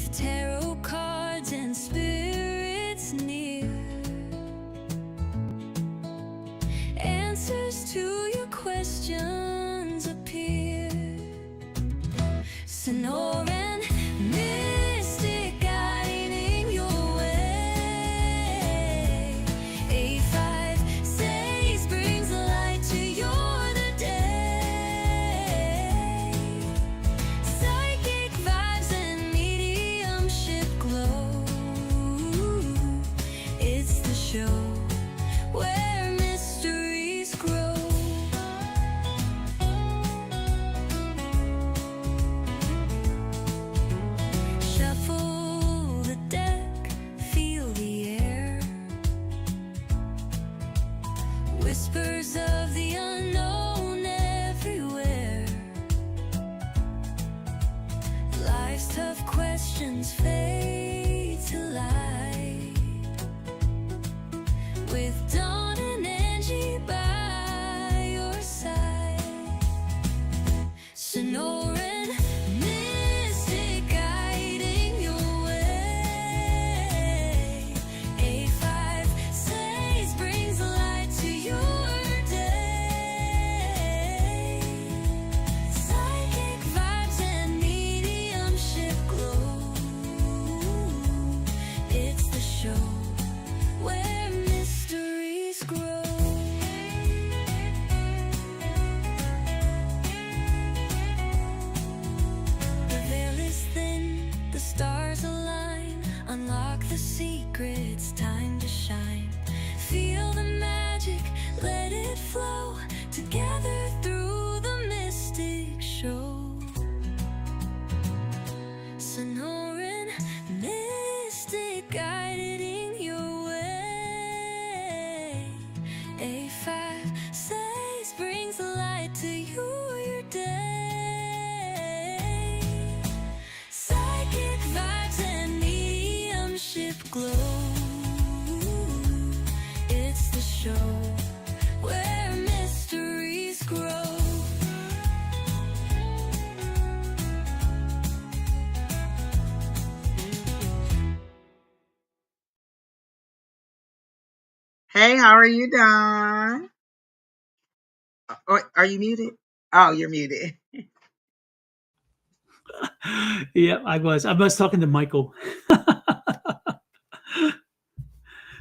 with tarot cards and spirits near. Answers to your questions appear. Sonoran Mystic guiding your way. A5Says brings the light to your day. Psychic vibes and mediumship glow. It's the show where mysteries grow. Shuffle the deck, feel the air. Whispers of the unknown everywhere. Life's tough questions fade to light. With Dawn and Angie by your side. Sonoran Mystic guiding your way. A5Says brings the light to your day. Psychic vibes and mediumship glow. It's the show where mysteries grow. The veil is thin, the stars align. Unlock the secrets, time to shine. Feel the magic, let it flow. Together through the mystic show. Sonoran Mystic guiding your way. A5Says brings the light to your day. Psychic vibes and mediumship glow. It's the show where mysteries grow. Hey, how are you, Don? Are you muted? Oh, you're muted. Yeah, I was talking to Michael.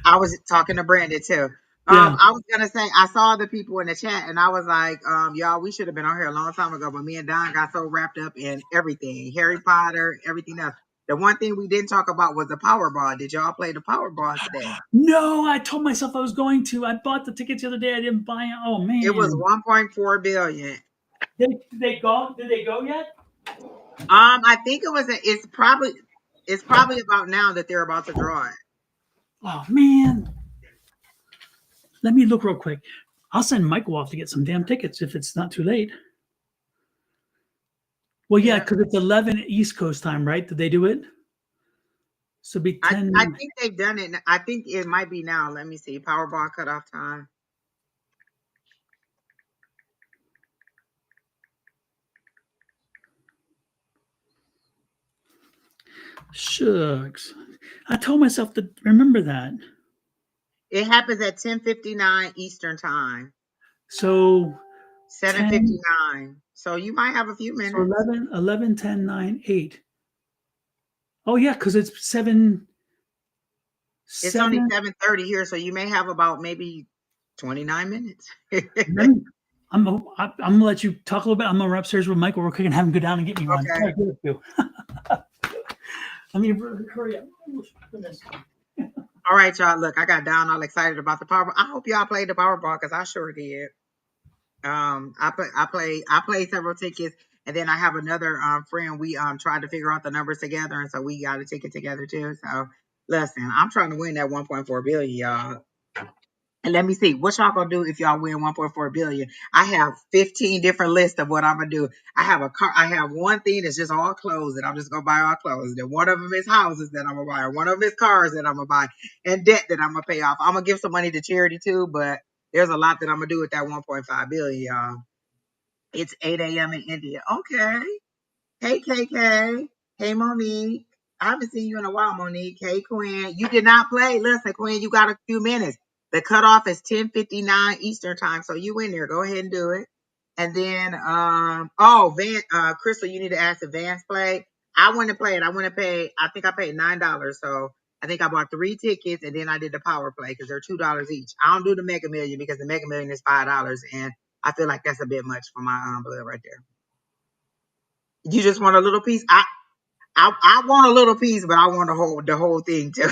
I was talking to Brandon too. Yeah. I was gonna say I saw the people in the chat and I was like, y'all, we should have been on here a long time ago, but me and Don got so wrapped up in everything, Harry Potter, everything else. The one thing we didn't talk about was the Powerball. Did y'all play the Powerball today? No, I told myself I was going to. I bought the tickets the other day. I didn't buy it. Oh man. It was 1.4 billion. Did they go? Did they go yet? I think it was. It's probably about now that they're about to draw it. Oh man. Let me look real quick. I'll send Michael off to get some damn tickets if it's not too late. Well, yeah, because it's 11 East Coast time, right? Did they do it? So it'd be 10. I think they've done it. I think it might be now. Let me see. Powerball cutoff time. Shucks. I told myself to remember that. It happens at 10:59 Eastern time. So 7:59. So you might have a few minutes. So 11, 10, 9, 8. Oh, yeah, because it's 7. It's only 7:30 here, so you may have about maybe 29 minutes. I'm gonna let you talk a little bit. I'm gonna run upstairs with Michael real quick and have him go down and get me one. Okay. I mean, hurry up. All right, y'all. Look, I got down all excited about the Powerball. I hope y'all played the Powerball because I sure did. I played several tickets, and then I have another friend. We tried to figure out the numbers together, and so we got a ticket together too. So listen, I'm trying to win that 1.4 billion, y'all. And let me see what y'all gonna do if y'all win 1.4 billion. I have 15 different lists of what I'm gonna do. I have a car. I have one thing that's just all clothes that I'm just gonna buy all clothes. Then one of them is houses that I'm gonna buy. One of them is cars that I'm gonna buy, and debt that I'm gonna pay off. I'm gonna give some money to charity too, but there's a lot that I'm gonna do with that 1.5 billion, y'all. It's 8 a.m. in India. Okay. Hey KK. Hey Monique. I haven't seen you in a while, Monique. Hey, Quinn. You did not play. Listen, Quinn, you got a few minutes. The cutoff is 10:59 Eastern time. So you in there. Go ahead and do it. And then Crystal, you need to ask if Vance play. I want to play it. I think I paid $9. So I think I bought 3 tickets and then I did the power play because they're $2 each. I don't do the Mega Million because the Mega Million is $5 and I feel like that's a bit much for my blood right there. You just want a little piece? I want a little piece, but I want the whole thing too.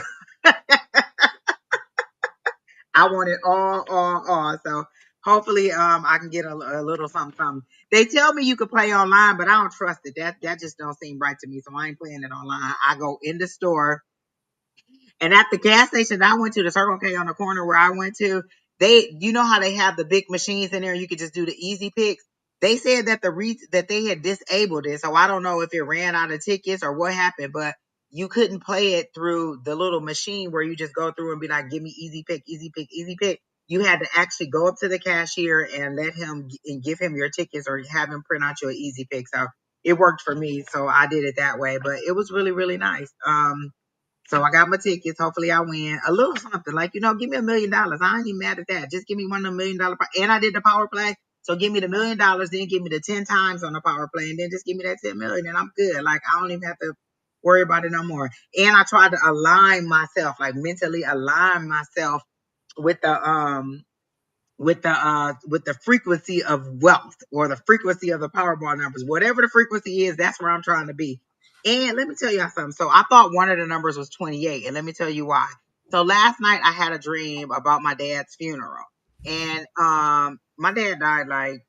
I want it all. So hopefully, I can get a little something. They tell me you could play online, but I don't trust it. That just don't seem right to me. So I ain't playing it online. I go in the store. And at the gas station that I went to, the Circle K on the corner where I went to, you know how they have the big machines in there, you could just do the easy picks. They said that that they had disabled it, so I don't know if it ran out of tickets or what happened, but you couldn't play it through the little machine where you just go through and be like, "Give me easy pick, easy pick, easy pick." You had to actually go up to the cashier and let him and give him your tickets or have him print out your easy pick. So it worked for me, so I did it that way. But it was really, really nice. So I got my tickets. Hopefully I win a little something. Like, give me $1 million. I ain't even mad at that. Just give me one of the $1 million. And I did the power play. So give me the $1 million, then give me the 10 times on the power play, and then just give me that 10 million and I'm good. Like, I don't even have to worry about it no more. And I tried to align myself, like mentally align myself with the frequency of wealth or the frequency of the Powerball numbers. Whatever the frequency is, that's where I'm trying to be. And let me tell y'all something. So I thought one of the numbers was 28, and let me tell you why. So last night I had a dream about my dad's funeral. And my dad died like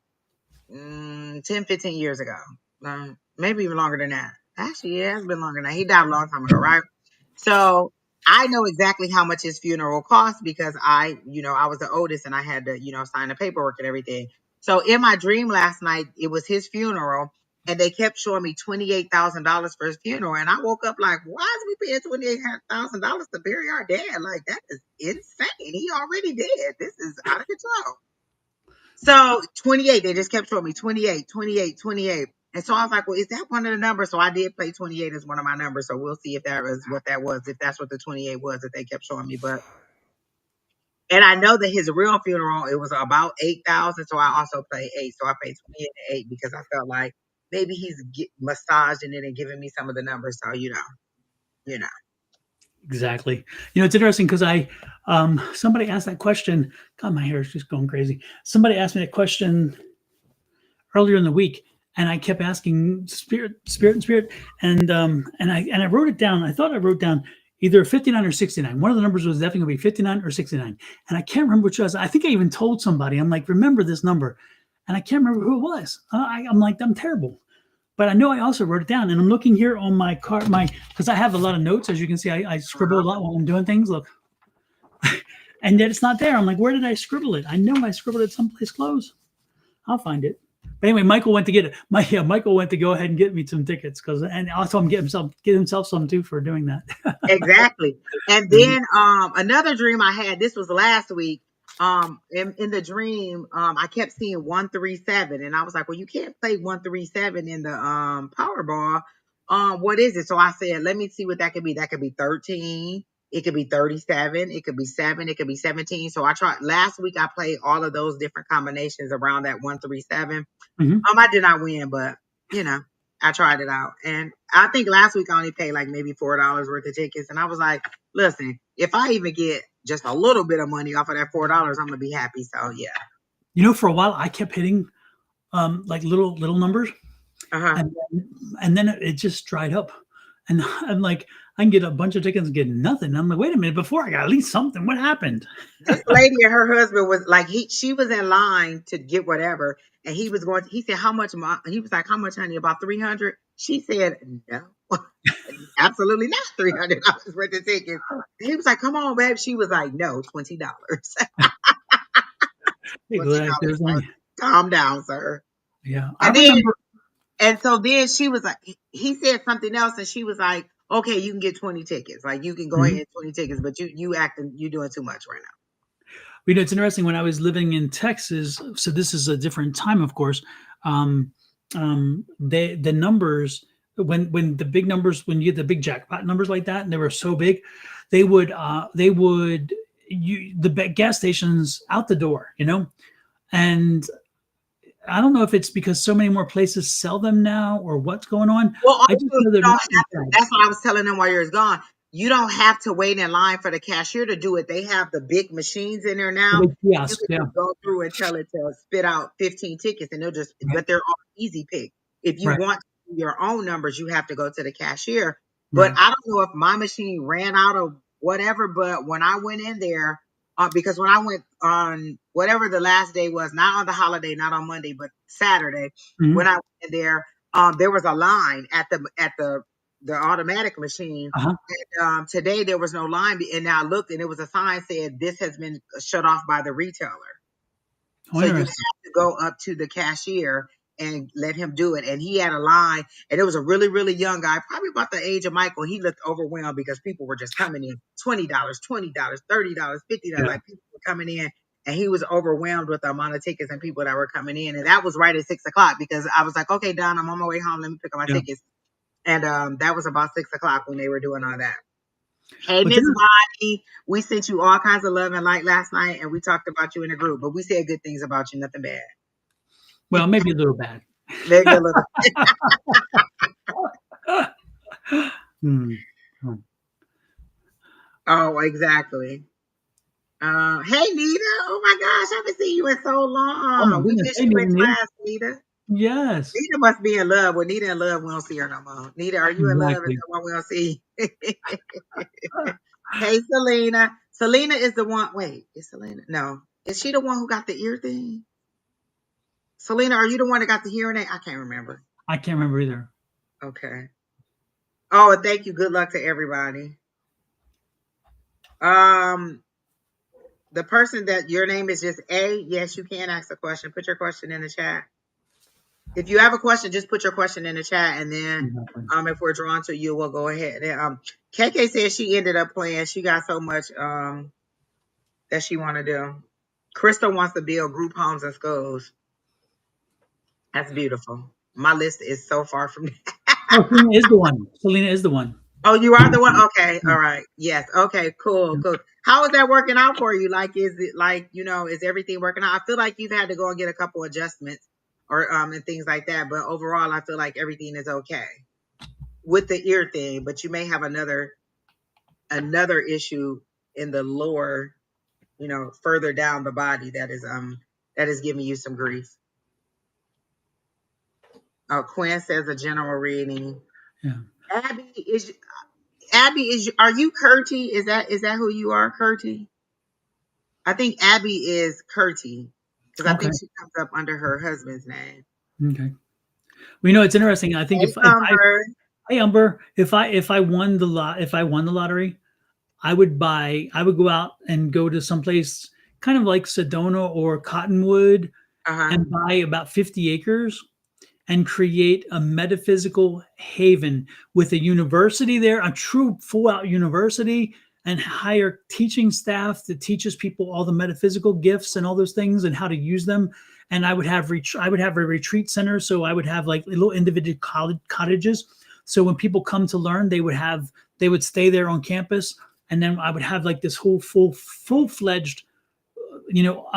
10, 15 years ago. Maybe even longer than that. Actually, yeah, it's been longer than that. He died a long time ago, right? So I know exactly how much his funeral cost because I was the oldest and I had to, sign the paperwork and everything. So in my dream last night, it was his funeral and they kept showing me $28,000 for his funeral. And I woke up like, why is we paying $28,000 to bury our dad? Like, that is insane. He already dead. This is out of control. So 28, they just kept showing me 28, 28, 28. And so I was like, well, is that one of the numbers? So I did play 28 as one of my numbers. So we'll see if that was what that was, if that's what the 28 was that they kept showing me. And I know that his real funeral, it was about 8,000. So I also played 8. So I paid 28 and 8 because I felt like maybe he's massaging it and giving me some of the numbers. So, you know. Exactly. It's interesting because somebody asked that question. God, my hair is just going crazy. Somebody asked me that question earlier in the week, and I kept asking spirit, and I wrote it down. I thought I wrote down either 59 or 69. One of the numbers was definitely going to be 59 or 69, and I can't remember which was. I think I even told somebody. I'm like, remember this number, and I can't remember who it was. I'm like, I'm terrible. But I know I also wrote it down, and I'm looking here on my card, because I have a lot of notes, as you can see. I scribble a lot while I'm doing things. Look, and yet it's not there. I'm like, where did I scribble it? I know I scribbled it someplace close. I'll find it. But anyway, Michael went to get it. Michael went to go ahead and get me some tickets and also him get himself some too for doing that. Exactly. And then another dream I had, this was last week. In the dream, I kept seeing 137 and I was like, well, you can't play 137 in the Powerball. What is it? So I said, let me see what that could be. That could be 13. It could be 37. It could be 7. It could be 17. So I tried last week. I played all of those different combinations around that 137. Mm-hmm. I did not win, but I tried it out. And I think last week I only paid like maybe $4 worth of tickets. And I was like, listen, if I even get just a little bit of money off of that $4, I'm gonna be happy. So yeah. For a while I kept hitting like little numbers. Uh-huh. And then it just dried up. And I'm like, I can get a bunch of tickets and get nothing. I'm like, wait a minute, before I got at least something. What happened? This lady and her husband was like, she was in line to get whatever. And he said, how much? He was like, how much, honey? About 300. She said, no, absolutely not $300 worth of tickets. He was like, come on, babe. She was like, no, $20. $20. Like, calm down, sir. Yeah. And remember. And so then she was like, he said something else, and she was like, okay, you can get 20 tickets. Like, you can go ahead and 20 tickets, but you doing too much right now. It's interesting. When I was living in Texas, so this is a different time, of course. The numbers, when the big numbers, when you get the big jackpot numbers like that, and they were so big, they would gas stations out the door, and I don't know if it's because so many more places sell them now or what's going on. Well, I just also, know you they're don't not as have to. bad. That's what I was telling them while you was gone. You don't have to wait in line for the cashier to do it. They have the big machines in there The now. big You kiosk, can yeah, just go through and tell it to spit out 15 tickets, and they'll just. right, But they're all easy pick. If you right, want your own numbers, you have to go to the cashier. But right. I don't know if my machine ran out of whatever. But when I went in there, because when I went on whatever the last day was, not on the holiday, not on Monday, but Saturday, when Hmm. I went in there was a line at the automatic machine. Uh-huh. And today there was no line, and I looked, and it was a sign said this has been shut off by the retailer. Oh, So you have interesting. to go up to the cashier and let him do it. And he had a line, and it was a really, really young guy, probably about the age of Michael. He looked overwhelmed because people were just coming in $20, $20, $30, $50. Yeah, Like people were coming in, and he was overwhelmed with the amount of tickets and people that were coming in. And that was right at 6 o'clock because I was like, okay, Don, I'm on my way home. Let me pick up my yeah. tickets. And that was about 6 o'clock when they were doing all that. Hey, But Miss then, Bonnie, we sent you all kinds of love and light last night, and we talked about you in the group, but we said good things about you, nothing bad. well, maybe a little bad. Maybe a little. Hmm. Oh, Oh, exactly. Hey, Nita. Oh my gosh, I haven't seen you in so oh my long. We goodness. missed Hey, you in Nita. class, Nita. Yes, Nita must be in love. When Nita in love, we don't see her no more. Nita, are you in love? Is exactly. that why we don't see? Hey, Selena. Selena is the one. Wait, is Selena? No. Is she the one who got the ear thing? Selena, are you the one that got the hearing aid? I can't remember. I can't remember either. Okay. Oh, and thank you. Good luck to everybody. Um, the person that your name is just A. Yes, you can ask a question. Put your question in the chat. If you have a question, just put your question in the chat, and then Exactly. if we're drawn to you, we'll go ahead. And, KK says she ended up playing. She got so much that she want to do. Crystal wants to build group homes and schools. That's beautiful. My list is so far from Oh, Selena is the one. Selena is the one. Oh, you are the one? Okay. Yeah. All right. Yes. Okay. Cool. Cool. How is that working out for you? Like, is it like, is everything working out? I feel like you've had to go and get a couple adjustments or and things like that. But overall, I feel like everything is okay with the ear thing. But you may have another issue in the lower, further down the body that is giving you some grief. Quinn says a general reading. Yeah. Abby, are you Curti? Is that who you are, Curti? I think Abby is Curti because I Okay. think she comes up under her husband's name. Okay. Well, it's interesting. I think Hey, if I Umber. hey Umber, if I won the lottery, I would go out and go to someplace kind of like Sedona or Cottonwood Uh-huh. and buy about 50 acres and create a metaphysical haven with a university there, a true full out university, and hire teaching staff that teaches people all the metaphysical gifts and all those things and how to use them. And I would have a retreat center, so I would have like little individual cottages. So when people come to learn, they would stay there on campus, and then I would have like this whole full fledged you know,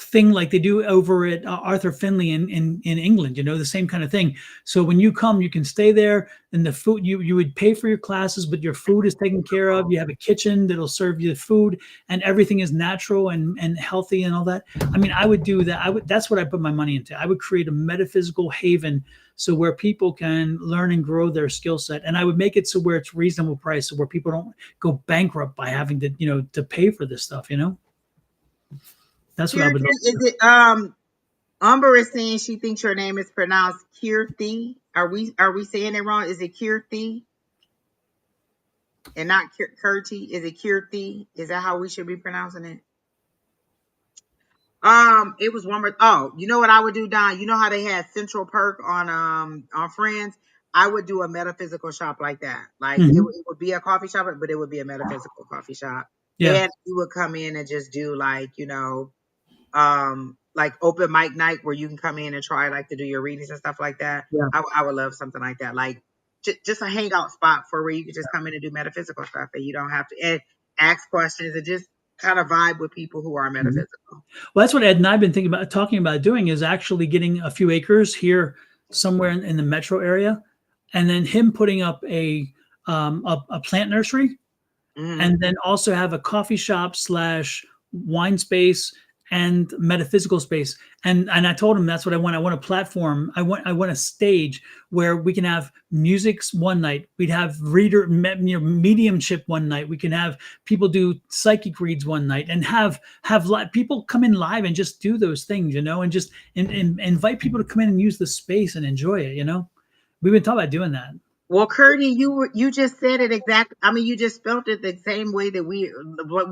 thing like they do over at Arthur Findlay in England, the same kind of thing. So when you come, you can stay there and the food, you would pay for your classes, but your food is taken care of. You have a kitchen that'll serve you the food and everything is natural and healthy and all that. I mean, I would do that. That's what I put my money into. I would create a metaphysical haven so where people can learn and grow their skill set. And I would make it so where it's reasonable price, so where people don't go bankrupt by having to pay for this stuff, That's what I would Kirti, love to is do. it Umber is saying she thinks your name is pronounced Kirti. Are we saying it wrong? Is it Kirti and not Curti? Is it Kirti? Is that how we should be pronouncing it? It was one more. Oh, you know what I would do, Don? You know how they had Central Perk on Friends? I would do a metaphysical shop like that. Like it, Mhm. it would be a coffee shop, but it would be a metaphysical coffee shop. Yeah. And you would come in and just do like, um like open mic night where you can come in and try like to do your readings and stuff like that. Yeah. I would love something like that. Like just a hangout spot for where you can just come in and do metaphysical stuff and you don't have to and ask questions and just kind of vibe with people who are Mhm. metaphysical. Well, that's what Ed and I've been thinking about talking about doing is actually getting a few acres here somewhere in the metro area, and then him putting up a plant nursery, Hmm. and then also have a coffee shop slash wine space and metaphysical space. And I told him that's what I want. I want a platform. I want a stage where we can have musics one night. We'd have mediumship one night. We can have people do psychic reads one night, and have people come in live and just do those things, and just and invite people to come in and use the space and enjoy it. We've been talking about doing that. Well, Curdy, you just said it exactly. I mean, you just spelled it the same way that we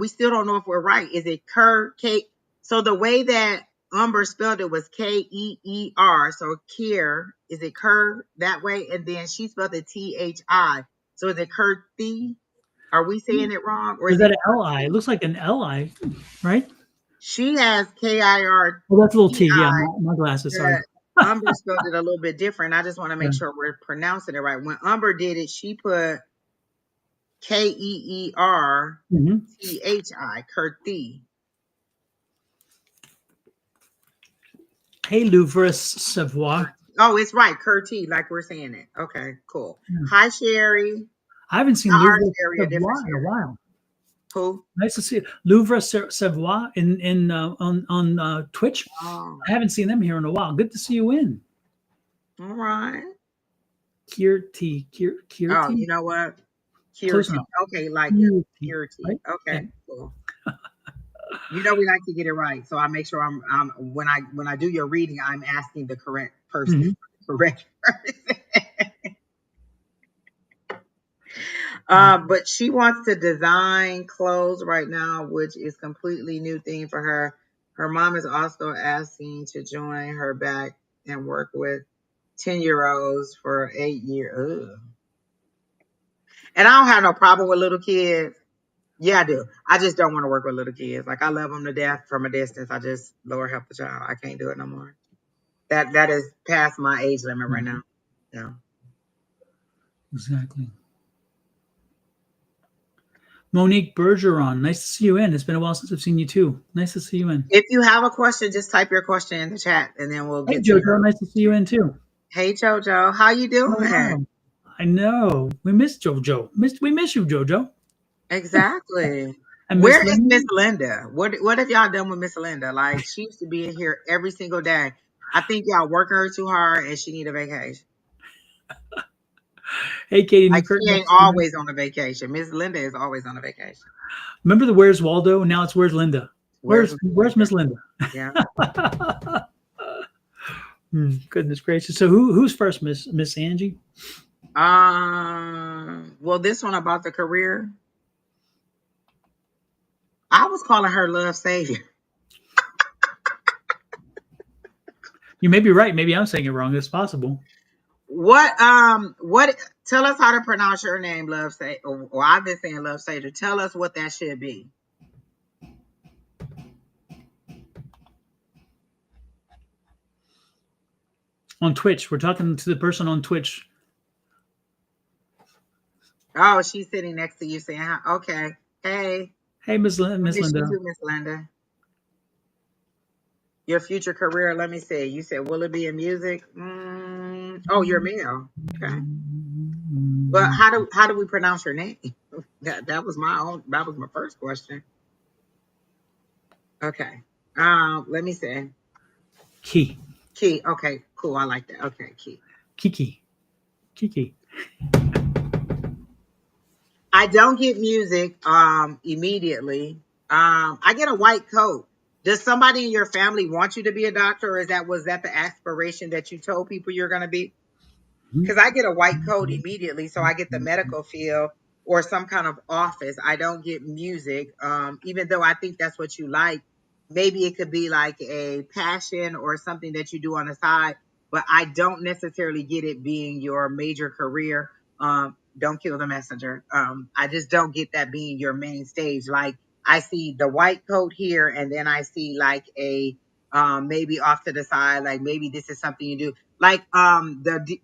still don't know if we're right. Is it K? So the way that Umber spelled it was Keer. So Kier, is it Ker that way? And then she spelled it Thi. So is it Kurthi? Are we saying it wrong, or Is is that it an Li? It Kurthi? looks like an Li, right? She has Kirti. Well, that's a little T. Yeah, my glasses. Sorry. But Umber spelled it a little bit different. I just want to Yeah. make sure we're pronouncing it right. When Umber did it, she put Mhm. Keerthi, Kurthi. Hey, Louvre Savoir. Oh, it's right, Kurti, like we're saying it. Okay, cool. Yeah. Hi, Sherry. I haven't seen Not our Louvre Sherry, a different Savoir in a Sherry. while. Who? Nice to see it. Louvre Savoir in on Twitch. Oh, I haven't seen them here in a while. Good to see you in. all right. Kirti, Oh, you Kirti. know what? Close Kirti. enough. Okay, like it. Kirti, Kirti. right? Yeah. Okay, cool. You know we like to get it right, so I make sure I'm when I do your reading, I'm asking the correct person. Mhm. Correct person. Mhm. But she wants to design clothes right now, which is completely new thing for her. Her mom is also asking to join her back and work with 10-year-olds for 8 years. Ugh. And I don't have no problem with little kids. Yeah, I do. I just don't want to work with little kids. Like I love them to death from a distance. I just Lord help the child. I can't do it no more. That is past my age limit right now. Yeah. Exactly. Monique Bergeron, nice to see you in. It's been a while since I've seen you too. Nice to see you in. If you have a question, just type your question in the chat, and then we'll Hey get to Jojo, your. nice to see you in too. Hey Jojo, how you Oh, doing? wow. I know. We miss Jojo. We miss you, Jojo. Exactly. And Where Miss is Miss Linda. Linda? What have y'all done with Miss Linda? Like she used to be in here every single day. I think y'all working her too hard, and she need a vacation. Hey Katie Like Newkirk, she nice ain't to see you in. always on a vacation. Miss Linda is always on a vacation. Remember the Where's Waldo? Now it's Where's Linda? Where's Miss Where's Linda? Miss Linda? Yeah. Goodness gracious. So who's first, Miss Angie? Well, this one about the career. I was calling her Love Savior. You may be right. Maybe I'm saying it wrong. It's possible. What tell us how to pronounce your name, Love Savior. Or I've been saying Love Savior. Tell us what that should be. On Twitch. We're talking to the person on Twitch. Oh, she's sitting next to you saying, hi. Okay. Hey, Hey, Miss miss you Linda. too, Miss Linda. Your future career, let me see. You said, will it be in music? Oh, you're male. Okay. Well, how do we pronounce your name? That was my first question. Okay. Let me see. Key. Key. Okay, cool. I like that. Okay, Key. Kiki. I don't get music immediately. I get a white coat. Does somebody in your family want you to be a doctor, or was that the aspiration that you told people you're gonna be? Because I get a white coat immediately, so I get the medical field or some kind of office. I don't get music, even though I think that's what you like. Maybe it could be like a passion or something that you do on the side, but I don't necessarily get it being your major career. Don't kill the messenger. I just don't get that being your main stage. Like I see the white coat here, and then I see like a maybe off to the side, like maybe this is something you do. Like the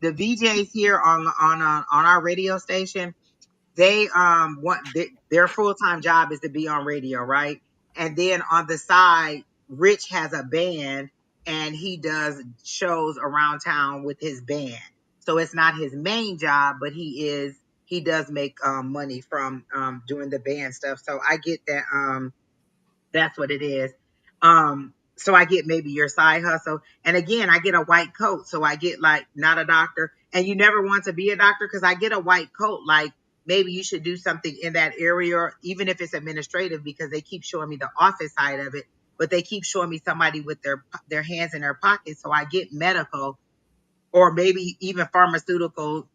VJs here on our radio station, they their full-time job is to be on radio, right? And then on the side, Rich has a band and he does shows around town with his band. So it's not his main job, but he does make money from doing the band stuff. So I get that that's what it is. So I get maybe your side hustle. And again, I get a white coat. So I get like not a doctor. And you never want to be a doctor because I get a white coat. Like maybe you should do something in that area, or even if it's administrative, because they keep showing me the office side of it, but they keep showing me somebody with their hands in their pockets. So I get medical or maybe even pharmaceutical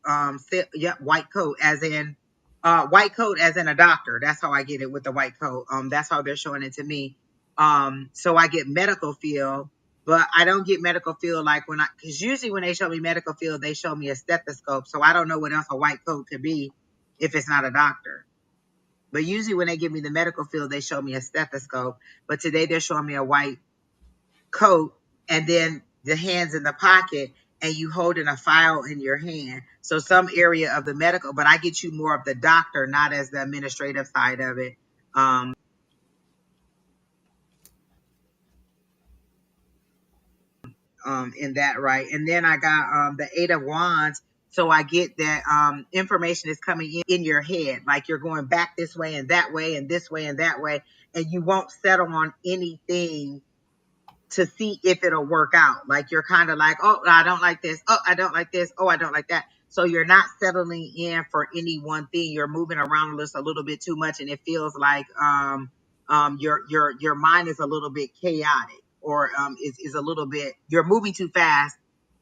white coat as in white coat as in a doctor. That's how I get it with the white coat. That's how they're showing it to me. So I get medical field, but I don't get medical field like because usually when they show me medical field, they show me a stethoscope. So I don't know what else a white coat could be if it's not a doctor. But usually when they give me the medical field, they show me a stethoscope. But today they're showing me a white coat and then the hands in the pocket and you holding a file in your hand. So some area of the medical, but I get you more of the doctor, not as the administrative side of it. In that, right? And then I got the Eight of Wands. So I get that information is coming in your head, like you're going back this way and that way and this way and that way, and you won't settle on anything to see if it'll work out. Like you're kind of like, oh, I don't like this. Oh, I don't like this. Oh, I don't like that. So you're not settling in for any one thing. You're moving around a little bit too much, and it feels like your mind is a little bit chaotic, or is a little bit. You're moving too fast,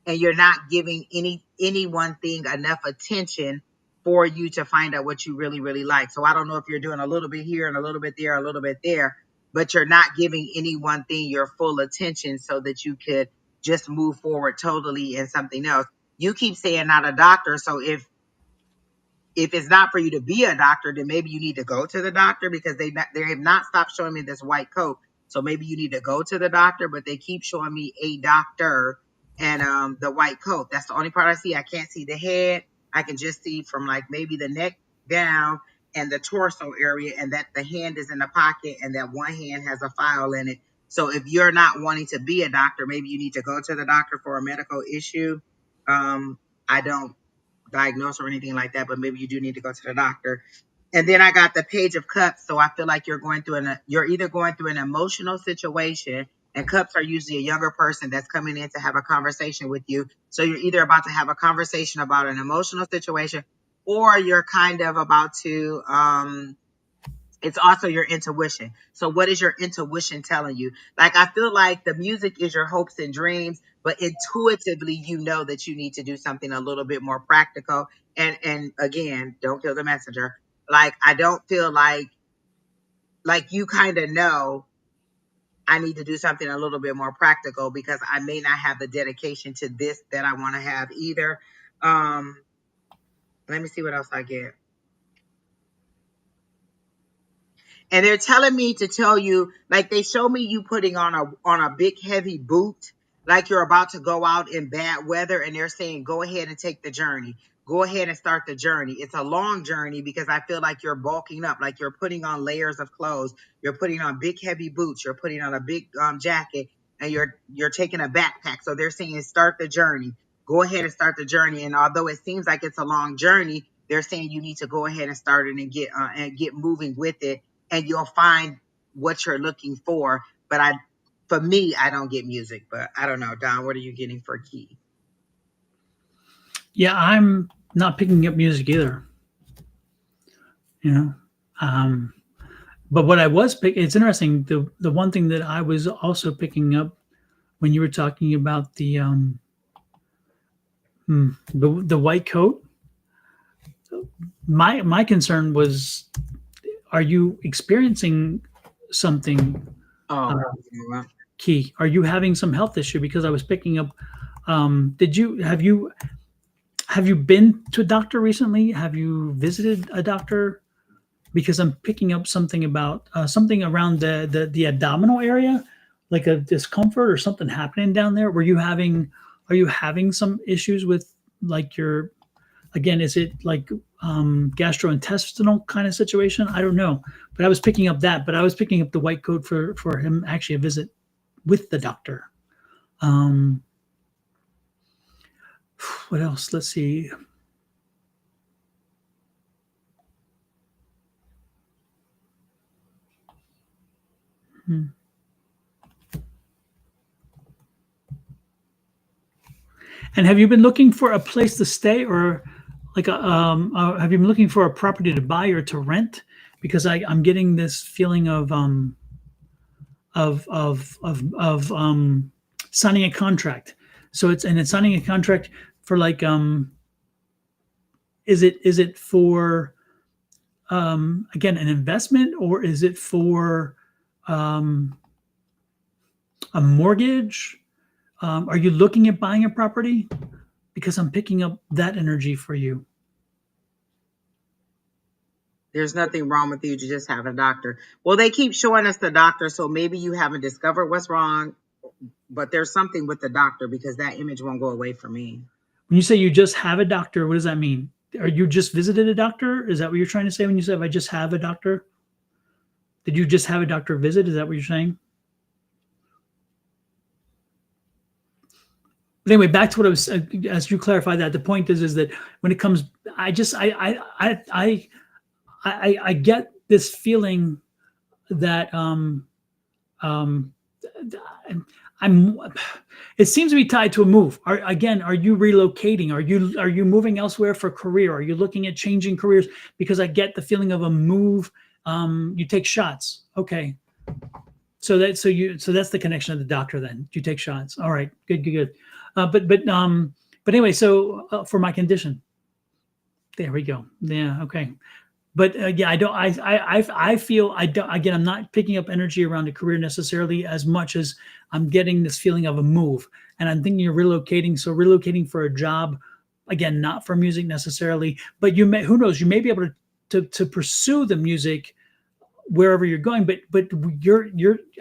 and you're not giving any one thing enough attention for you to find out what you really really like. So I don't know if you're doing a little bit here and a little bit there, a little bit there, but you're not giving any one thing your full attention so that you could just move forward totally in something else. You keep saying not a doctor. So if it's not for you to be a doctor, then maybe you need to go to the doctor, because they have not stopped showing me this white coat. So maybe you need to go to the doctor, but they keep showing me a doctor and the white coat. That's the only part I see. I can't see the head. I can just see from like maybe the neck down and the torso area, and that the hand is in the pocket and that one hand has a file in it. So if you're not wanting to be a doctor, maybe you need to go to the doctor for a medical issue. I don't diagnose or anything like that, but maybe you do need to go to the doctor. And then I got the Page of Cups. So I feel like you're either going through an emotional situation, and cups are usually a younger person that's coming in to have a conversation with you. So you're either about to have a conversation about an emotional situation, or you're kind of about to it's also your intuition. So what is your intuition telling you? Like, I feel like the music is your hopes and dreams, but intuitively, you know that you need to do something a little bit more practical. And again, don't kill the messenger. Like, I don't feel like you kind of know I need to do something a little bit more practical, because I may not have the dedication to this that I want to have either. Let me see what else I get. And they're telling me to tell you, like, they show me you putting on a big heavy boot, like you're about to go out in bad weather, and they're saying go ahead and take the journey. Go ahead and start the journey. It's a long journey, because I feel like you're bulking up, like you're putting on layers of clothes. You're putting on big heavy boots. You're putting on a big jacket, and you're taking a backpack. So they're saying start the journey. Go ahead and start the journey. And although it seems like it's a long journey, they're saying you need to go ahead and start it and get moving with it, and you'll find what you're looking for. But for me, I don't get music, but I don't know. Don, what are you getting for key? Yeah, I'm not picking up music either. You know, but what I was picking, it's interesting. The one thing that I was also picking up when you were talking about the white coat, my concern was, are you experiencing something key? Are you having some health issue? Because I was picking up. Have you been to a doctor recently? Have you visited a doctor? Because I'm picking up something about something around the abdominal area, like a discomfort or something happening down there? Are you having some issues with like your, again, is it like gastrointestinal kind of situation? I don't know, but I was picking up that, but I was picking up the white coat for him actually a visit with the doctor. What else? Let's see. And have you been looking for a place to stay, or like have you been looking for a property to buy or to rent? Because I'm getting this feeling of signing a contract. So it's signing a contract for like is it for again an investment, or is it for um, a mortgage? Are you looking at buying a property? Because I'm picking up that energy for you. There's nothing wrong with you to just have a doctor. Well, they keep showing us the doctor, so maybe you haven't discovered what's wrong, but there's something with the doctor because that image won't go away from me. When you say you just have a doctor, what does that mean? Are you just visited a doctor? Is that what you're trying to say when you said, I just have a doctor? Did you just have a doctor visit? Is that what you're saying? But anyway, back to what I was, as you clarify that, the point is that when it comes, I get this feeling that I'm it seems to be tied to a move. Are you relocating? Are you moving elsewhere for career? Are you looking at changing careers? Because I get the feeling of a move. You take shots. Okay. So that's the connection of the doctor then. You take shots. All right. Good. But anyway, so for my condition. There we go. Yeah, okay. But yeah, I feel I don't, again, I'm not picking up energy around a career necessarily as much as I'm getting this feeling of a move. And I'm thinking you're relocating. So relocating for a job, again, not for music necessarily, but you may, who knows, you may be able to pursue the music wherever you're going, but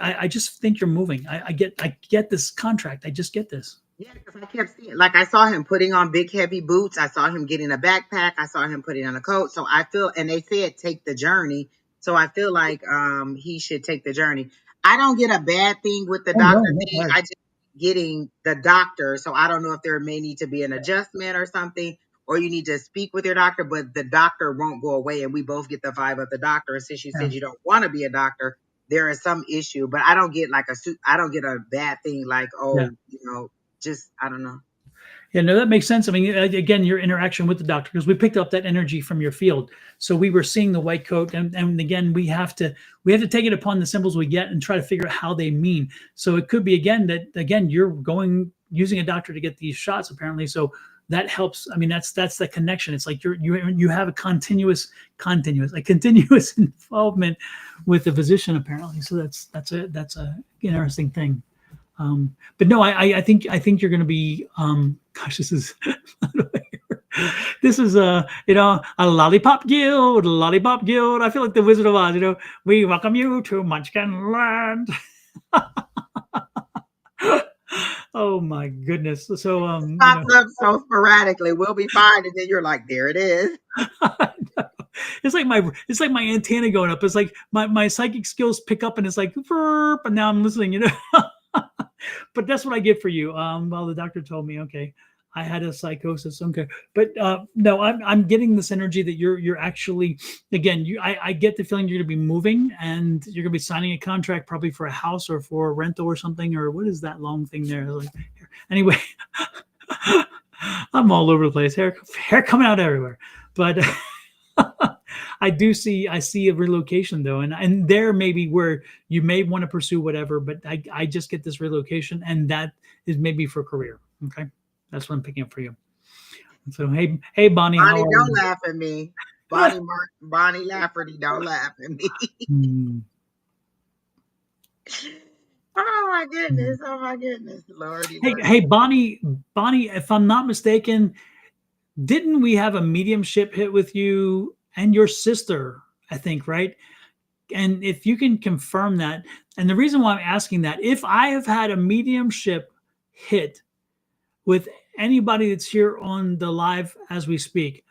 I just think you're moving. I get this contract. I just get this. Yeah, because I kept seeing, like, I saw him putting on big heavy boots. I saw him getting a backpack. I saw him putting on a coat. So I feel, and they said take the journey. So I feel like he should take the journey. I don't get a bad thing with the Oh no, doctor no, thing. right. I just getting the doctor. So I don't know if there may need to be an adjustment or something, or you need to speak with your doctor, but the doctor won't go away. And we both get the vibe of the doctor. And since you Yeah. said you don't want to be a doctor, there is some issue, but I don't get like I don't get a bad thing like, Yeah. oh, just, I don't know. Yeah, no, that makes sense. I mean, again, your interaction with the doctor, because we picked up that energy from your field. So we were seeing the white coat, and again, we have to take it upon the symbols we get and try to figure out how they mean. So it could be again that you're using a doctor to get these shots apparently. So that helps. I mean, that's the connection. It's like you have a continuous involvement with the physician apparently. So that's a interesting thing. But no, I think you're going to be. Gosh, this is a lollipop guild. I feel like the Wizard of Oz. We welcome you to Munchkin Land. Oh my goodness! So Pops up so sporadically. We'll be fine, and then you're like, there it is. It's like my antenna going up. It's like my psychic skills pick up, and it's like, and now I'm listening. But that's what I get for you. Well, the doctor told me, okay, I had a psychosis. Okay, but no, I'm getting this energy that you're actually, again, I get the feeling you're going to be moving and you're going to be signing a contract probably for a house or for a rental or something, or what is that long thing there? Like, anyway, I'm all over the place. Hair coming out everywhere, but. I see a relocation though, and there may be where you may want to pursue whatever, but I just get this relocation, and that is maybe for career. Okay, that's what I'm picking up for you. So hey Bonnie, how are Don't you? laugh at me. Bonnie Lafferty, don't laugh at me. Oh my goodness, Lordy. Hey Bonnie, if I'm not mistaken, didn't we have a mediumship hit with you and your sister? I think, right? and if you can confirm that, and the reason why I'm asking that, if I have had a mediumship hit with anybody that's here on the live as we speak,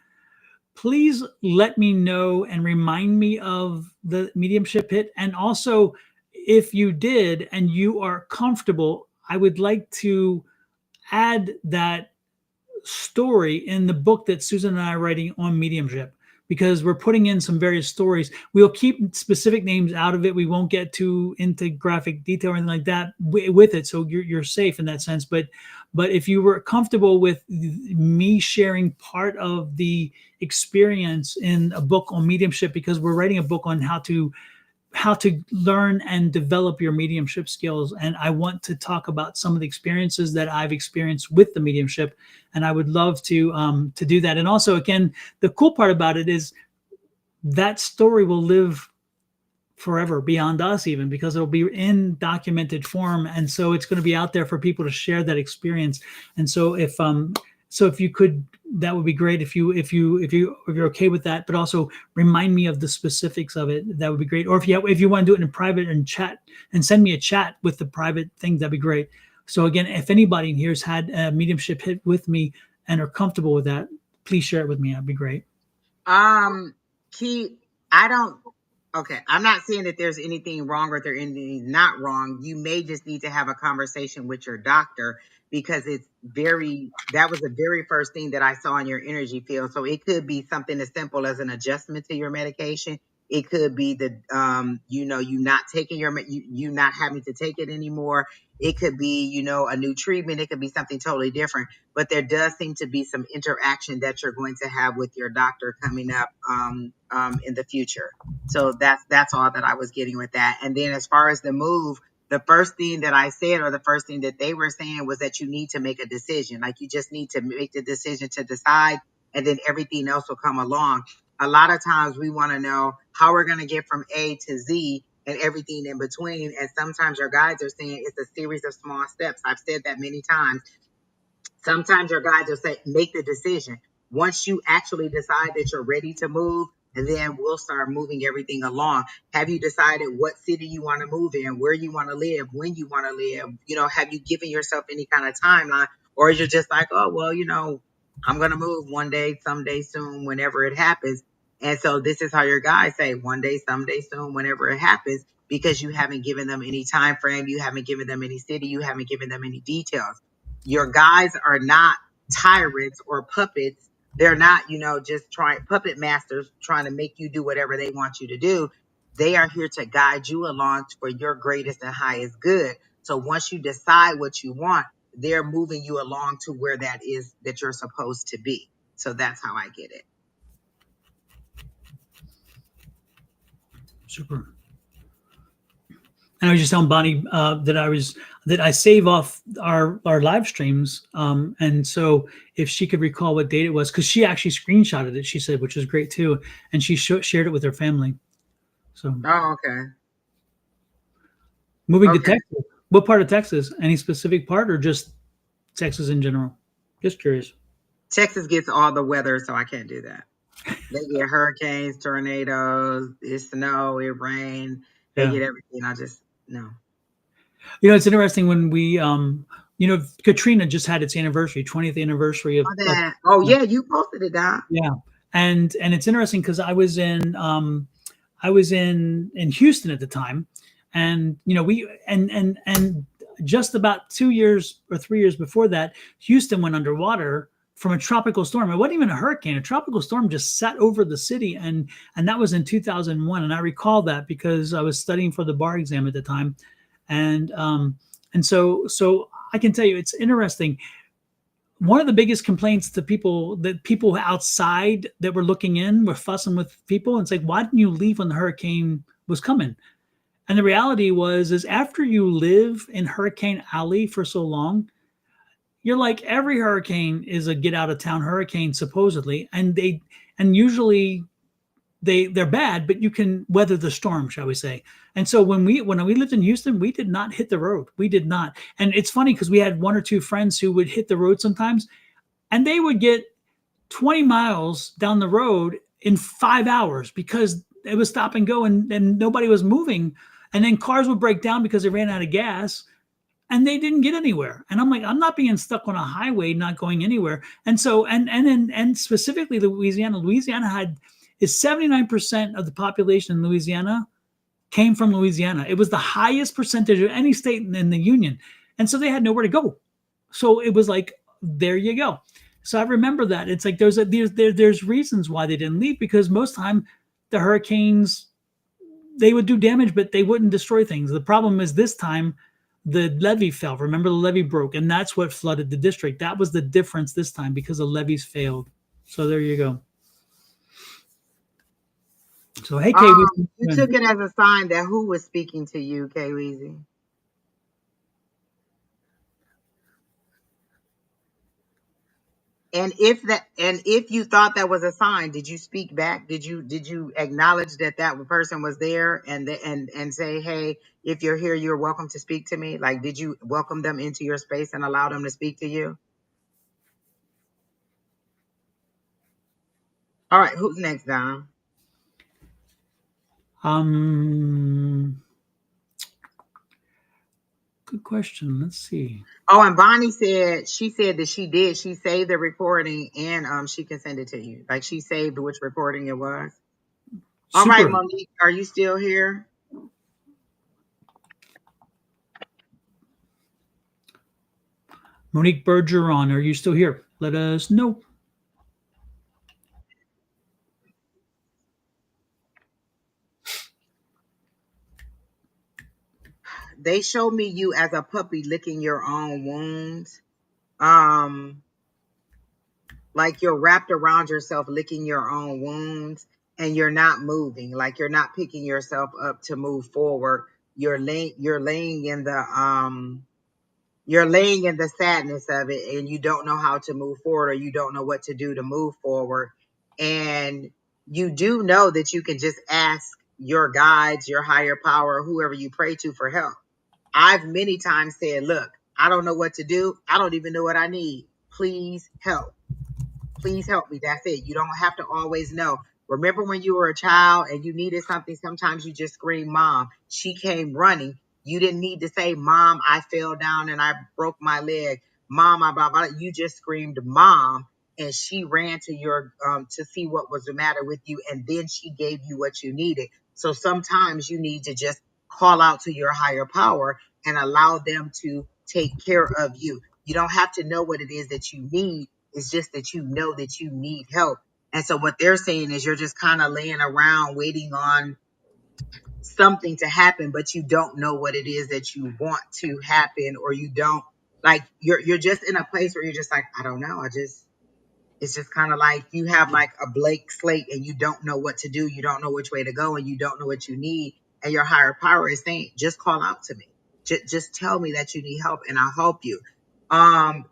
please let me know and remind me of the mediumship hit. And also, if you did and you are comfortable, I would like to add that story in the book that Susan and I are writing on mediumship, because we're putting in some various stories. We'll keep specific names out of it. We won't get too into graphic detail or anything like that with it. So you're safe in that sense. But if you were comfortable with me sharing part of the experience in a book on mediumship, because we're writing a book on how to learn and develop your mediumship skills. And I want to talk about some of the experiences that I've experienced with the mediumship. And I would love to do that. And also, again, the cool part about it is that story will live forever beyond us, even, because it'll be in documented form. And so it's going to be out there for people to share that experience. And so if you could, that would be great. If you're okay with that, but also remind me of the specifics of it, that would be great. Or if you want to do it in private and chat and send me a chat with the private thing, that'd be great. So again, if anybody in here has had a mediumship hit with me and are comfortable with that, please share it with me. That'd be great. Key, I don't. Okay, I'm not saying that there's anything wrong or there's anything not wrong. You may just need to have a conversation with your doctor, because that was the very first thing that I saw in your energy field. So it could be something as simple as an adjustment to your medication. It could be you not taking you not having to take it anymore. It could be, a new treatment. It could be something totally different. But there does seem to be some interaction that you're going to have with your doctor coming up in the future. So that's all that I was getting with that. And then as far as the move, the first thing that I said, or the first thing that they were saying, was that you need to make a decision. Like, you just need to make the decision to decide, and then everything else will come along. A lot of times we want to know how we're going to get from A to Z and everything in between. And sometimes your guides are saying it's a series of small steps. I've said that many times. Sometimes your guides will say, make the decision. Once you actually decide that you're ready to move, and then we'll start moving everything along. Have you decided what city you want to move in, where you want to live, when you want to live? Have you given yourself any kind of timeline? Or is you just like, oh, well, I'm going to move one day, someday soon, whenever it happens. And so this is how your guides say, one day, someday soon, whenever it happens, because you haven't given them any time frame. You haven't given them any city. You haven't given them any details. Your guides are not tyrants or puppets. They're not, just puppet masters trying to make you do whatever they want you to do. They are here to guide you along for your greatest and highest good. So once you decide what you want, they're moving you along to where that is that you're supposed to be. So that's how I get it. Super. And I was just telling Bonnie that I save off our live streams, and so if she could recall what date it was, because she actually screenshotted it, she said, which was great too, and she shared it with her family. So. Oh, okay. Moving to Texas. What part of Texas? Any specific part, or just Texas in general? Just curious. Texas gets all the weather, so I can't do that. They get hurricanes, tornadoes, it snow, it rain. They get everything. I just no. It's interesting when we Katrina just had its anniversary, 20th anniversary of that. Oh yeah, you posted it, Don. Yeah. And it's interesting because I was in Houston at the time, and we just about 2 years or 3 years before that, Houston went underwater from a tropical storm. It wasn't even a hurricane. A tropical storm just sat over the city, and that was in 2001. And I recall that because I was studying for the bar exam at the time, and so I can tell you it's interesting. One of the biggest complaints to people outside that were looking in were fussing with people and saying, why didn't you leave when the hurricane was coming? And the reality is after you live in Hurricane Alley for so long, you're like, every hurricane is a get out of town hurricane, supposedly. And usually they're bad, but you can weather the storm, shall we say. And so when we lived in Houston, we did not hit the road. We did not. And it's funny because we had one or two friends who would hit the road sometimes, and they would get 20 miles down the road in 5 hours because it was stop and go, and nobody was moving. And then cars would break down because they ran out of gas and they didn't get anywhere. And I'm like, I'm not being stuck on a highway, not going anywhere. And so, and specifically Louisiana had is 79% of the population in Louisiana came from Louisiana. It was the highest percentage of any state in the union. And so they had nowhere to go. So it was like, there you go. So I remember that. It's like there's reasons why they didn't leave, because most time the hurricanes, they would do damage, but they wouldn't destroy things. The problem is this time the levee fell. Remember, the levee broke, and that's what flooded the district. That was the difference this time, because the levees failed. So there you go. So hey, Kay, You took it as a sign that who was speaking to you, Kay Weezy? And if you thought that was a sign, did you speak back? Did you acknowledge that that person was there and say, hey, if you're here, you're welcome to speak to me? Like, did you welcome them into your space and allow them to speak to you? All right, who's next, Dom? Good question. Let's see. Oh, and Bonnie said that she did. She saved the recording and she can send it to you. Like, she saved which recording it was. All right, Super. Monique, are you still here? Monique Bergeron, are you still here? Let us know. They showed me you as a puppy licking your own wounds. Um, like you're wrapped around yourself licking your own wounds and you're not moving, like you're not picking yourself up to move forward. You're laying in the sadness of it, and you don't know how to move forward, or you don't know what to do to move forward. And you do know that you can just ask your guides, your higher power, whoever you pray to, for help. I've many times said, look, I don't know what to do. I don't even know what I need. Please help. Please help me. That's it. You don't have to always know. Remember when you were a child and you needed something, sometimes you just scream, Mom. She came running. You didn't need to say, Mom, I fell down and I broke my leg. Mom, I blah, blah. You just screamed, Mom. And she ran to your to see what was the matter with you, and then she gave you what you needed. So sometimes you need to just call out to your higher power and allow them to take care of you. You don't have to know what it is that you need. It's just that you know that you need help. And so what they're saying is you're just kind of laying around waiting on something to happen, but you don't know what it is that you want to happen, or you don't, like, you're just in a place where you're just like, I don't know. It's just kind of like you have like a blank slate and you don't know what to do. You don't know which way to go and you don't know what you need. And your higher power is saying, just call out to me. Just tell me that you need help and I'll help you. I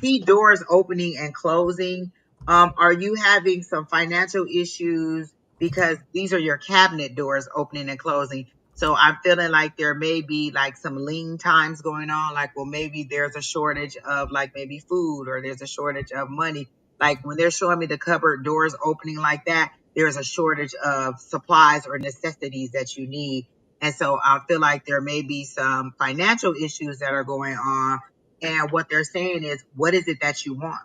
see doors opening and closing. Are you having some financial issues? Because these are your cabinet doors opening and closing. So I'm feeling like there may be like some lean times going on. Like, well, maybe there's a shortage of like maybe food, or there's a shortage of money. Like when they're showing me the cupboard doors opening like that, there's a shortage of supplies or necessities that you need. And so I feel like there may be some financial issues that are going on. And what they're saying is, what is it that you want?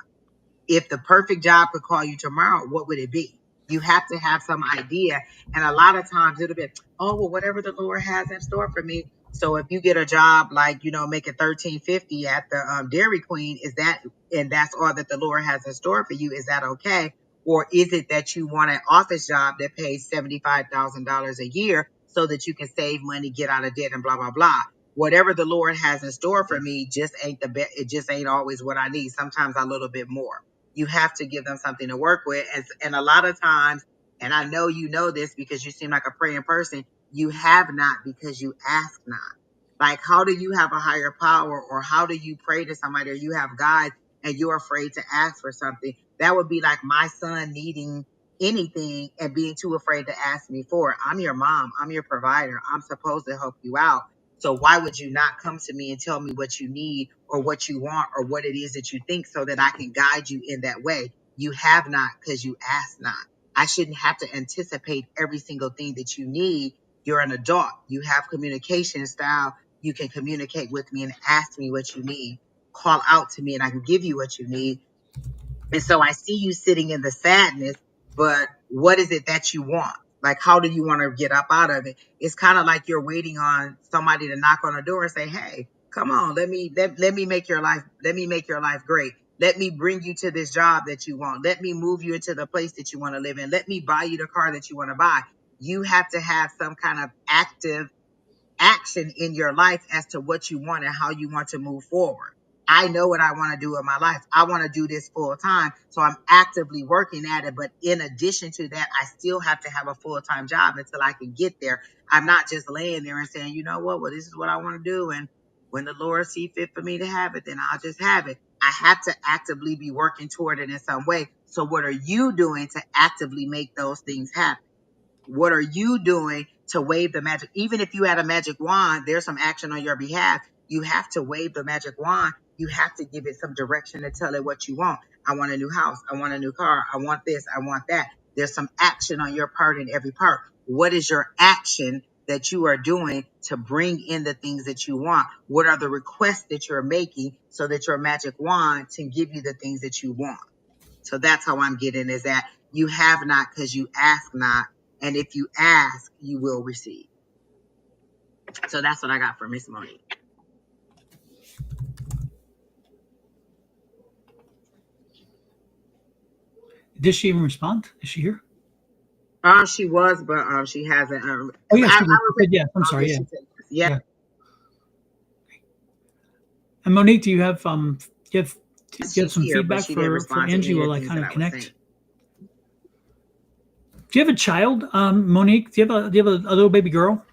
If the perfect job could call you tomorrow, what would it be? You have to have some idea. And a lot of times it'll be, oh, well, whatever the Lord has in store for me. So if you get a job like, making $13.50 at the Dairy Queen, and that's all that the Lord has in store for you, is that okay? Or is it that you want an office job that pays $75,000 a year so that you can save money, get out of debt, and blah, blah, blah? Whatever the Lord has in store for me just ain't the best. It just ain't always what I need. Sometimes a little bit more. You have to give them something to work with. And a lot of times, and I know you know this because you seem like a praying person, you have not because you ask not. Like, how do you have a higher power, or how do you pray to somebody, or you have God and you're afraid to ask for something? That would be like my son needing anything and being too afraid to ask me for it. I'm your mom. I'm your provider. I'm supposed to help you out. So why would you not come to me and tell me what you need or what you want or what it is that you think, so that I can guide you in that way? You have not because you ask not. I shouldn't have to anticipate every single thing that you need. You're an adult. You have communication style. You can communicate with me and ask me what you need. Call out to me and I can give you what you need. And so I see you sitting in the sadness, but what is it that you want? Like, how do you want to get up out of it? It's kind of like you're waiting on somebody to knock on the door and say, hey, come on, let me make your life great. Let me bring you to this job that you want. Let me move you into the place that you want to live in. Let me buy you the car that you want to buy. You have to have some kind of active action in your life as to what you want and how you want to move forward. I know what I want to do in my life. I want to do this full time. So I'm actively working at it. But in addition to that, I still have to have a full time job until I can get there. I'm not just laying there and saying, you know what? Well, this is what I want to do. And when the Lord see fit for me to have it, then I'll just have it. I have to actively be working toward it in some way. So what are you doing to actively make those things happen? What are you doing to wave the magic? Even if you had a magic wand, there's some action on your behalf. You have to wave the magic wand. You have to give it some direction to tell it what you want. I want a new house. I want a new car. I want this. I want that. There's some action on your part in every part. What is your action that you are doing to bring in the things that you want? What are the requests that you're making so that your magic wand can give you the things that you want? So that's how I'm getting is that you have not because you ask not. And if you ask, you will receive. So that's what I got for Miss Monique. Did she even respond? Is she here? She was, but she hasn't. Oh yeah, she said yes. I'm sorry. Yeah. Yeah. Yeah. And Monique, do you have some feedback for Angie while I kind of connect? Do you have a child, Monique? Do you have a little baby girl?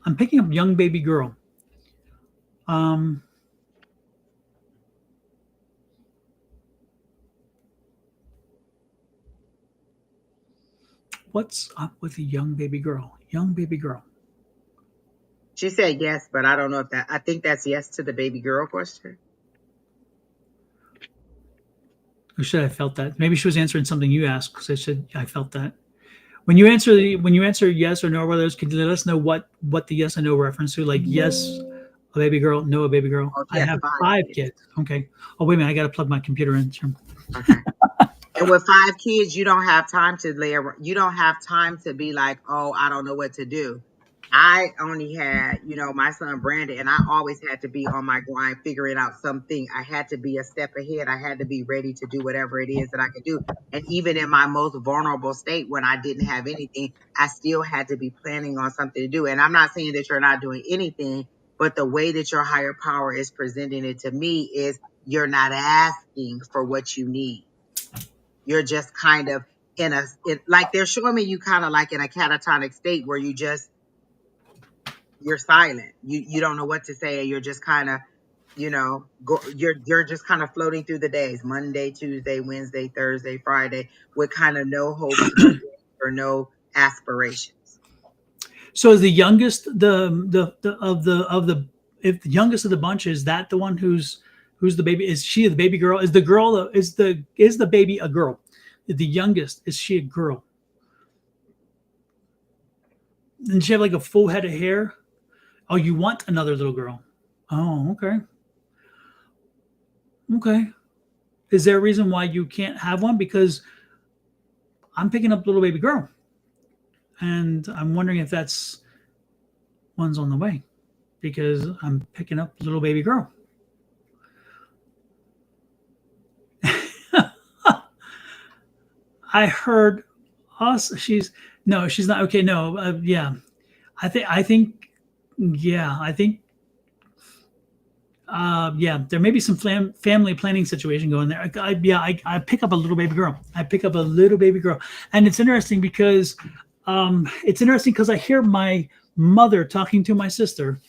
I'm picking up young baby girl. What's up with a young baby girl? Young baby girl. She said yes, but I don't know if that. I think that's yes to the baby girl question. Or should I felt that? Maybe she was answering something you asked because I said I felt that. When you answer yes or no, brothers, can you let us know what the yes and no reference to? Like yes, a baby girl, no, a baby girl. Oh, I have five kids. Okay. Oh wait a minute, I got to plug my computer in. Okay. And with 5 kids, you don't have time to you don't have time to be like, oh, I don't know what to do. I only had, my son Brandon, and I always had to be on my grind, figuring out something. I had to be a step ahead. I had to be ready to do whatever it is that I could do. And even in my most vulnerable state, when I didn't have anything, I still had to be planning on something to do. And I'm not saying that you're not doing anything, but the way that your higher power is presenting it to me is you're not asking for what you need. You're just kind of like they're showing me you kind of like in a catatonic state where you're silent. You don't know what to say. You're just kind of, you're just kind of floating through the days, Monday, Tuesday, Wednesday, Thursday, Friday, with kind of no hopes, no dreams, or no aspirations. So is the youngest if the youngest of the bunch, is that the one who's the baby? Is she the baby girl? Is the baby a girl? The youngest, is she a girl? Does she have like a full head of hair? Oh, you want another little girl? Oh, okay. Okay. Is there a reason why you can't have one? Because I'm picking up little baby girl, and I'm wondering if that's one's on the way, because I'm picking up little baby girl. I heard us. She's not okay. No, yeah. I think, yeah. There may be some family planning situation going there. I pick up a little baby girl. And it's interesting because I hear my mother talking to my sister,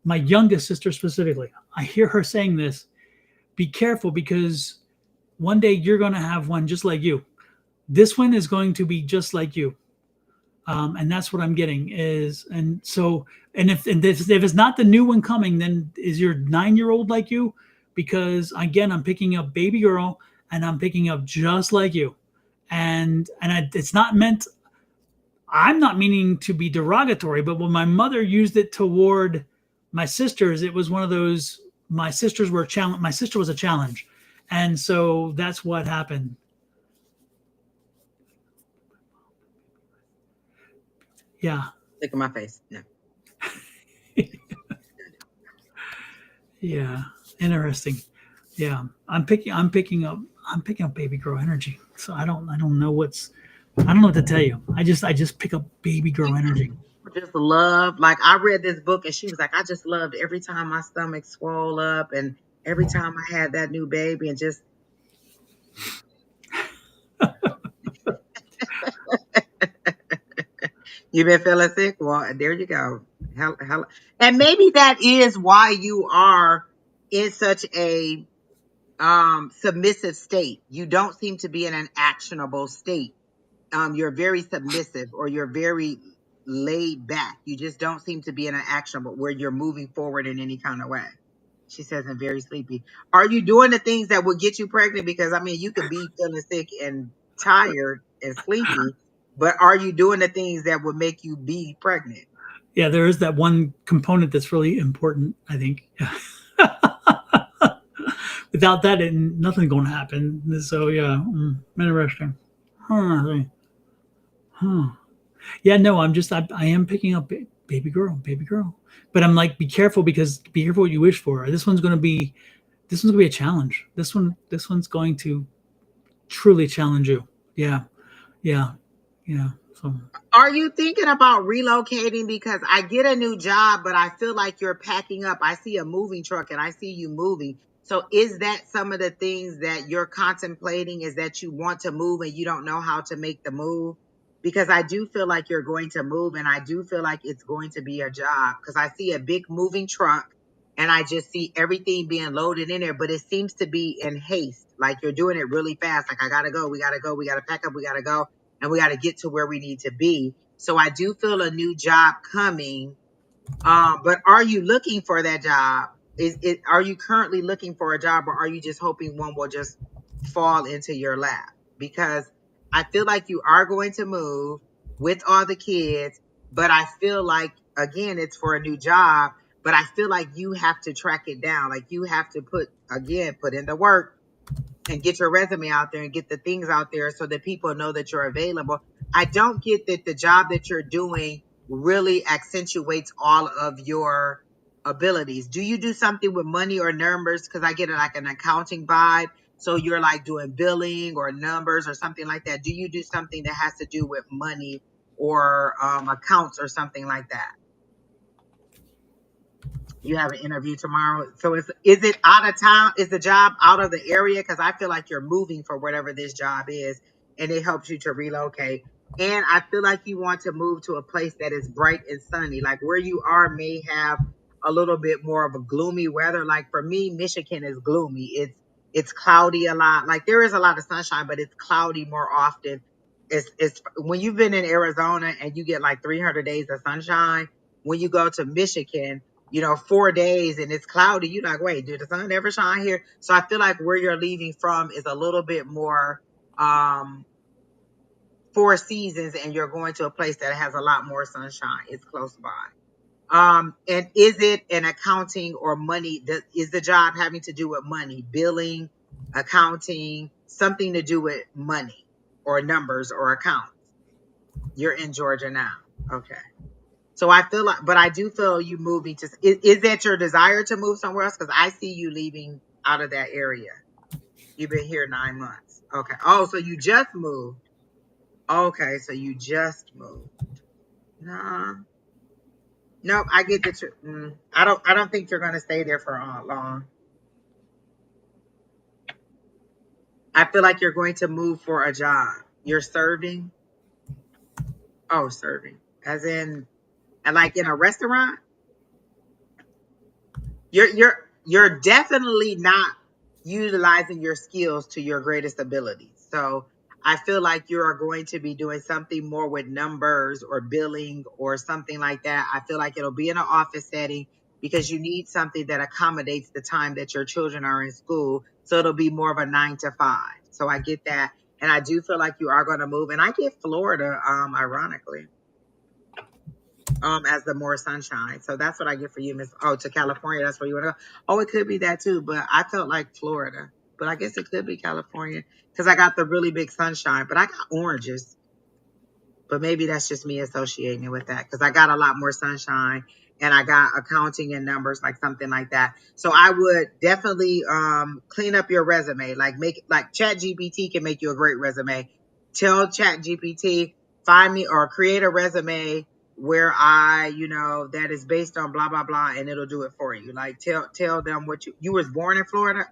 my youngest sister specifically. I hear her saying this: be careful, because one day you're going to have one just like you. This one is going to be just like you. And that's what I'm getting is, and if it's not the new one coming, then is your 9-year-old like you? Because again, I'm picking up baby girl, and I'm picking up just like you. It's not meant. I'm not meaning to be derogatory, but when my mother used it toward my sisters, it was one of those. My sisters were a challenge. My sister was a challenge, and so that's what happened. Yeah, Look at my face. No. yeah, interesting. Yeah, I'm picking up baby girl energy. So I don't know I don't know what to tell you. I just pick up baby girl energy. Just love, like I read this book and she was like, I just loved every time my stomach swole up and every time I had that new baby and just you've been feeling sick. Well, there you go. Hell. And maybe that is why you are in such a submissive state. You don't seem to be in an actionable state. You're very submissive or you're very laid back. You just don't seem to be in an actionable where you're moving forward in any kind of way. She says, I'm very sleepy. Are you doing the things that will get you pregnant? Because I mean, you could be feeling sick and tired and sleepy, but are you doing the things that would make you be pregnant? Yeah, there is that one component that's really important, I think. Without that, nothing's going to happen. So yeah, interesting. Huh. Huh. Yeah, no, I am picking up baby girl. But I'm like, be careful what you wish for. This one's gonna be a challenge. This one's going to truly challenge you. Yeah, yeah, yeah. So Are you thinking about relocating? Because I get a new job, but I feel like you're packing up. I see a moving truck and I see you moving. So is that some of the things that you're contemplating is that you want to move and you don't know how to make the move? Because I do feel like you're going to move and I do feel like it's going to be a job because I see a big moving truck and I just see everything being loaded in there, but it seems to be in haste. Like you're doing it really fast. Like I gotta go, we gotta go, we gotta pack up, we gotta go and we got to get to where we need to be. So I do feel a new job coming. But are you looking for that job? Are you currently looking for a job or are you just hoping one will just fall into your lap? Because I feel like you are going to move with all the kids, but I feel like again it's for a new job, but I feel like you have to track it down. Like you have to put in the work and get your resume out there and get the things out there so that people know that you're available. I don't get that the job that you're doing really accentuates all of your abilities. Do you do something with money or numbers? Because I get it like an accounting vibe. So you're like doing billing or numbers or something like that. Do you do something that has to do with money or accounts or something like that? You have an interview tomorrow. So is it out of town? Is the job out of the area? Because I feel like you're moving for whatever this job is, and it helps you to relocate. And I feel like you want to move to a place that is bright and sunny. Like where you are may have a little bit more of a gloomy weather. Like for me, Michigan is gloomy. It's cloudy a lot. Like there is a lot of sunshine, but it's cloudy more often. It's when you've been in Arizona and you get like 300 days of sunshine. When you go to Michigan, 4 days and it's cloudy, you're like, wait, did the sun ever shine here? So I feel like where you're leaving from is a little bit more four seasons and you're going to a place that has a lot more sunshine. It's close by. And is it an accounting or money? Is the job having to do with money, billing, accounting, something to do with money or numbers or accounts? You're in Georgia now. Okay. So I feel like, but I do feel you moving to, is that your desire to move somewhere else? Because I see you leaving out of that area. You've been here 9 months. Okay. Oh, so you just moved. Okay. So you just moved. No, no, I get that I don't think you're going to stay there for long. I feel like you're going to move for a job. You're serving. Oh, serving. As in, like in a restaurant? You're definitely not utilizing your skills to your greatest ability. So I feel like you are going to be doing something more with numbers or billing or something like that. I feel like it'll be in an office setting because you need something that accommodates the time that your children are in school. So it'll be more of a 9 to 5. So I get that. And I do feel like you are going to move. And I get Florida, ironically, as the more sunshine. So that's what I get for you, Miss. Oh, to California. That's where you want to go. Oh, it could be that too. But I felt like Florida. But I guess it could be California because I got the really big sunshine. But I got oranges. But maybe that's just me associating it with that because I got a lot more sunshine and I got accounting and numbers, like something like that. So I would definitely clean up your resume, like make like Chat GPT can make you a great resume. Tell Chat GPT, find me or create a resume where that is based on blah blah blah, and it'll do it for you. Like tell them what you was born in Florida.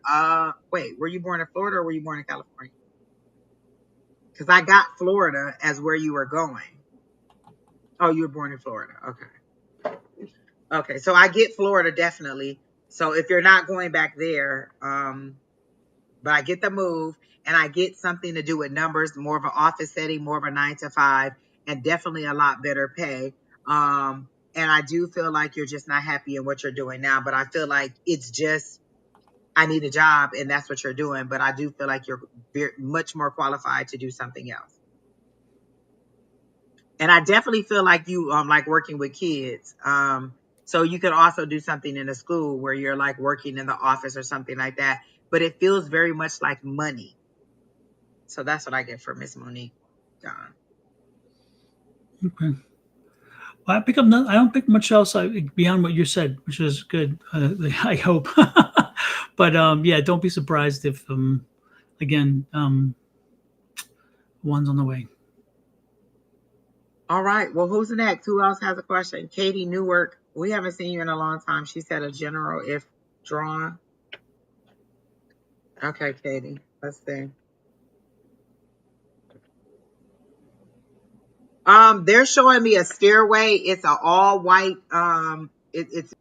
Wait, were you born in Florida or were you born in California? Because I got Florida as where you were going. Oh, you were born in Florida. Okay. Okay. So I get Florida definitely. So if you're not going back there, but I get the move and I get something to do with numbers, more of an office setting, more of a 9 to 5, and definitely a lot better pay. And I do feel like you're just not happy in what you're doing now, but I feel like it's just I need a job and that's what you're doing. But I do feel like you're much more qualified to do something else. And I definitely feel like you like working with kids. So you could also do something in a school where you're like working in the office or something like that. But it feels very much like money. So that's what I get for Miss Monique. John. Okay. Well, I don't pick much else beyond what you said, which is good. I hope. But yeah, don't be surprised if again one's on the way. All right. Well, who's next? Who else has a question? Katie Newark. We haven't seen you in a long time. She said a general if drawn. Okay, Katie. Let's see. They're showing me a stairway. It's an all white. It's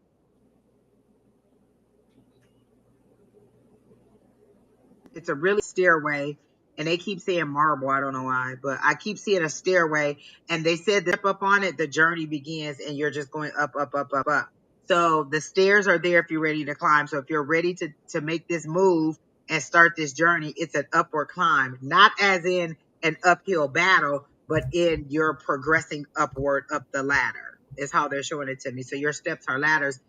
a really stairway, and they keep saying marble. I don't know why, but I keep seeing a stairway, and they said that up on it, the journey begins, and you're just going up, up, up, up, up. So the stairs are there if you're ready to climb. So if you're ready to make this move and start this journey, it's an upward climb, not as in an uphill battle, but in you're progressing upward up the ladder. Is how they're showing it to me. So your steps are ladders,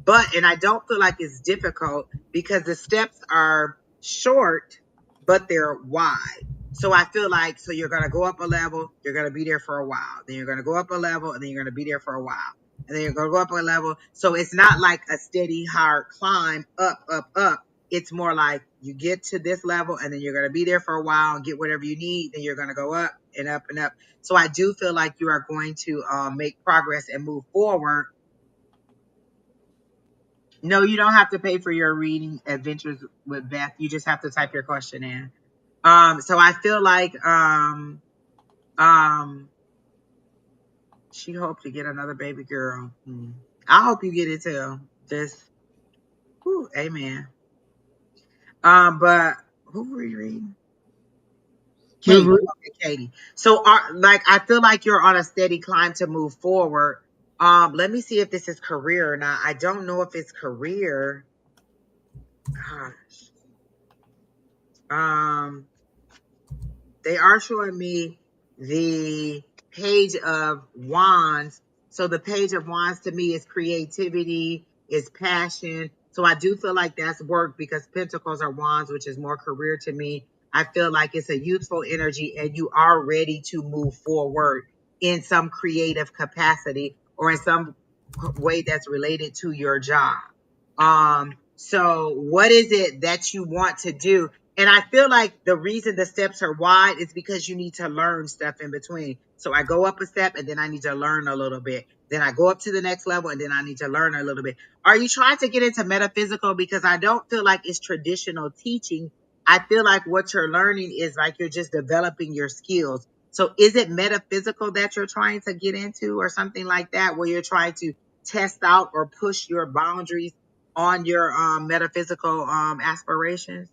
and I don't feel like it's difficult because the steps are short, but they're wide. So I feel like you're gonna go up a level, you're gonna be there for a while, then you're gonna go up a level, and then you're gonna be there for a while, and then you're gonna go up a level. So it's not like a steady hard climb up, up, up. It's more like you get to this level, and then you're gonna be there for a while and get whatever you need. Then you're gonna go up and up and up. So I do feel like you are going to make progress and move forward. No, you don't have to pay for your reading adventures with Beth. You just have to type your question in. So I feel like um she hoped to get another baby girl. I hope you get it too. Just amen. But who were you reading? Katie. Okay, Katie. So I feel like you're on a steady climb to move forward. Let me see if this is career or not. I don't know if it's career. Gosh. They are showing me the page of wands. So the page of wands to me is creativity, is passion. So I do feel like that's work because pentacles are wands, which is more career to me. I feel like it's a youthful energy and you are ready to move forward in some creative capacity or in some way that's related to your job. So what is it that you want to do? And I feel like the reason the steps are wide is because you need to learn stuff in between. So I go up a step and then I need to learn a little bit. Then I go up to the next level and then I need to learn a little bit. Are you trying to get into metaphysical? Because I don't feel like it's traditional teaching. I feel like what you're learning is like you're just developing your skills. So is it metaphysical that you're trying to get into or something like that, where you're trying to test out or push your boundaries on your metaphysical aspirations?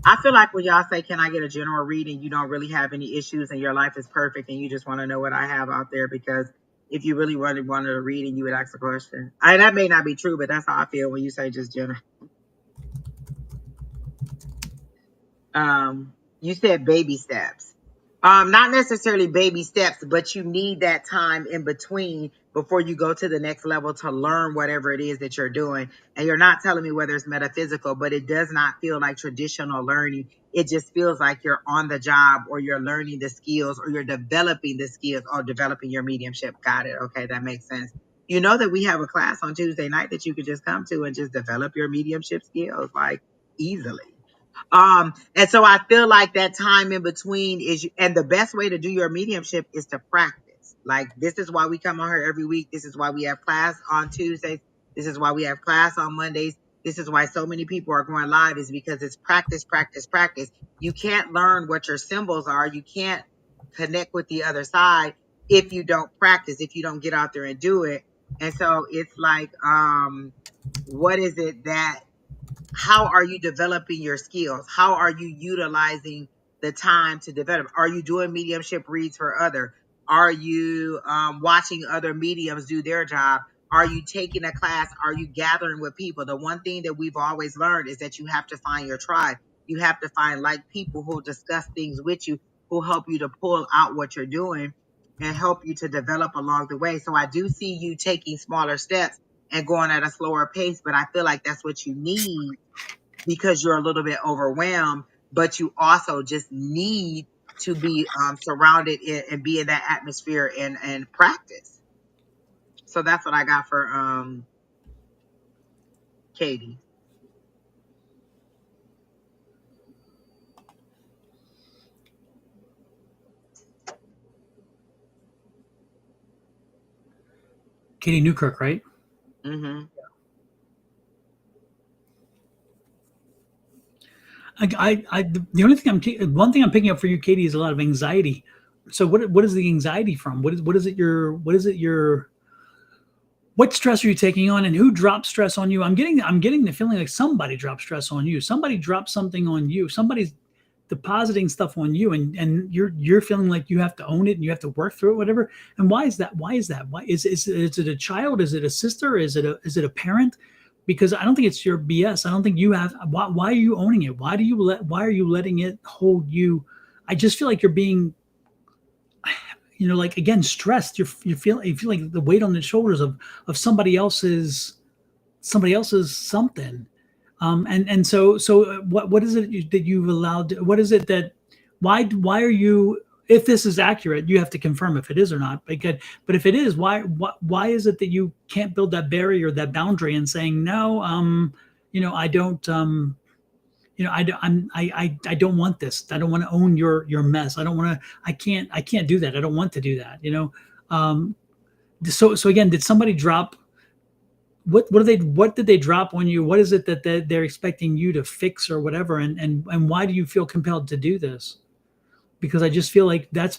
I feel like when y'all say, can I get a general reading, you don't really have any issues and your life is perfect and you just want to know what I have out there, because if you really wanted a reading, you would ask a question. That may not be true, but that's how I feel when you say just general. You said baby steps. Not necessarily baby steps, but you need that time in between before you go to the next level to learn whatever it is that you're doing. And you're not telling me whether it's metaphysical, but it does not feel like traditional learning. It just feels like you're on the job, or you're learning the skills, or you're developing the skills, or developing your mediumship. Got it. Okay, that makes sense. You know that we have a class on Tuesday night that you could just come to and just develop your mediumship skills like easily. And so I feel like that time in between is, and the best way to do your mediumship is to practice. Like, this is why we come on here every week. This is why we have class on Tuesdays. This is why we have class on Mondays. This is why so many people are going live, is because it's practice, practice, practice. You can't learn what your symbols are. You can't connect with the other side if you don't practice, if you don't get out there and do it. And so it's like, what is it that, how are you developing your skills? How are you utilizing the time to develop? Are you doing mediumship reads for other? Are you watching other mediums do their job? Are you taking a class? Are you gathering with people? The one thing that we've always learned is that you have to find your tribe. You have to find like people who discuss things with you, who help you to pull out what you're doing and help you to develop along the way. So I do see you taking smaller steps and going at a slower pace, but I feel like that's what you need, because you're a little bit overwhelmed, but you also just need to be surrounded and be in that atmosphere and practice. So that's what I got for Katie. Katie Newkirk, right? Mm-hmm. The only thing one thing I'm picking up for you, Katie, is a lot of anxiety. So what is the anxiety from? What stress are you taking on, and who drops stress on you? I'm getting the feeling like somebody dropped stress on you. Somebody dropped something on you. Somebody's depositing stuff on you, and you're feeling like you have to own it and you have to work through it, whatever. And why is that? Why is that? Why is it a child? Is it a sister? Is it a parent? Because I don't think it's your BS. I don't think you have. Why are you owning it? Why are you letting it hold you? I just feel like you're being, like, again, stressed. You feel like the weight on the shoulders of somebody else's something. And so what is it that you've allowed? What is it that, why are you, if this is accurate, you have to confirm if it is or not. But if it is, why is it that you can't build that barrier, that boundary, and saying no? I don't. I don't want this. I don't want to own your mess. I don't want to. I can't do that. I don't want to do that. So again, did somebody drop? What did they drop on you? What is it that they're expecting you to fix or whatever? And why do you feel compelled to do this? Because I just feel like that's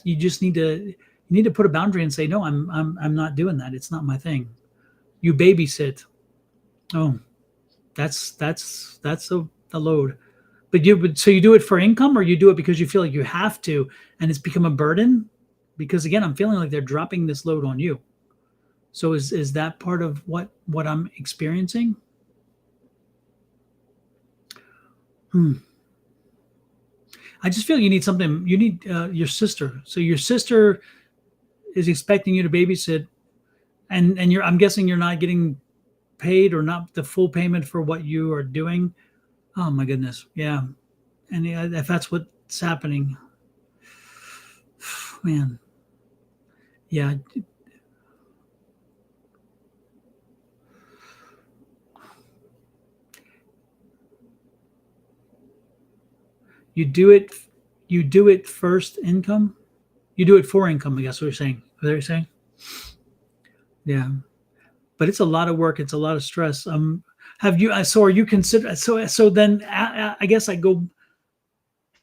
you just need to put a boundary and say, no, I'm not doing that. It's not my thing. You babysit. Oh, that's a load. So you do it for income, or you do it because you feel like you have to, and it's become a burden? Because again, I'm feeling like they're dropping this load on you. So is that part of what I'm experiencing? I just feel you need something. You need your sister. So your sister is expecting you to babysit, and I'm guessing you're not getting paid, or not the full payment for what you are doing. Oh my goodness, yeah. And if that's what's happening, man, yeah. You do it first income. You do it for income, I guess what you're saying. What are you saying? Yeah. But it's a lot of work. It's a lot of stress. Have you, so are you consider, so then I guess I go,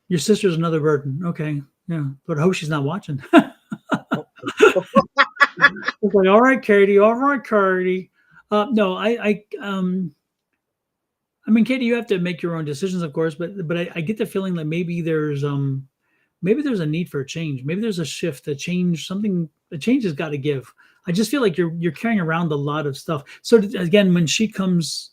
your sister's another burden. Okay. Yeah. But I hope she's not watching. It's like, all right, Katie. All right, Katie. No, I mean, Katie, you have to make your own decisions, of course, but I get the feeling that maybe there's a need for a change. Maybe there's a shift, a change, something. A change has got to give. I just feel like you're carrying around a lot of stuff. So again, when she's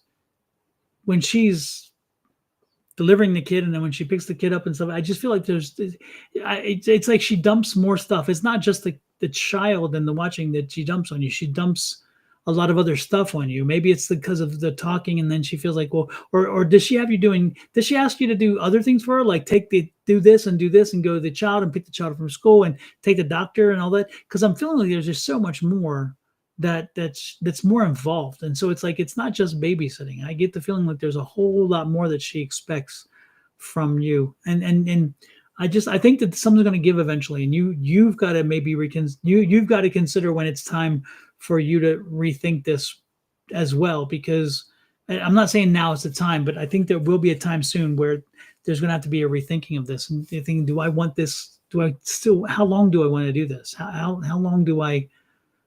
delivering the kid, and then when she picks the kid up and stuff, I just feel like it's like she dumps more stuff. It's not just the child and the watching that she dumps on you. She dumps a lot of other stuff on you. Maybe it's because of the talking, and then she feels like, well, or does she have you doing? Does she ask you to do other things for her, like do this and go to the child and pick the child up from school and take the doctor and all that? Because I'm feeling like there's just so much more that's more involved, and so it's like it's not just babysitting. I get the feeling like there's a whole lot more that she expects from you, and I think that something's going to give eventually, and you've got to maybe you've got to consider when it's time for you to rethink this as well, because I'm not saying now is the time, but I think there will be a time soon where there's going to have to be a rethinking of this and thinking, do I want this? Do I still? How long do I want to do this? How long do I?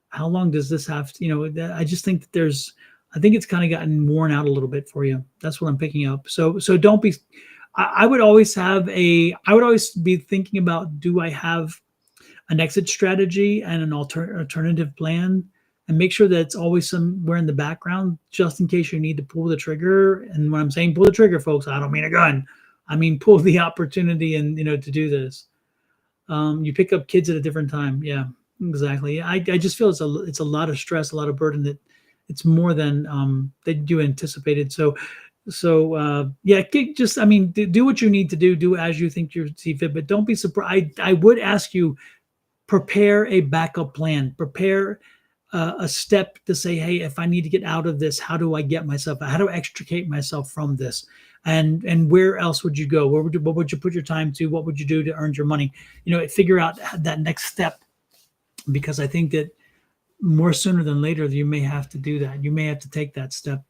How long does this have to, I just think that I think it's kind of gotten worn out a little bit for you. That's what I'm picking up. So don't be, I would always I would always be thinking about, do I have an exit strategy and an alternative plan, and make sure that it's always somewhere in the background, just in case you need to pull the trigger. And when I'm saying pull the trigger, folks, I don't mean a gun. I mean, pull the opportunity and, to do this. You pick up kids at a different time. Yeah, exactly. I just feel it's a lot of stress, a lot of burden, that it's more than that you anticipated. So yeah, just, I mean, do what you need to do as you think you see fit, but don't be surprised. I would ask you, prepare a backup plan, prepare a step to say, hey, if I need to get out of this, how do I extricate myself from this? And where else would you go? What would you put your time to? What would you do to earn your money? Figure out that next step, because I think that more sooner than later, you may have to do that. You may have to take that step,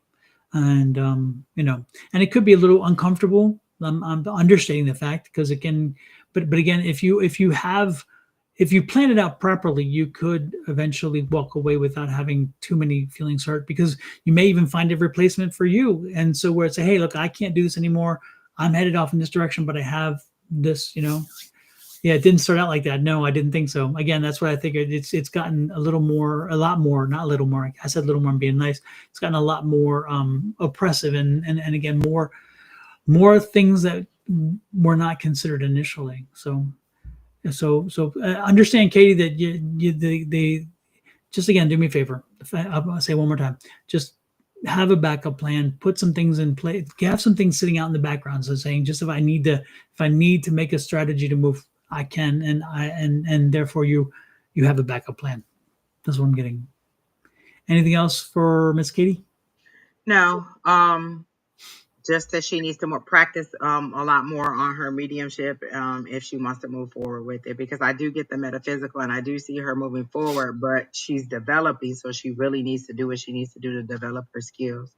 and and it could be a little uncomfortable. I'm understating the fact, because again, but again, if you plan it out properly, you could eventually walk away without having too many feelings hurt, because you may even find a replacement for you. And so where it's, hey, look, I can't do this anymore. I'm headed off in this direction, but I have this, Yeah, it didn't start out like that. No, I didn't think so. Again, that's what I figured. It's gotten a lot more, not a little more. I said a little more, I'm being nice. It's gotten a lot more oppressive, and again, more things that were not considered initially. So understand, Katie, that they just, again, do me a favor. I'll say one more time, just have a backup plan, put some things in place, have some things sitting out in the background. So saying, just if I need to make a strategy to move, I can, and therefore you have a backup plan. That's what I'm getting. Anything else for Miss Katie? No, just that she needs to more practice a lot more on her mediumship if she wants to move forward with it, because I do get the metaphysical and I do see her moving forward, but she's developing, so she really needs to do what she needs to do to develop her skills.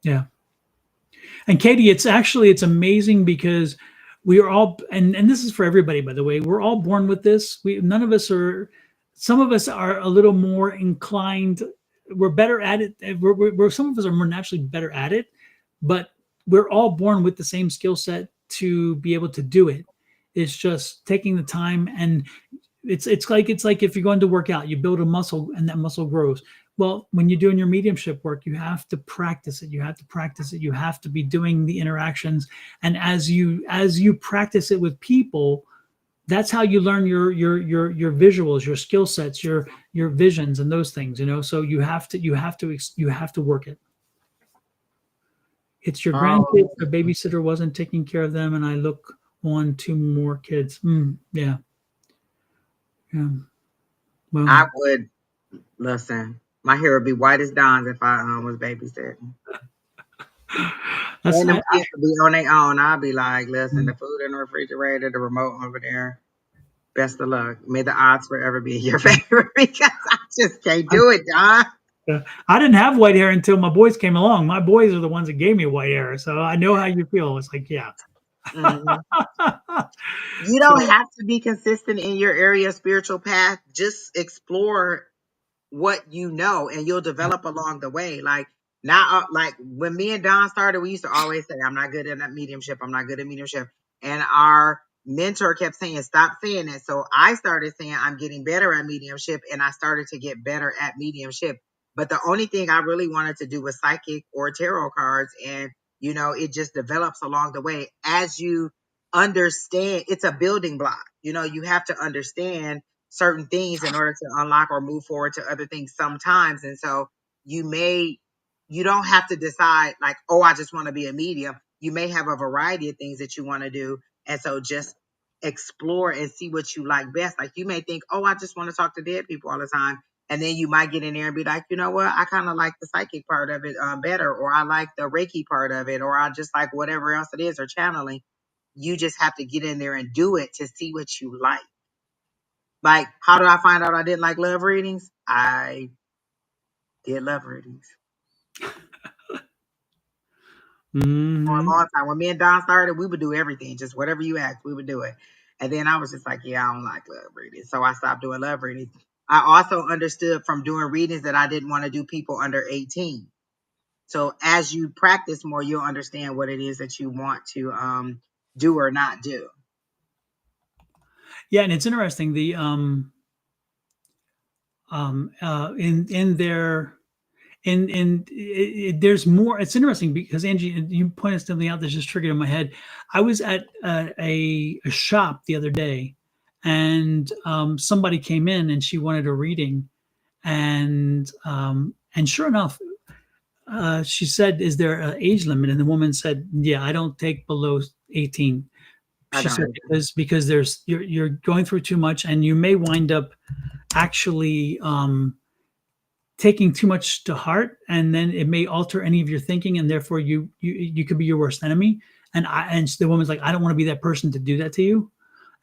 Yeah. And Katie, it's amazing, because we are all, and this is for everybody, by the way, we're all born with this. None of us are, some of us are a little more inclined. We're better at it. Some of us are more naturally better at it, but we're all born with the same skill set to be able to do it. It's just taking the time, and it's like if you're going to work out, you build a muscle and that muscle grows. Well, when you're doing your mediumship work, you have to practice it. You have to be doing the interactions. And as you practice it with people, that's how you learn your visuals, your skill sets, your visions, and those things, So you have to work it. It's your grandkids. The babysitter wasn't taking care of them, and I look on 2 more kids. Yeah. Yeah. Well, I would listen. My hair would be white as dawn if I was babysitting. And them kids would be on their own. I'd be like, listen, the food in the refrigerator, the remote over there. Best of luck. May the odds forever be in your favor, because I just can't do it, Don. I didn't have white hair until my boys came along. My boys are the ones that gave me white hair, so I know how you feel. It's like, yeah. Mm-hmm. You don't have to be consistent in your area of spiritual path. Just explore what you know, and you'll develop along the way. Like now, like when me and Don started, we used to always say, I'm not good at that mediumship. I'm not good at mediumship. And our mentor kept saying, stop saying it. So I started saying, I'm getting better at mediumship, and I started to get better at mediumship. But the only thing I really wanted to do was psychic or tarot cards. And You know, it just develops along the way as you understand. It's a building block. You know, you have to understand certain things in order to unlock or move forward to other things sometimes. And so you may, you don't have to decide like, oh, I just want to be a medium. You may have a variety of things that you want to do. And so just explore and see what you like best. Like you may think, oh, I just want to talk to dead people all the time. And then you might get in there and be like, you know what? I kind of like the psychic part of it better, or I like the Reiki part of it, or I just like whatever else it is, or channeling. You just have to get in there and do it to see what you like. Like, how did I find out I didn't like love readings? I did love readings for a Hmm. long time. When me and Don started, we would do everything, just whatever you asked, we would do it. And then I was just like, yeah, I don't like love readings. So I stopped doing love readings. I also understood from doing readings that I didn't want to do people under 18. So as you practice more, you'll understand what it is that you want to do or not do. Yeah, and it's interesting. The in their there's more. It's interesting because Angie, you pointed something out that just triggered in my head. I was at a shop the other day, and somebody came in and she wanted a reading, and sure enough, she said, "Is there an age limit?" And the woman said, "Yeah, I don't take below 18." I She said, don't. because there's you're going through too much, and you may wind up actually taking too much to heart, and then it may alter any of your thinking, and therefore you could be your worst enemy. And the woman's like, I don't want to be that person to do that to you.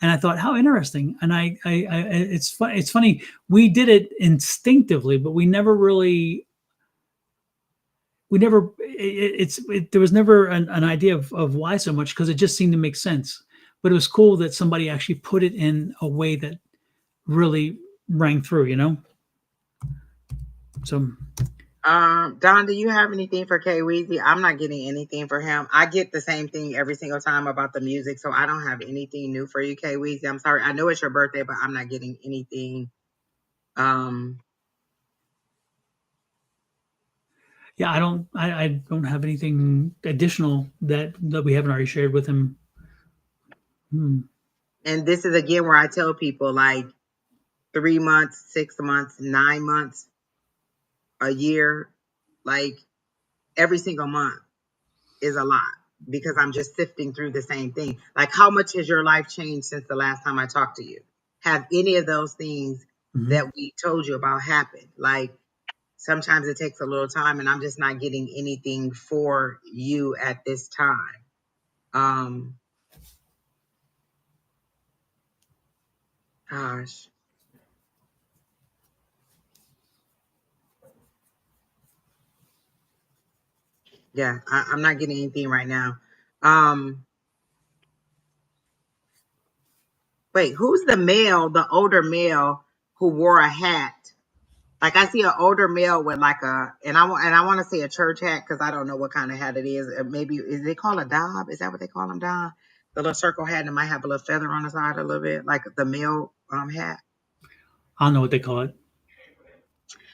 And I thought, how interesting. And it's fun. It's funny. We did it instinctively, but we never. There was never an idea of why so much, because it just seemed to make sense. But it was cool that somebody actually put it in a way that really rang through. So Don, do you have anything for K Weezy? I'm not getting anything for him. I get the same thing every single time about the music, so I don't have anything new for you, K Weezy. I'm sorry. I know it's your birthday, but I'm not getting anything. Um, yeah, I don't have anything additional that we haven't already shared with him. Hmm. and this is again where I tell people like 3 months, 6 months, 9 months, a year, like every single month is a lot because I'm just sifting through the same thing. Like, how much has your life changed since the last time I talked to you? Have any of those things Mhm. that we told you about happened? Like, sometimes it takes a little time, and I'm just not getting anything for you at this time. Um, gosh, yeah, I'm not getting anything right now. Um, wait, who's the male, the older male who wore a hat? Like I see an older male with like I want to say a church hat because I don't know what kind of hat it is. Maybe is it called a dob? Is that what they call them, Don? The little circle hat and it might have a little feather on the side a little bit, like the male hat. I don't know what they call it.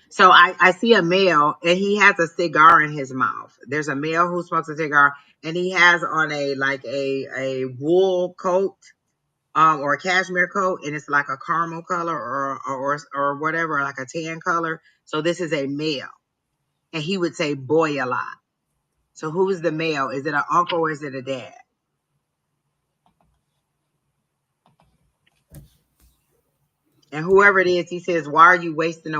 So I see a male and he has a cigar in his mouth. There's a male who smokes a cigar and he has on a wool coat or a cashmere coat and it's like a caramel color or whatever, like a tan color. So this is a male. And he would say boy a lot. So who's the male? Is it an uncle or is it a dad? And whoever it is, he says, why are you wasting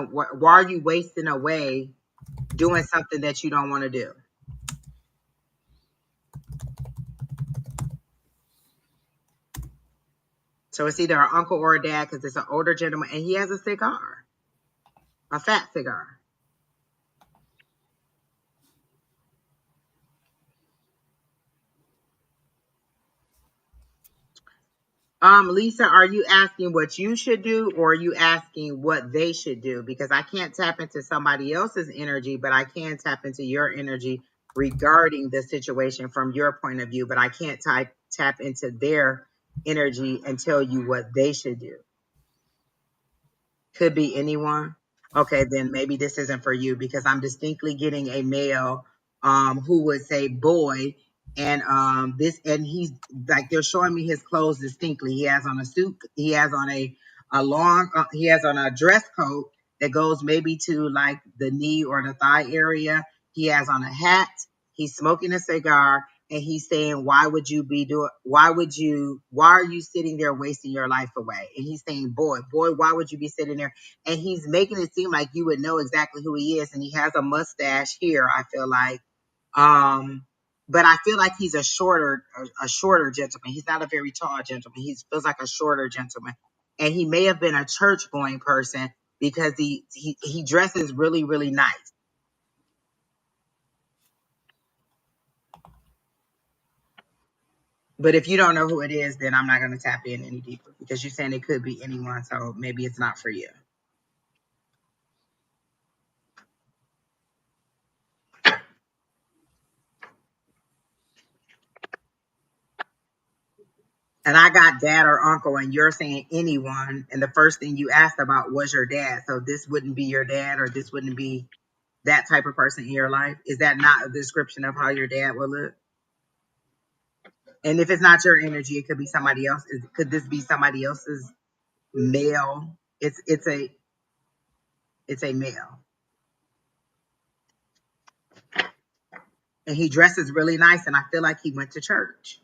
away doing something that you don't want to do? So it's either an uncle or a dad because it's an older gentleman and he has a cigar, a fat cigar. Lisa, are you asking what you should do or are you asking what they should do? Because I can't tap into somebody else's energy, but I can tap into your energy regarding the situation from your point of view, but I can't tap into their energy and tell you what they should do. Could be anyone. Okay, then maybe this isn't for you because I'm distinctly getting a male who would say boy, and this, and he's like, they're showing me his clothes distinctly. He has on a suit, he has on a long, he has on a dress coat that goes maybe to like the knee or the thigh area. He has on a hat. He's smoking a cigar, and he's saying, "Why would you be doing? Why are you sitting there wasting your life away?" And he's saying, boy, why would you be sitting there?" And he's making it seem like you would know exactly who he is. And he has a mustache here, I feel like. Um, but I feel like he's a shorter gentleman. He's not a very tall gentleman. He feels like a shorter gentleman, and he may have been a church going person because he dresses really really nice. But if you don't know who it is, then I'm not going to tap in any deeper because you're saying it could be anyone, so maybe it's not for you. And I got dad or uncle, and you're saying anyone, and the first thing you asked about was your dad. So this wouldn't be your dad, or this wouldn't be that type of person in your life. Is that not a description of how your dad would look? And if it's not your energy, it could be somebody else. Could this be somebody else's male? It's a male, and he dresses really nice, and I feel like he went to church.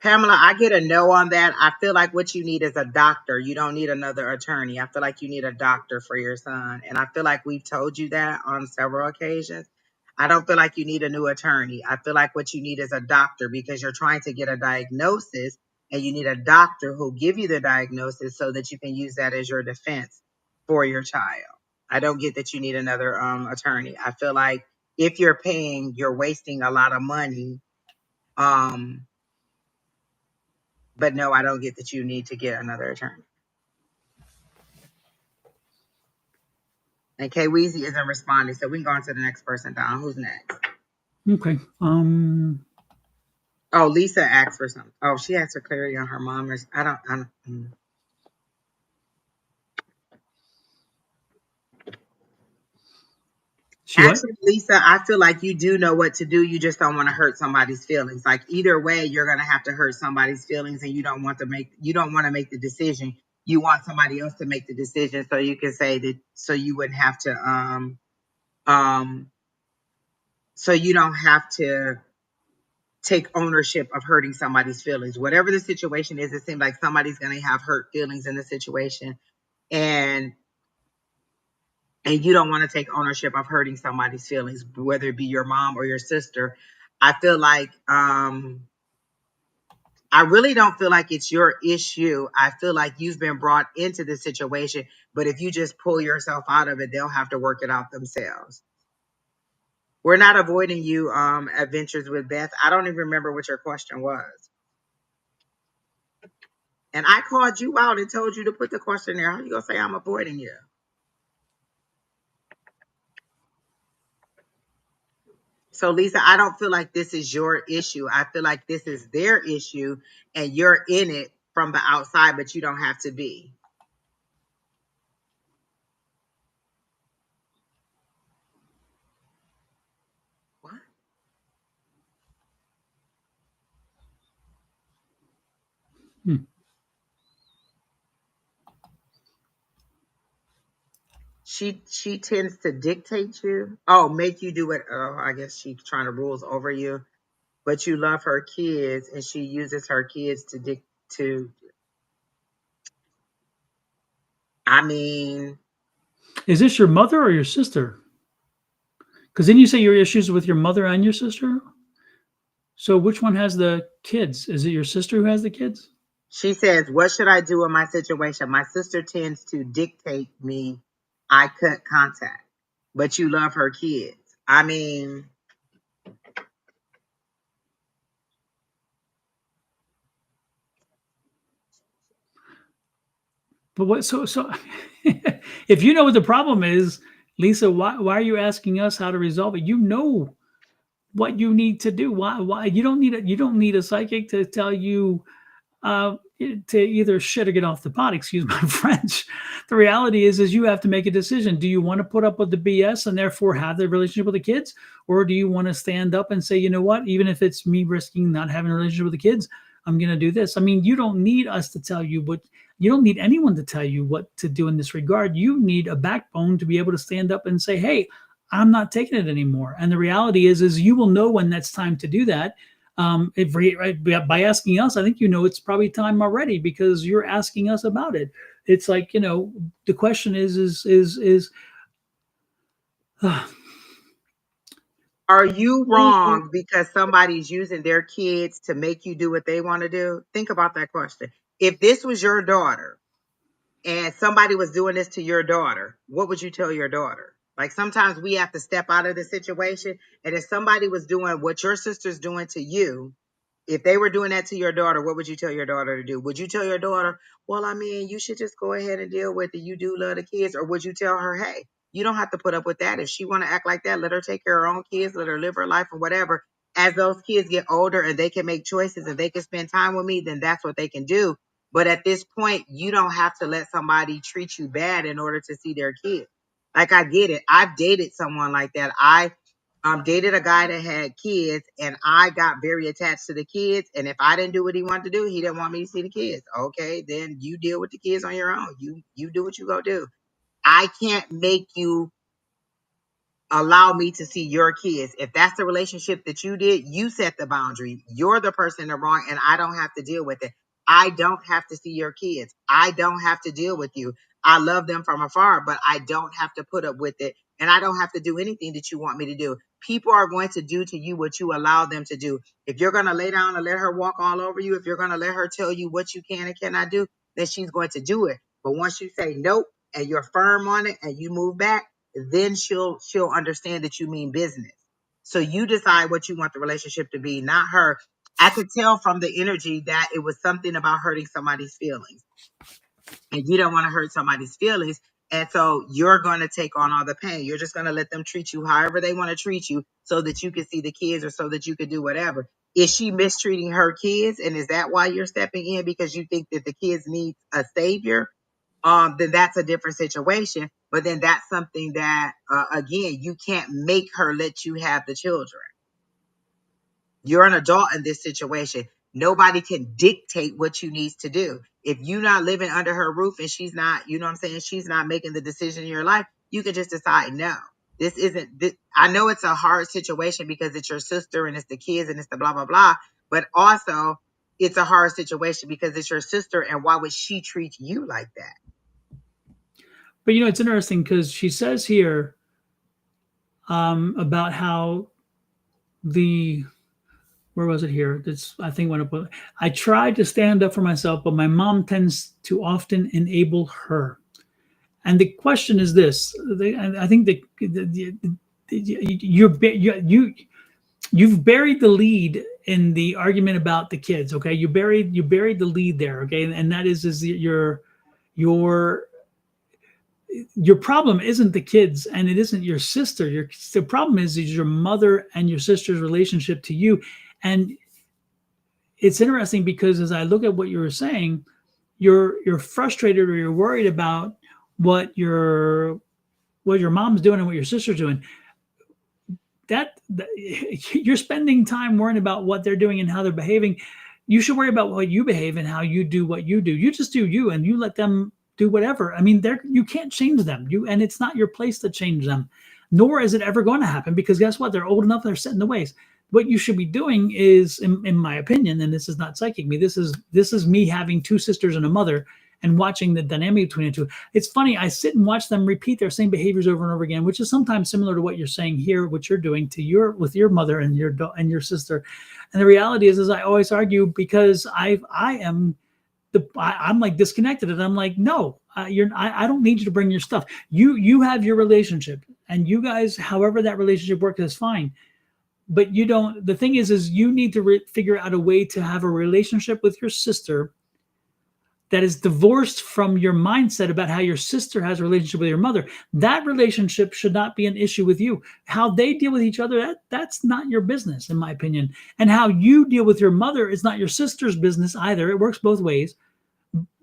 Pamela, I get a no on that. I feel like what you need is a doctor. You don't need another attorney. I feel like you need a doctor for your son. And I feel like we've told you that on several occasions. I don't feel like you need a new attorney. I feel like what you need is a doctor because you're trying to get a diagnosis, and you need a doctor who'll give you the diagnosis so that you can use that as your defense for your child. I don't get that you need another attorney. I feel like if you're paying, you're wasting a lot of money. Um, but no, I don't get that you need to get another attorney. And Kay Weezy isn't responding, so we can go on to the next person, Don. Who's next? Okay. Oh, Lisa asked for something. Oh, she asked for clarity on her mom. I don't. She what? Actually, Lisa, I feel like you do know what to do. You just don't want to hurt somebody's feelings. Like either way, you're gonna have to hurt somebody's feelings, and you don't want to make the decision. You want somebody else to make the decision, so you can say that, so you wouldn't have to um so you don't have to take ownership of hurting somebody's feelings. Whatever the situation is, it seems like somebody's going to have hurt feelings in the situation, and you don't want to take ownership of hurting somebody's feelings, whether it be your mom or your sister. I feel like I really don't feel like it's your issue. I feel like you've been brought into this situation, but if you just pull yourself out of it, they'll have to work it out themselves. We're not avoiding you, adventures with Beth. I don't even remember what your question was. And I called you out and told you to put the question there. How you gonna say I'm avoiding you? So Lisa, I don't feel like this is your issue. I feel like this is their issue, and you're in it from the outside, but you don't have to be. What? Hmm. She tends to dictate you. Oh, make you do it. Oh, I guess she's trying to rules over you. But you love her kids, and she uses her kids to. I mean, Is this your mother or your sister? Because then you say your issues with your mother and your sister. So which one has the kids? Is it your sister who has the kids? she says, "What should I do in my situation? My sister tends to dictate me. I cut contact, but you love her kids." I mean, But what? So, if you know what the problem is, Lisa, why are you asking us how to resolve it? You know what you need to do. Why you don't need a psychic to tell you uh, to either shit or get off the pot. Excuse my French. The reality is you have to make a decision. Do you want to put up with the BS and therefore have the relationship with the kids, or do you want to stand up and say, you know what, even if it's me risking not having a relationship with the kids, I'm going to do this. I mean, you don't need us to tell you what. You don't need anyone to tell you what to do in this regard. You need a backbone to be able to stand up and say, hey, I'm not taking it anymore. And the reality is you will know when that's time to do that. If right, by asking us, I think you know it's probably time already because you're asking us about it. It's like, you know, the question is Are you wrong because somebody's using their kids to make you do what they want to do? Think about that question. If this was your daughter and somebody was doing this to your daughter, what would you tell your daughter? Like sometimes we have to step out of the situation. And if somebody was doing what your sister's doing to you, if they were doing that to your daughter, what would you tell your daughter to do? Would you tell your daughter, well, I mean, you should just go ahead and deal with it. You do love the kids. Or would you tell her, hey, you don't have to put up with that. If she want to act like that, let her take care of her own kids, let her live her life or whatever. As those kids get older and they can make choices and they can spend time with me, then that's what they can do. But at this point, you don't have to let somebody treat you bad in order to see their kids. Like I get it. I've dated someone like that. I dated a guy that had kids and I got very attached to the kids. And if I didn't do what he wanted to do, he didn't want me to see the kids. Okay, then you deal with the kids on your own. You do what you go do. I can't make you allow me to see your kids. If that's the relationship that you did, you set the boundary. You're the person in the wrong, and I don't have to deal with it. I don't have to see your kids. I don't have to deal with you. I love them from afar, but I don't have to put up with it. And I don't have to do anything that you want me to do. People are going to do to you what you allow them to do. If you're going to lay down and let her walk all over you, if you're going to let her tell you what you can and cannot do, then she's going to do it. But once you say nope and you're firm on it and you move back, then she'll understand that you mean business. So you decide what you want the relationship to be, not her. I could tell from the energy that it was something about hurting somebody's feelings, and you don't want to hurt somebody's feelings. And so you're going to take on all the pain. You're just going to let them treat you however they want to treat you so that you can see the kids or so that you can do whatever. Is she mistreating her kids? And is that why you're stepping in because you think that the kids need a savior? Then that's a different situation. But then that's something that, again, you can't make her let you have the children. You're an adult in this situation. Nobody can dictate what you need to do. If you're not living under her roof and she's not, you know what I'm saying, she's not making the decision in your life, you can just decide, no, this isn't, this. I know it's a hard situation because it's your sister and it's the kids and it's the blah, blah, blah. But also, it's a hard situation because it's your sister and why would she treat you like that? but you know, it's interesting because she says here about how the where was it here? That's I think when I tried to stand up for myself, but my mom tends to often enable her. And the question is this: I think you've buried the lead in the argument about the kids. Okay, you buried the lead there. Okay, and that is your your problem isn't the kids and it isn't your sister. The problem is your mother and your sister's relationship to you. And it's interesting because as I look at what you were saying, you're frustrated or you're worried about what your mom's doing and what your sister's doing. That you're spending time worrying about what they're doing and how they're behaving. You should worry about what you behave and how you do what you do. You just do you and you let them do whatever. I mean, you can't change them. And it's not your place to change them, nor is it ever going to happen because guess what? They're old enough, they're set in the ways. What you should be doing is, in my opinion, and this is not psychic me, this is me having two sisters and a mother and watching the dynamic between the two. It's funny, I sit and watch them repeat their same behaviors over and over again, which is sometimes similar to what you're saying here, what you're doing to with your mother and your sister. And the reality is I always argue because I'm like disconnected, and I'm like, no, I don't need you to bring your stuff. You have your relationship, and you guys, however that relationship works, is fine. But you don't. The thing is you need to figure out a way to have a relationship with your sister that is divorced from your mindset about how your sister has a relationship with your mother. That relationship should not be an issue with you. How they deal with each other, that's not your business, in my opinion. And how you deal with your mother is not your sister's business either. It works both ways.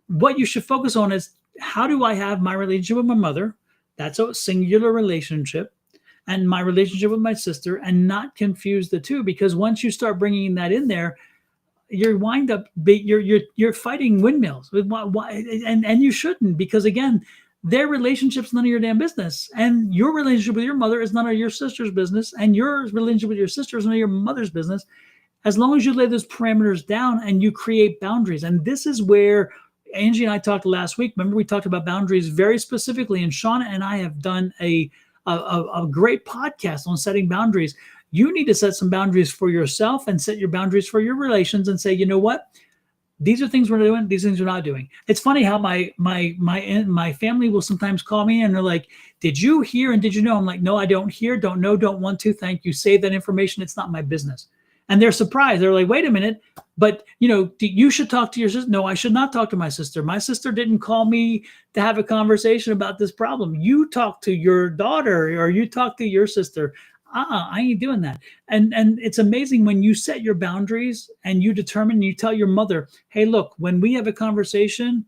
What you should focus on is, how do I have my relationship with my mother? That's a singular relationship. And my relationship with my sister, and not confuse the two, because once you start bringing that in there, you're wind up you're fighting windmills. Why? And you shouldn't, because again, their relationship's none of your damn business, and your relationship with your mother is none of your sister's business, and your relationship with your sister is none of your mother's business. As long as you lay those parameters down and you create boundaries. And this is where Angie and I talked last week. Remember, we talked about boundaries very specifically, and Shauna and I have done a great podcast on setting boundaries. You need to set some boundaries for yourself and set your boundaries for your relations, and say, you know what? These are things we're doing. These things we're not doing. It's funny how my family will sometimes call me and they're like, "Did you hear and did you know?" I'm like, "No, I don't hear, don't know, don't want to. Thank you. Save that information. It's not my business." And they're surprised. They're like, "Wait a minute, but you should talk to your sister." No, I should not talk to my sister. My sister didn't call me to have a conversation about this problem. You talk to your daughter, or you talk to your sister. I ain't doing that. And it's amazing when you set your boundaries and you determine, you tell your mother, "Hey, look, when we have a conversation,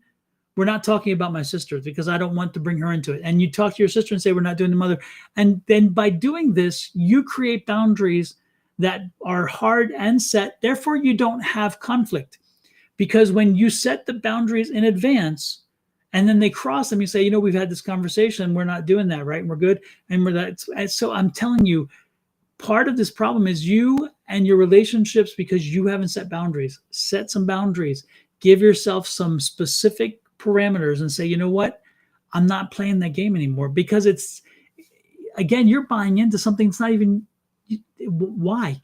we're not talking about my sister, because I don't want to bring her into it." And you talk to your sister and say, "We're not doing the mother." And then by doing this, you create boundaries that are hard and set. Therefore, you don't have conflict, because when you set the boundaries in advance and then they cross them, you say, "We've had this conversation. We're not doing that, right? And we're good." And we're that. And so I'm telling you, part of this problem is you and your relationships, because you haven't set boundaries. Set some boundaries. Give yourself some specific parameters and say, "You know what? I'm not playing that game anymore," because again, you're buying into something that's not even, why?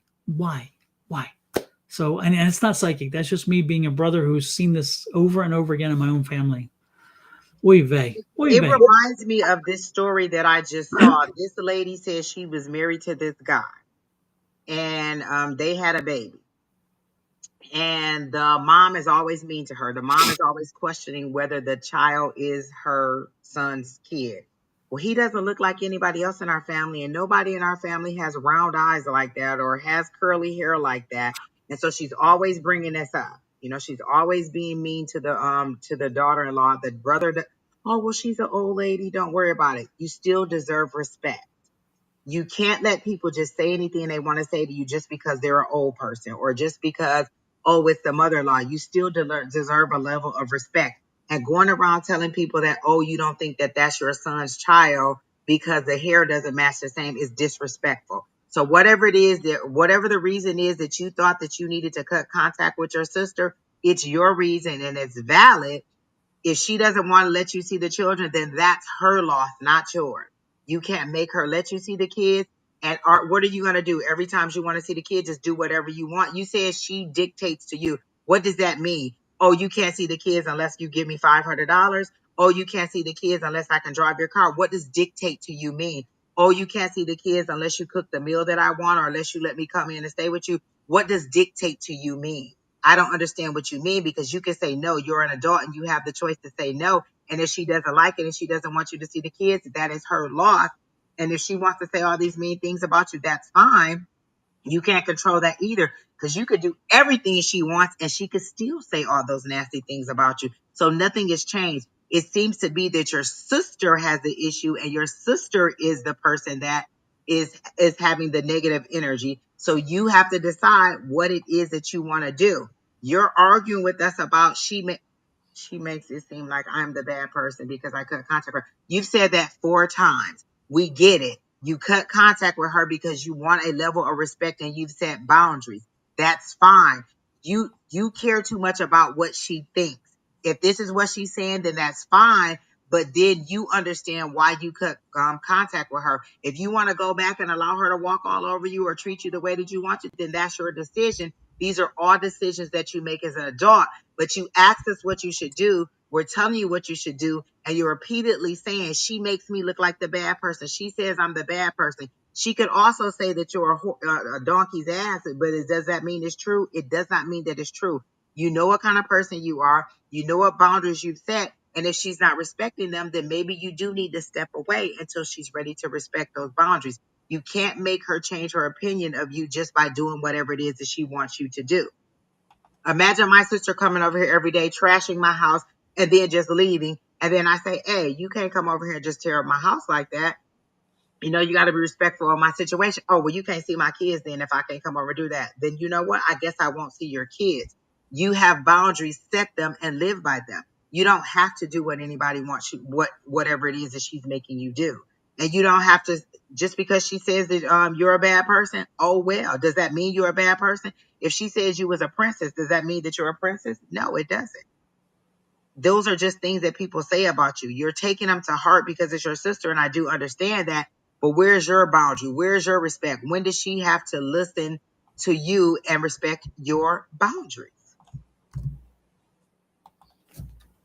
So, and it's not psychic. That's just me being a brother who's seen this over and over again in my own family. Oy vey. Oy It vey. reminds me of this story that I just saw. This lady said she was married to this guy, and they had a baby. And the mom is always mean to her. The mom is always questioning whether the child is her son's kid. Well, he doesn't look like anybody else in our family, and nobody in our family has round eyes like that or has curly hair like that. And so she's always bringing this up. She's always being mean to the daughter-in-law, the brother. Oh, well, she's an old lady. Don't worry about it. You still deserve respect. You can't let people just say anything they want to say to you just because they're an old person, or just because, oh, it's the mother-in-law. You still deserve a level of respect. And going around telling people that, oh, you don't think that that's your son's child because the hair doesn't match the same, is disrespectful. So whatever the reason is that you thought that you needed to cut contact with your sister, it's your reason and it's valid. If she doesn't want to let you see the children, then that's her loss, not yours. You can't make her let you see the kids. And what are you going to do? Every time you want to see the kids, just do whatever you want. You said she dictates to you. What does that mean? Oh, you can't see the kids unless you give me $500. Oh, you can't see the kids unless I can drive your car. What does dictate to you mean? Oh, you can't see the kids unless you cook the meal that I want, or unless you let me come in and stay with you. What does dictate to you mean? I don't understand what you mean, because you can say no. You're an adult and you have the choice to say no. And if she doesn't like it and she doesn't want you to see the kids, that is her loss. And if she wants to say all these mean things about you, that's fine. You can't control that either, because you could do everything she wants and she could still say all those nasty things about you. So nothing has changed. It seems to be that your sister has the issue, and your sister is the person that is having the negative energy. So you have to decide what it is that you want to do. You're arguing with us about she makes it seem like I'm the bad person because I cut contact with her. You've said that 4 times. We get it. You cut contact with her because you want a level of respect and you've set boundaries. That's fine. You care too much about what she thinks. If this is what she's saying, then that's fine. But then you understand why you cut contact with her. If you want to go back and allow her to walk all over you or treat you the way that you want to, then that's your decision. These are all decisions that you make as an adult. But you asked us what you should do. We're telling you what you should do. And you're repeatedly saying, she makes me look like the bad person. She says I'm the bad person. She could also say that you're a donkey's ass, but does that mean it's true? It does not mean that it's true. You know what kind of person you are. You know what boundaries you've set. And if she's not respecting them, then maybe you do need to step away until she's ready to respect those boundaries. You can't make her change her opinion of you just by doing whatever it is that she wants you to do. Imagine my sister coming over here every day, trashing my house, and then just leaving. And then I say, hey, you can't come over here and just tear up my house like that. You know, you got to be respectful of my situation. Oh, well, you can't see my kids then if I can't come over and do that. Then you know what? I guess I won't see your kids. You have boundaries, set them and live by them. You don't have to do what anybody wants you, whatever it is that she's making you do. And you don't have to, just because she says that you're a bad person. Oh, well, does that mean you're a bad person? If she says you was a princess, does that mean that you're a princess? No, it doesn't. Those are just things that people say about you. You're taking them to heart because it's your sister, and I do understand that. But where's your boundary? Where's your respect? When does she have to listen to you and respect your boundaries?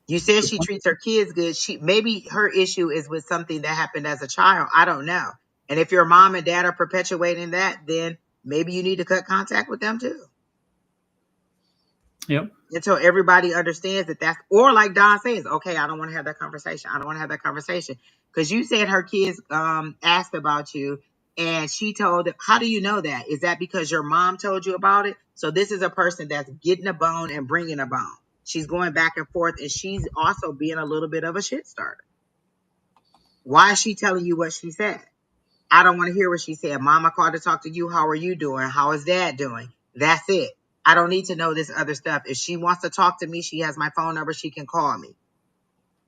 You said she treats her kids good. Maybe her issue is with something that happened as a child. I don't know. And if your mom and dad are perpetuating that, then maybe you need to cut contact with them too. Yep. Until everybody understands that that's, or like Don says, okay, I don't want to have that conversation. I don't want to have that conversation. Because you said her kids asked about you and she told them, how do you know that? Is that because your mom told you about it? So this is a person that's getting a bone and bringing a bone. She's going back and forth, and she's also being a little bit of a shit starter. Why is she telling you what she said? I don't want to hear what she said. Mama called to talk to you. How are you doing? How is dad doing? That's it. I don't need to know this other stuff. If she wants to talk to me, she has my phone number. She can call me.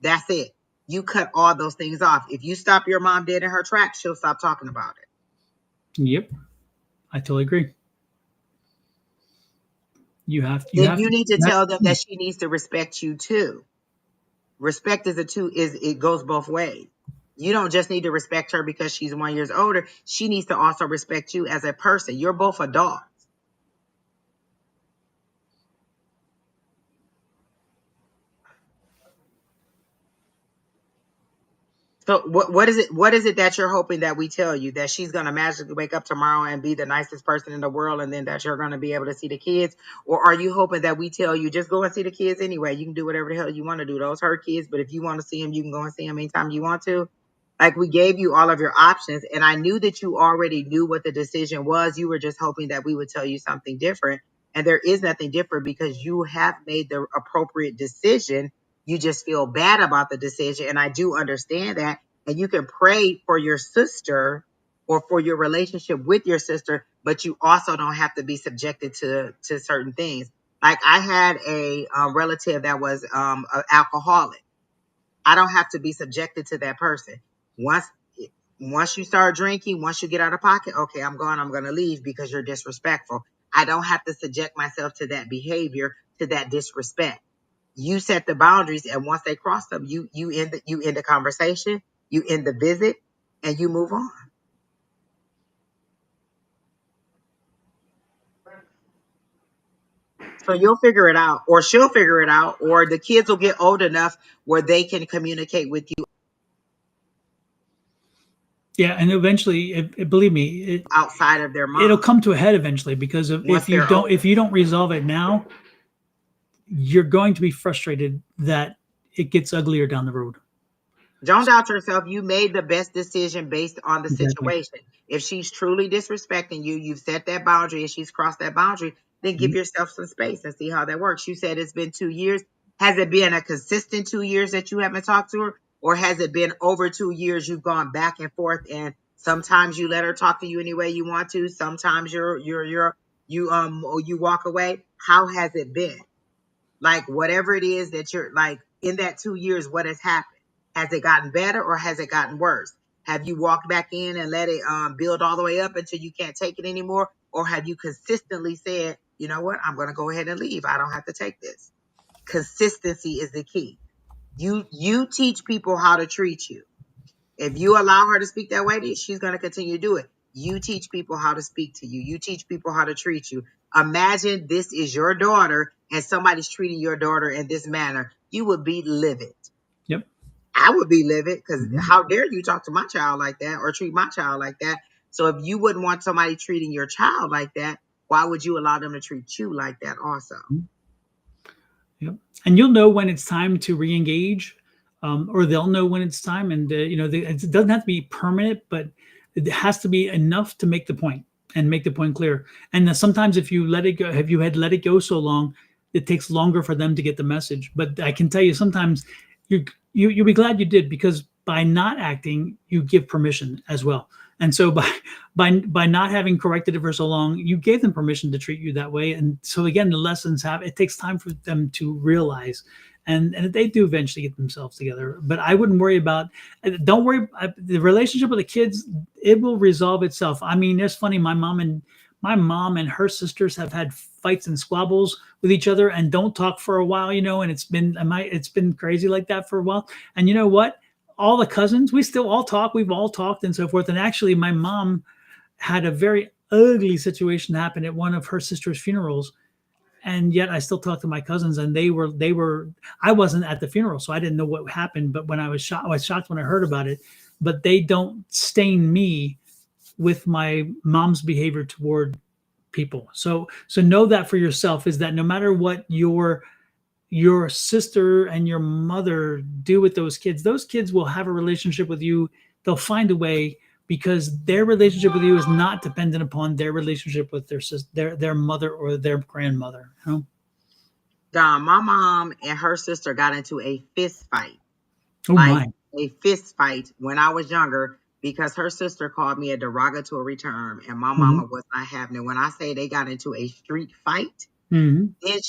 That's it. You cut all those things off. If you stop your mom dead in her tracks, she'll stop talking about it. Yep. I totally agree. You need to tell them that she needs to respect you too. Respect it goes both ways. You don't just need to respect her because she's 1 year older. She needs to also respect you as a person. You're both adults. So what is it? What is it that you're hoping that we tell you, that she's gonna magically wake up tomorrow and be the nicest person in the world, and then that you're gonna be able to see the kids? Or are you hoping that we tell you just go and see the kids anyway? You can do whatever the hell you want to do. Those her kids, but if you want to see them, you can go and see them anytime you want to. Like, we gave you all of your options, and I knew that you already knew what the decision was. You were just hoping that we would tell you something different, and there is nothing different because you have made the appropriate decision. You just feel bad about the decision, and I do understand that. And you can pray for your sister or for your relationship with your sister, but you also don't have to be subjected to certain things. Like, I had a relative that was an alcoholic. I don't have to be subjected to that person. Once once you start drinking, once you get out of pocket, okay, I'm gone. I'm going to leave because you're disrespectful. I don't have to subject myself to that behavior, to that disrespect. You set the boundaries, and once they cross them, you end the conversation, you end the visit, and you move on. So you'll figure it out, or she'll figure it out, or the kids will get old enough where they can communicate with you Yeah, and eventually, believe me, outside of their it'll mom come to a head eventually, because once they're old. if you don't resolve it now, you're going to be frustrated that it gets uglier down the road. Don't doubt yourself. You made the best decision based on the Exactly. situation. If she's truly disrespecting you, you've set that boundary and she's crossed that boundary, then give Mhm. yourself some space and see how that works. You said it's been 2 years. Has it been a consistent 2 years that you haven't talked to her? Or has it been over 2 years you've gone back and forth, and sometimes you let her talk to you any way you want to, sometimes you walk away? How has it been? Like, whatever it is that you're like, in that 2 years, what has happened? Has it gotten better or has it gotten worse? Have you walked back in and let it build all the way up until you can't take it anymore? Or have you consistently said, you know what, I'm going to go ahead and leave. I don't have to take this. Consistency is the key. You teach people how to treat you. If you allow her to speak that way, she's going to continue to do it. You teach people how to speak to you. You teach people how to treat you. Imagine this is your daughter and somebody's treating your daughter in this manner. You would be livid. Yep. I would be livid because Mhm. how dare you talk to my child like that or treat my child like that? So if you wouldn't want somebody treating your child like that, why would you allow them to treat you like that also? Yep. And you'll know when it's time to re-engage, or they'll know when it's time. And it doesn't have to be permanent, but it has to be enough to make the point and make the point clear. And sometimes if you let it go, if you had let it go so long, it takes longer for them to get the message. But I can tell you, sometimes you'll be glad you did, because by not acting, you give permission as well. And so by not having corrected it for so long, you gave them permission to treat you that way. And so again, the lessons it takes time for them to realize, and they do eventually get themselves together. But I wouldn't worry about, don't worry, the relationship with the kids, it will resolve itself. I mean, it's funny, my mom and her sisters have had fights and squabbles with each other and don't talk for a while, and it's been crazy like that for a while. And you know what? All the cousins, we still all talk. We've all talked and so forth. And actually, my mom had a very ugly situation happen at one of her sister's funerals. And yet I still talk to my cousins, and I wasn't at the funeral, so I didn't know what happened. But when I was shocked when I heard about it. But they don't stain me with my mom's behavior toward people. So know that for yourself, is that no matter what your sister and your mother do with those kids will have a relationship with you. They'll find a way, because their relationship with you is not dependent upon their relationship with their sister, their mother or their grandmother. Don, my mom and her sister got into a fist fight, Oh like my. a fist fight when I was younger, because her sister called me a derogatory term and my Mm-hmm. mama was not having it. When I say they got into a street fight, Mm-hmm. then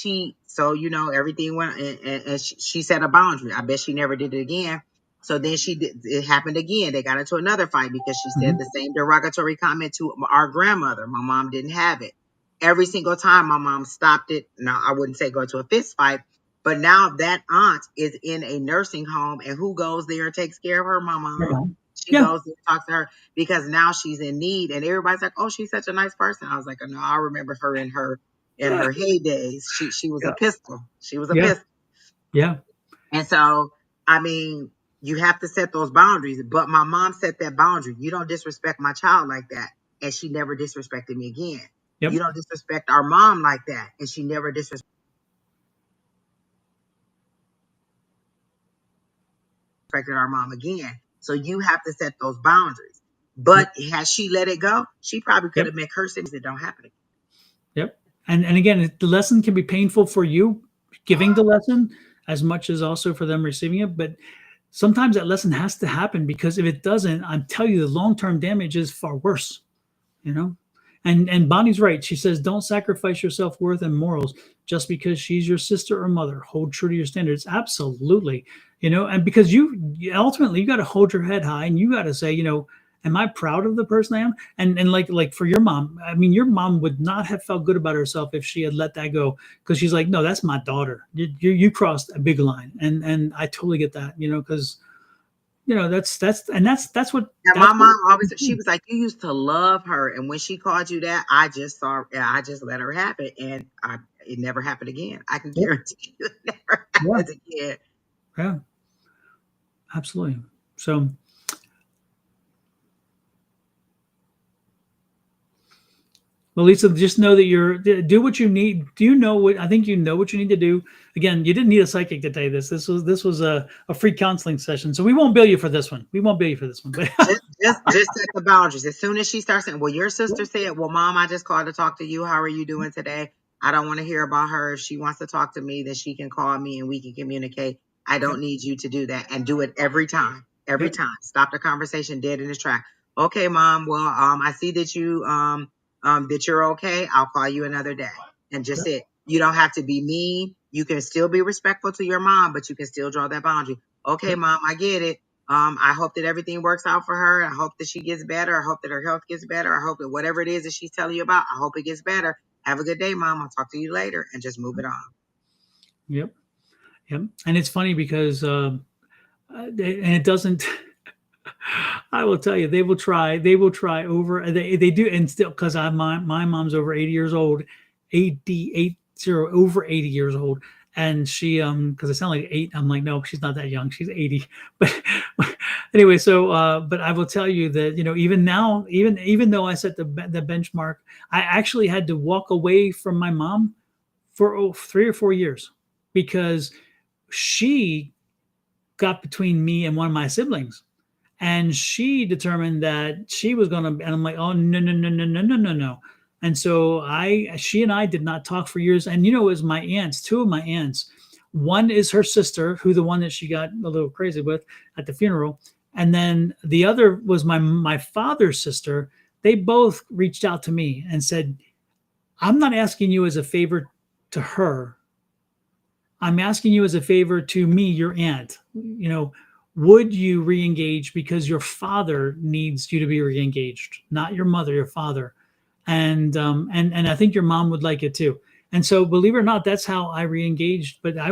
everything went, and she set a boundary. I bet she never did it again. So then it happened again. They got into another fight because she said Mm-hmm. the same derogatory comment to our grandmother. My mom didn't have it. Every single time my mom stopped it. Now, I wouldn't say go to a fist fight, but now that aunt is in a nursing home, and who goes there and takes care of her? My mom. She Yeah. goes and talks to her because now she's in need, and everybody's like, "Oh, she's such a nice person." I was like, "No, I remember her in her heydays. She was Yeah. a pistol. She was a Yeah. pistol." Yeah. And so, I mean, you have to set those boundaries. But my mom set that boundary. You don't disrespect my child like that. And she never disrespected me again. You Yep. don't disrespect our mom like that. And she never disrespected our mom again. So you have to set those boundaries. But Yep. has she let it go? She probably could Yep. have made her things that don't happen again. Yep. And again, the lesson can be painful for you giving the lesson as much as also for them receiving it. But sometimes that lesson has to happen, because if it doesn't, I'm telling you, the long-term damage is far worse, you know? And Bonnie's right. She says, don't sacrifice your self-worth and morals just because she's your sister or mother. Hold true to your standards. Absolutely. And because ultimately you got to hold your head high, and you got to say, am I proud of the person I am? And like for your mom, I mean, your mom would not have felt good about herself if she had let that go, because she's like, no, that's my daughter. You crossed a big line, and I totally get that, because that's what And my that's what. mom always, she was like, you used to love her. And when she called you that, I just let her have it. And it never happened again. I can Yep. guarantee you it never Yeah, happens again. yeah, absolutely. So, well, Lisa, just know that do what you need. Do you know what I think you know what you need to do? Again, you didn't need a psychic to tell you this. This was a free counseling session, so we won't bill you for this one. We won't bill you for this one. But Just set the boundaries. As soon as she starts saying, well, your sister said, well, mom, I just called to talk to you. How are you doing today? I don't want to hear about her. If she wants to talk to me, then she can call me and we can communicate. I Yep. don't need you to do that, and do it every time. Every Yep. time. Stop the conversation dead in its track. Okay, mom. Well, I see that that you're okay. I'll call you another day. And just Yep. it. You don't have to be mean. You can still be respectful to your mom, but you can still draw that boundary. Okay, Yep. mom, I get it. I hope that everything works out for her. I hope that she gets better. I hope that her health gets better. I hope that whatever it is that she's telling you about, I hope it gets better. Have a good day, mom. I'll talk to you later, and just move it on. Yep. Yep. And it's funny because and it doesn't. I will tell you, they will try. They will try over. They do, and still, because my mom's over 80 years old, 80 over 80 years old, and she because I sound like 8. I'm like, no, she's not that young. She's 80. But anyway, so but I will tell you that even now, even though I set the benchmark, I actually had to walk away from my mom for 3 or 4 years because she got between me and one of my siblings, and she determined that she was going to, and I'm like, oh, no, no, no, no, no, no, no, no. And so she and I did not talk for years. And, it was my aunts, two of my aunts. One is her sister, who the one that she got a little crazy with at the funeral. And then the other was my father's sister. They both reached out to me and said, I'm not asking you as a favor to her. I'm asking you as a favor to me, your aunt. Would you re-engage, because your father needs you to be re-engaged, not your mother, your father. And I think your mom would like it too. And so, believe it or not, that's how I re-engaged. But I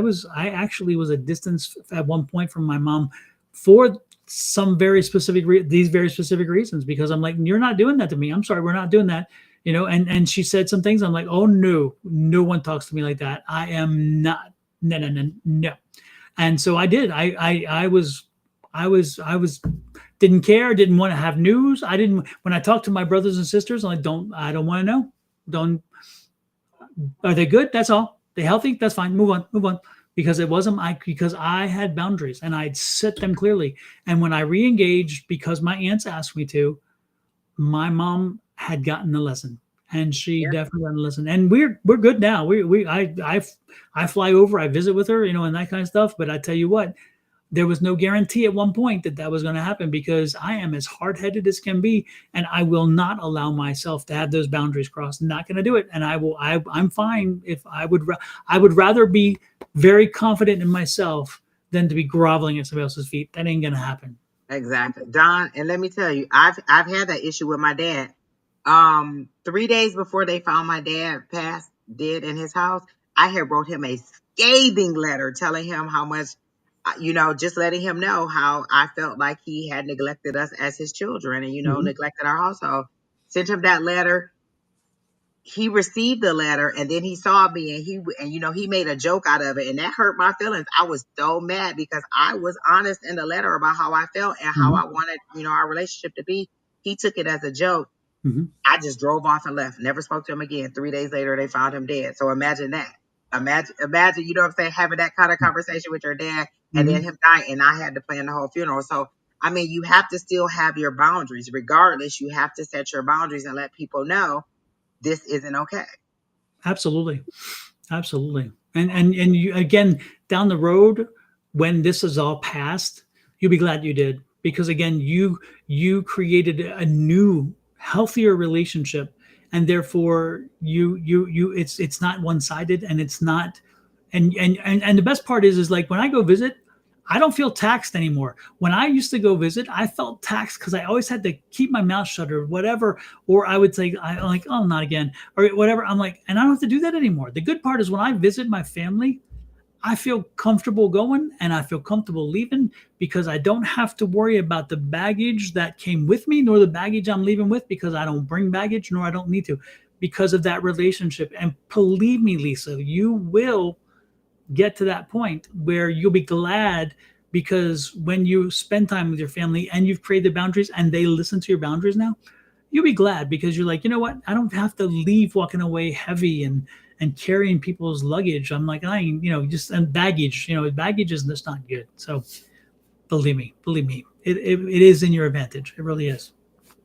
actually was a distance at one point from my mom for some very specific these very specific reasons, because I'm like, you're not doing that to me. I'm sorry, we're not doing that. And she said some things. I'm like, oh no, no one talks to me like that. I am not. No, no, no, no. And so I did. I was didn't care, didn't want to have news. I didn't When I talked to my brothers and sisters, I'm like, I don't want to know. Don't Are they good? That's all. They healthy? That's fine. Move on, move on. Because I had boundaries and I'd set them clearly. And when I re-engaged, because my aunts asked me to, my mom had gotten the lesson, and she Yeah, definitely got the lesson. And we're good now. I fly over, I visit with her, and that kind of stuff. But I tell you what, there was no guarantee at one point that was going to happen, because I am as hard-headed as can be, and I will not allow myself to have those boundaries crossed. I'm not going to do it. And I'm fine if I would rather be very confident in myself than to be groveling at somebody else's feet. That ain't going to happen. exactly, Don. And let me tell you, I've had that issue with my dad. 3 days before they found my dad passed dead in his house, I had wrote him a scathing letter telling him how much, just letting him know how I felt like he had neglected us as his children, and Mhm. neglected our household. Sent him that letter. He received the letter, and then he saw me, and he made a joke out of it, and that hurt my feelings. I was so mad because I was honest in the letter about how I felt and how I Mhm. wanted our relationship to be. He took it as a joke. Mhm. I just drove off and left. Never spoke to him again. 3 days later, they found him dead. So imagine that. Imagine, you know what I'm saying, having that kind of conversation with your dad, and then Mhm. him dying, and I had to plan the whole funeral. So I mean, you have to still have your boundaries, regardless. You have to set your boundaries and let people know this isn't okay. Absolutely. Absolutely. And you, again, down the road, when this is all past, you'll be glad you did, because again, you created a new, healthier relationship, and therefore it's not one-sided, and it's not. And the best part is like, when I go visit, I don't feel taxed anymore. When I used to go visit, I felt taxed because I always had to keep my mouth shut or whatever, or I would say, I'm like, oh, not again, or whatever. I'm like, and I don't have to do that anymore. The good part is, when I visit my family, I feel comfortable going and I feel comfortable leaving, because I don't have to worry about the baggage that came with me, nor the baggage I'm leaving with, because I don't bring baggage, nor I don't need to, because of that relationship. And believe me, Lisa, you will get to that point where you'll be glad, because when you spend time with your family and you've created boundaries and they listen to your boundaries now, you'll be glad, because you're like, you know what? I don't have to leave walking away heavy and carrying people's luggage. I'm like, just, and baggage, baggage is just not good. So believe me, it is in your advantage. It really is.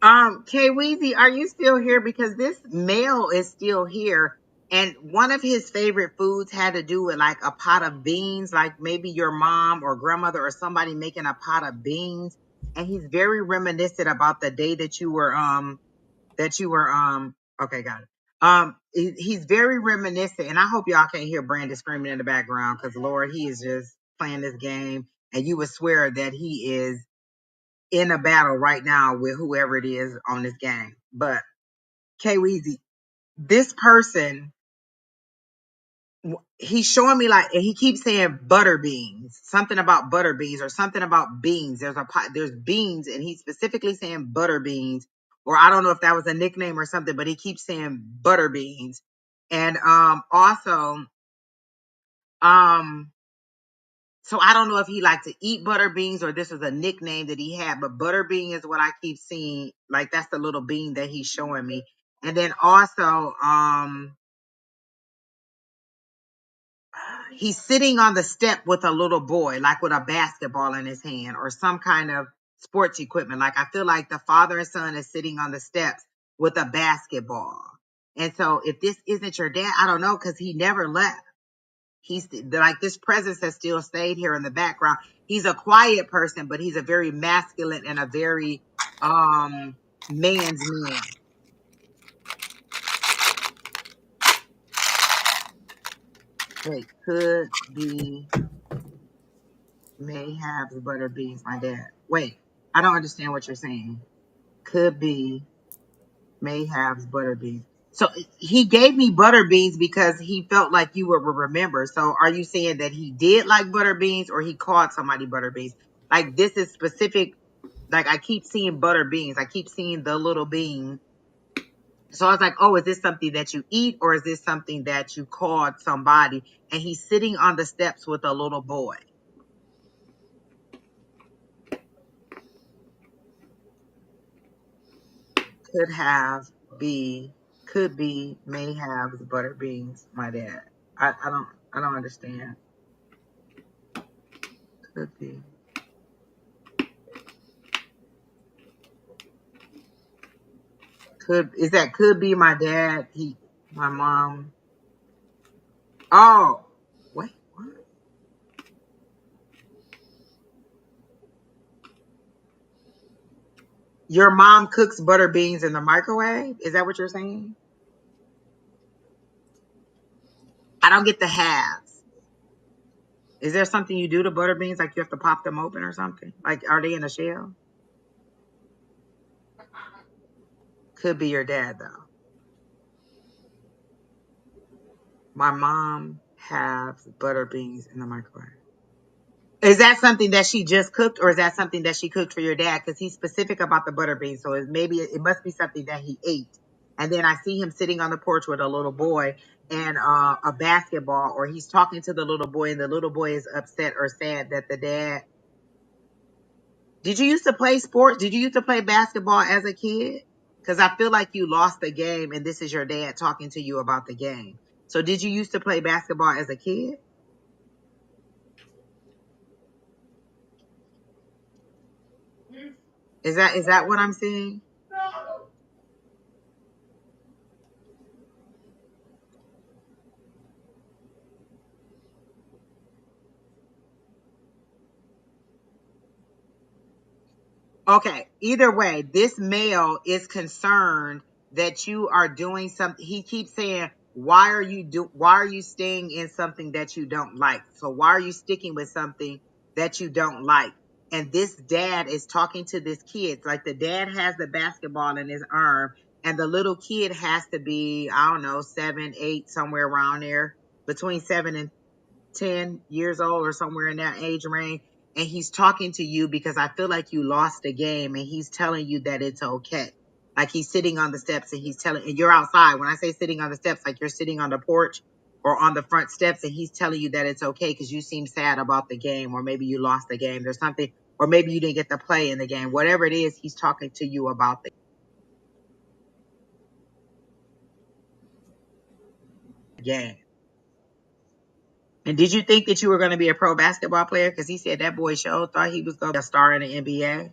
Kay Weezy, are you still here? Because this male is still here, and one of his favorite foods had to do with like a pot of beans, like maybe your mom or grandmother or somebody making a pot of beans. And he's very reminiscent about the day that you were okay, got it. He's very reminiscent, and I hope y'all can't hear Brandon screaming in the background, because Lord, he is just playing this game, and you would swear that he is in a battle right now with whoever it is on this game. But K Weezy, this person, he's showing me like, and he keeps saying butter beans, something about butter beans or something about beans. There's a pot, there's beans, and he's specifically saying butter beans, or I don't know if that was a nickname or something, but he keeps saying butter beans. And also, um so I don't know if he liked to eat butter beans or this was a nickname that he had, but butter bean is what I keep seeing. Like, that's the little bean that he's showing me. And then also, he's sitting on the step with a little boy, like with a basketball in his hand or some kind of sports equipment. Like I feel like the father and son is sitting on the steps with a basketball. And so if this isn't your dad, I don't know, because he never left. He's like, this presence has still stayed here in the background. He's a quiet person, but he's a very masculine and a very man's man. Wait, could be, may have butter beans, my dad. Wait, I don't understand what you're saying. Could be, may have butter beans. So he gave me butter beans because he felt like you would remember. So are you saying that he did like butter beans or he called somebody butter beans? Like this is specific. Like I keep seeing butter beans. I keep seeing the little bean. So I was like, oh, is this something that you eat or is this something that you called somebody? And he's sitting on the steps with a little boy. Could have, be, could be, may have butter beans, my dad. I don't understand. Could be. Could be my dad, my mom. Oh, wait, what? Your mom cooks butter beans in the microwave? Is that what you're saying? I don't get the halves. Is there something you do to butter beans? Like you have to pop them open or something? Like, are they in a shell? Could be your dad, though. My mom has butter beans in the microwave. Is that something that she just cooked, or is that something that she cooked for your dad? Because he's specific about the butter beans, so it must be something that he ate. And then I see him sitting on the porch with a little boy and a basketball, or he's talking to the little boy, and the little boy is upset or sad that the dad. Did you used to play sports? Did you used to play basketball as a kid? Because I feel like you lost the game, and this is your dad talking to you about the game. So did you used to play basketball as a kid? Is that what I'm seeing? Okay, either way, this male is concerned that you are doing something. He keeps saying, why are you staying in something that you don't like? So why are you sticking with something that you don't like? And this dad is talking to this kid. Like the dad has the basketball in his arm, and the little kid has to be, I don't know, 7, 8, somewhere around there, between 7 and 10 years old or somewhere in that age range. And he's talking to you because I feel like you lost the game, and he's telling you that it's okay. Like he's sitting on the steps and and you're outside. When I say sitting on the steps, like you're sitting on the porch or on the front steps, and he's telling you that it's okay because you seem sad about the game, or maybe you lost the game. There's something, or maybe you didn't get to play in the game. Whatever it is, he's talking to you about the game. And did you think that you were going to be a pro basketball player? Because he said that boy show thought he was going to be a star in the NBA.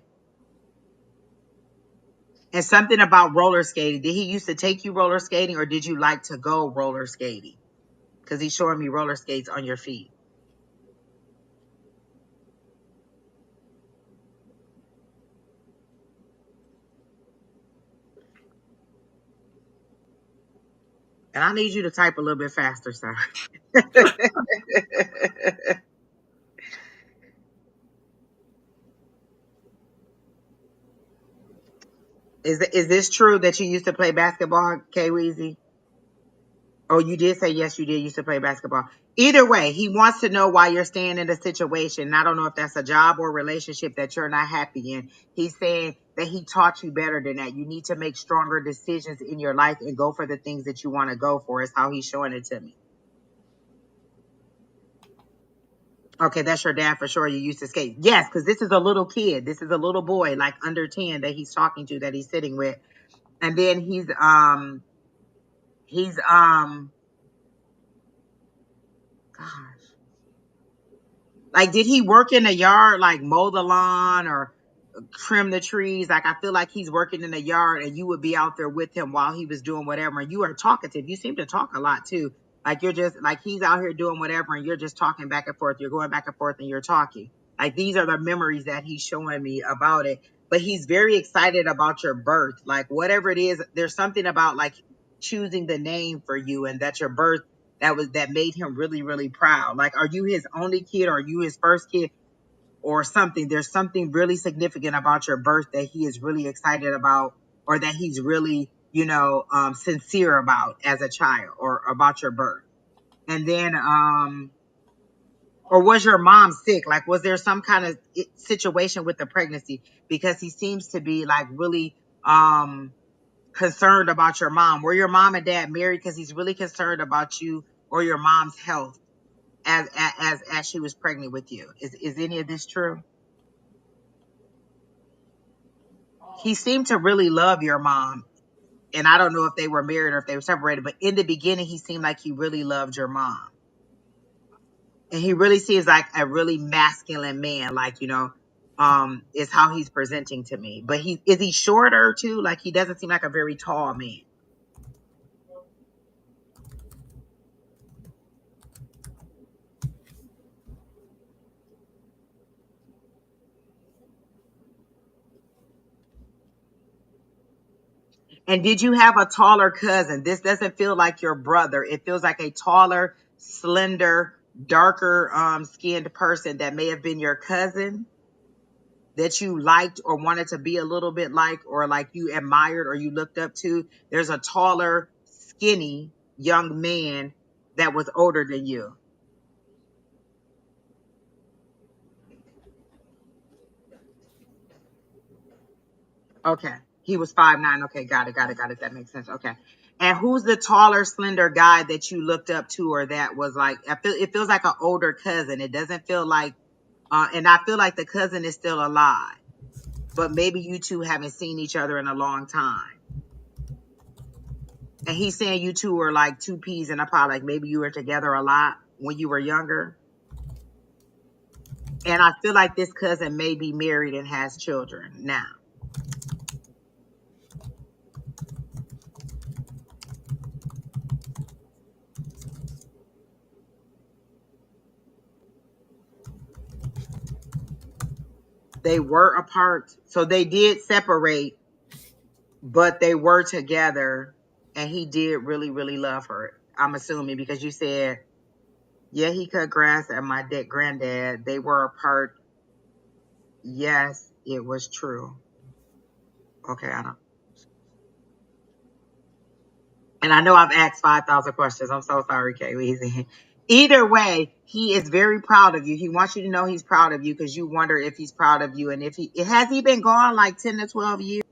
And something about roller skating. Did he used to take you roller skating, or did you like to go roller skating? Because he's showing me roller skates on your feet. And I need you to type a little bit faster, sir. Is this true that you used to play basketball, K Weezy? Oh, you did say yes, you did used to play basketball. Either way, he wants to know why you're staying in the situation. And I don't know if that's a job or relationship that you're not happy in. He's saying that he taught you better than that. You need to make stronger decisions in your life and go for the things that you want to go for, is how he's showing it to me. Okay, that's your dad for sure. You used to skate. Yes, because this is a little kid. This is a little boy, like under 10, that he's talking to, that he's sitting with. And then he's gosh. Like, did he work in the yard, like mow the lawn or trim the trees? Like, I feel like he's working in the yard and you would be out there with him while he was doing whatever. And you are talkative. You seem to talk a lot too. Like, you're just like, he's out here doing whatever and you're just talking back and forth. You're going back and forth and you're talking. Like, these are the memories that he's showing me about it. But he's very excited about your birth. Like, whatever it is, there's something about like choosing the name for you, and that your birth, that made him really, really proud. Like, are you his only kid, or are you his first kid, or something? There's something really significant about your birth that he is really excited about, or that he's really, sincere about as a child, or about your birth. And then, or was your mom sick? Like, was there some kind of situation with the pregnancy? Because he seems to be like really, concerned about your mom. Were your mom and dad married? Because he's really concerned about you or your mom's health as she was pregnant with you. Is any of this true? He seemed to really love your mom. And I don't know if they were married or if they were separated, but in the beginning, he seemed like he really loved your mom. And he really seems like a really masculine man, like, is how he's presenting to me. But is he shorter too? Like, he doesn't seem like a very tall man. And did you have a taller cousin? This doesn't feel like your brother. It feels like a taller, slender, darker skinned person that may have been your cousin, that you liked or wanted to be a little bit like, or like you admired or you looked up to. There's a taller, skinny young man that was older than you. Okay. He was 5'9". Okay, got it. That makes sense. Okay. And who's the taller, slender guy that you looked up to, or that was like, it feels like an older cousin. It doesn't feel like, and I feel like the cousin is still alive, but maybe you two haven't seen each other in a long time. And he's saying you two were like two peas in a pod, like maybe you were together a lot when you were younger. And I feel like this cousin may be married and has children now. They were apart. So they did separate, but they were together. And he did really, really love her. I'm assuming, because you said, yeah, he cut grass at my granddad. They were apart. Yes, it was true. Okay, I don't. And I know I've asked 5,000 questions. I'm so sorry, Kaylee. Either way, he is very proud of you. He wants you to know he's proud of you, because you wonder if he's proud of you. And if has he been gone like 10 to 12 years?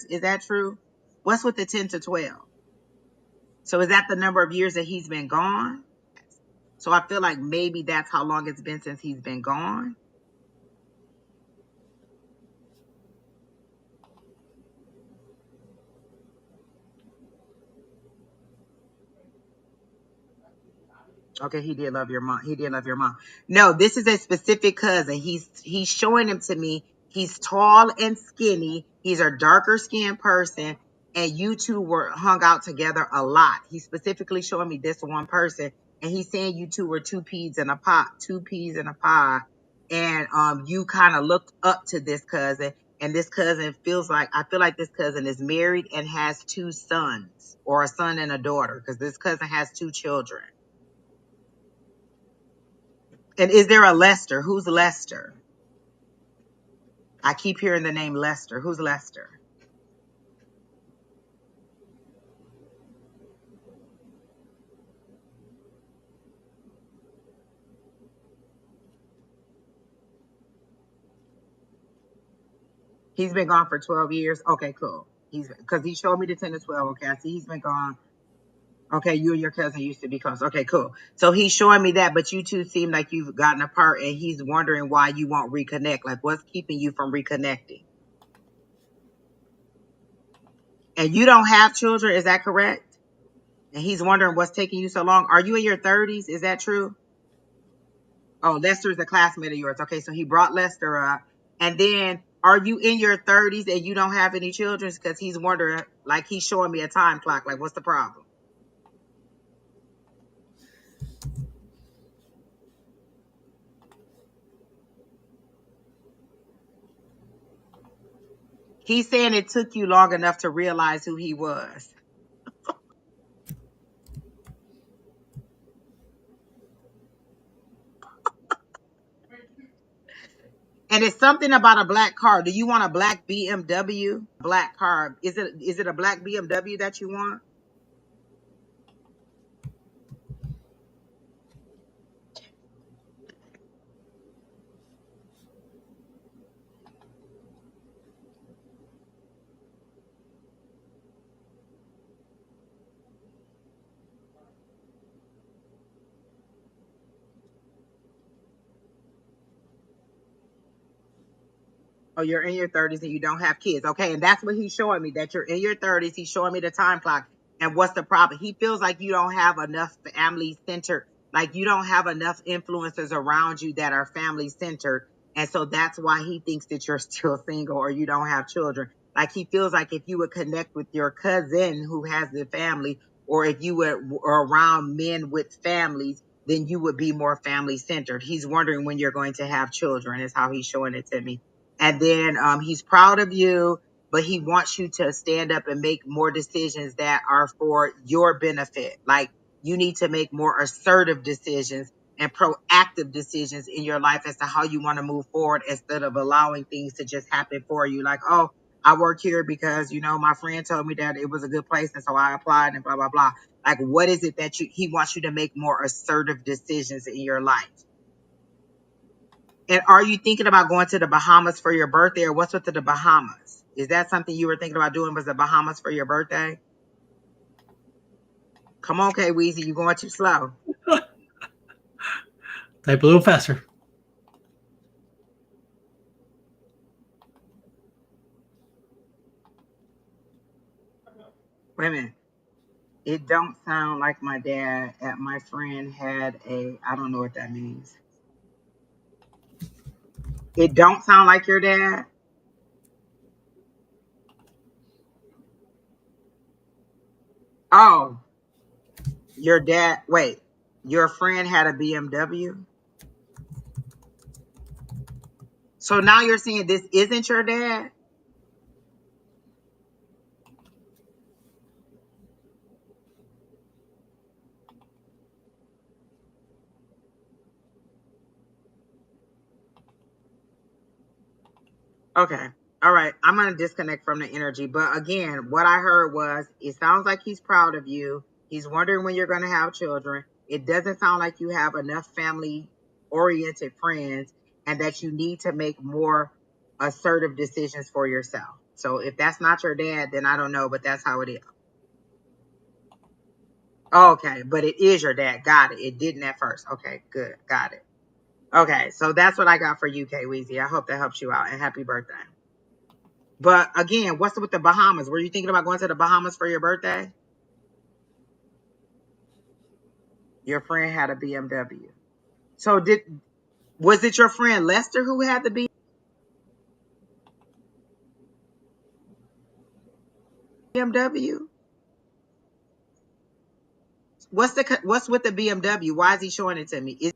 Is that true? What's with the 10 to 12? So is that the number of years that he's been gone? So I feel like maybe that's how long it's been since he's been gone. Okay, he did love your mom. He did love your mom. No, this is a specific cousin. He's showing him to me. He's tall and skinny. He's a darker skinned person, and you two were hung out together a lot. He's specifically showing me this one person, and he's saying you two were two peas in a pot, and you kind of looked up to this cousin, and this cousin I feel like this cousin is married and has two sons, or a son and a daughter, because this cousin has two children. And is there a Lester? Who's Lester? I keep hearing the name Lester. Who's Lester? He's been gone for 12 years. Okay, cool. Because he showed me the 10 to 12. Okay, I see he's been gone. Okay, you and your cousin used to be close. Okay, cool. So he's showing me that, but you two seem like you've gotten apart, and he's wondering why you won't reconnect. Like, what's keeping you from reconnecting? And you don't have children, is that correct? And he's wondering what's taking you so long. Are you in your 30s? Is that true? Oh, Lester's a classmate of yours. Okay, so he brought Lester up. And then are you in your 30s and you don't have any children? Because he's wondering, like he's showing me a time clock. Like, what's the problem? He's saying it took you long enough to realize who he was. And it's something about a black car. Do you want a black BMW? Black car. Is it a black BMW that you want? Oh, you're in your 30s and you don't have kids. Okay, and that's what he's showing me, that you're in your 30s. He's showing me the time clock. And what's the problem? He feels like you don't have enough family centered, like you don't have enough influences around you that are family centered. And so that's why he thinks that you're still single or you don't have children. Like he feels like if you would connect with your cousin who has the family, or if you were around men with families, then you would be more family centered. He's wondering when you're going to have children, is how he's showing it to me. And then he's proud of you, but he wants you to stand up and make more decisions that are for your benefit. Like you need to make more assertive decisions and proactive decisions in your life as to how you want to move forward, instead of allowing things to just happen for you. Like, oh, I work here because, my friend told me that it was a good place. And so I applied and blah, blah, blah. Like, what is it that he wants you to make more assertive decisions in your life? And are you thinking about going to the Bahamas for your birthday, or what's with the Bahamas? Is that something you were thinking about doing, was the Bahamas for your birthday? Come on, K Weezy, you're going too slow. Type a little faster. Wait a minute. It don't sound like my dad. My friend had I don't know what that means. It don't sound like your dad. Oh, your dad. Wait, your friend had a BMW. So now you're saying this isn't your dad? Okay. All right. I'm going to disconnect from the energy. But again, what I heard was it sounds like he's proud of you. He's wondering when you're going to have children. It doesn't sound like you have enough family oriented friends, and that you need to make more assertive decisions for yourself. So if that's not your dad, then I don't know, but that's how it is. Okay. But it is your dad. Got it. It didn't at first. Okay. Good. Got it. Okay. So that's what I got for you, K Weezy. I hope that helps you out, and happy birthday. But again, what's with the Bahamas? Were you thinking about going to the Bahamas for your birthday? Your friend had a BMW. So was it your friend Lester who had the BMW? What's with the BMW? Why is he showing it to me?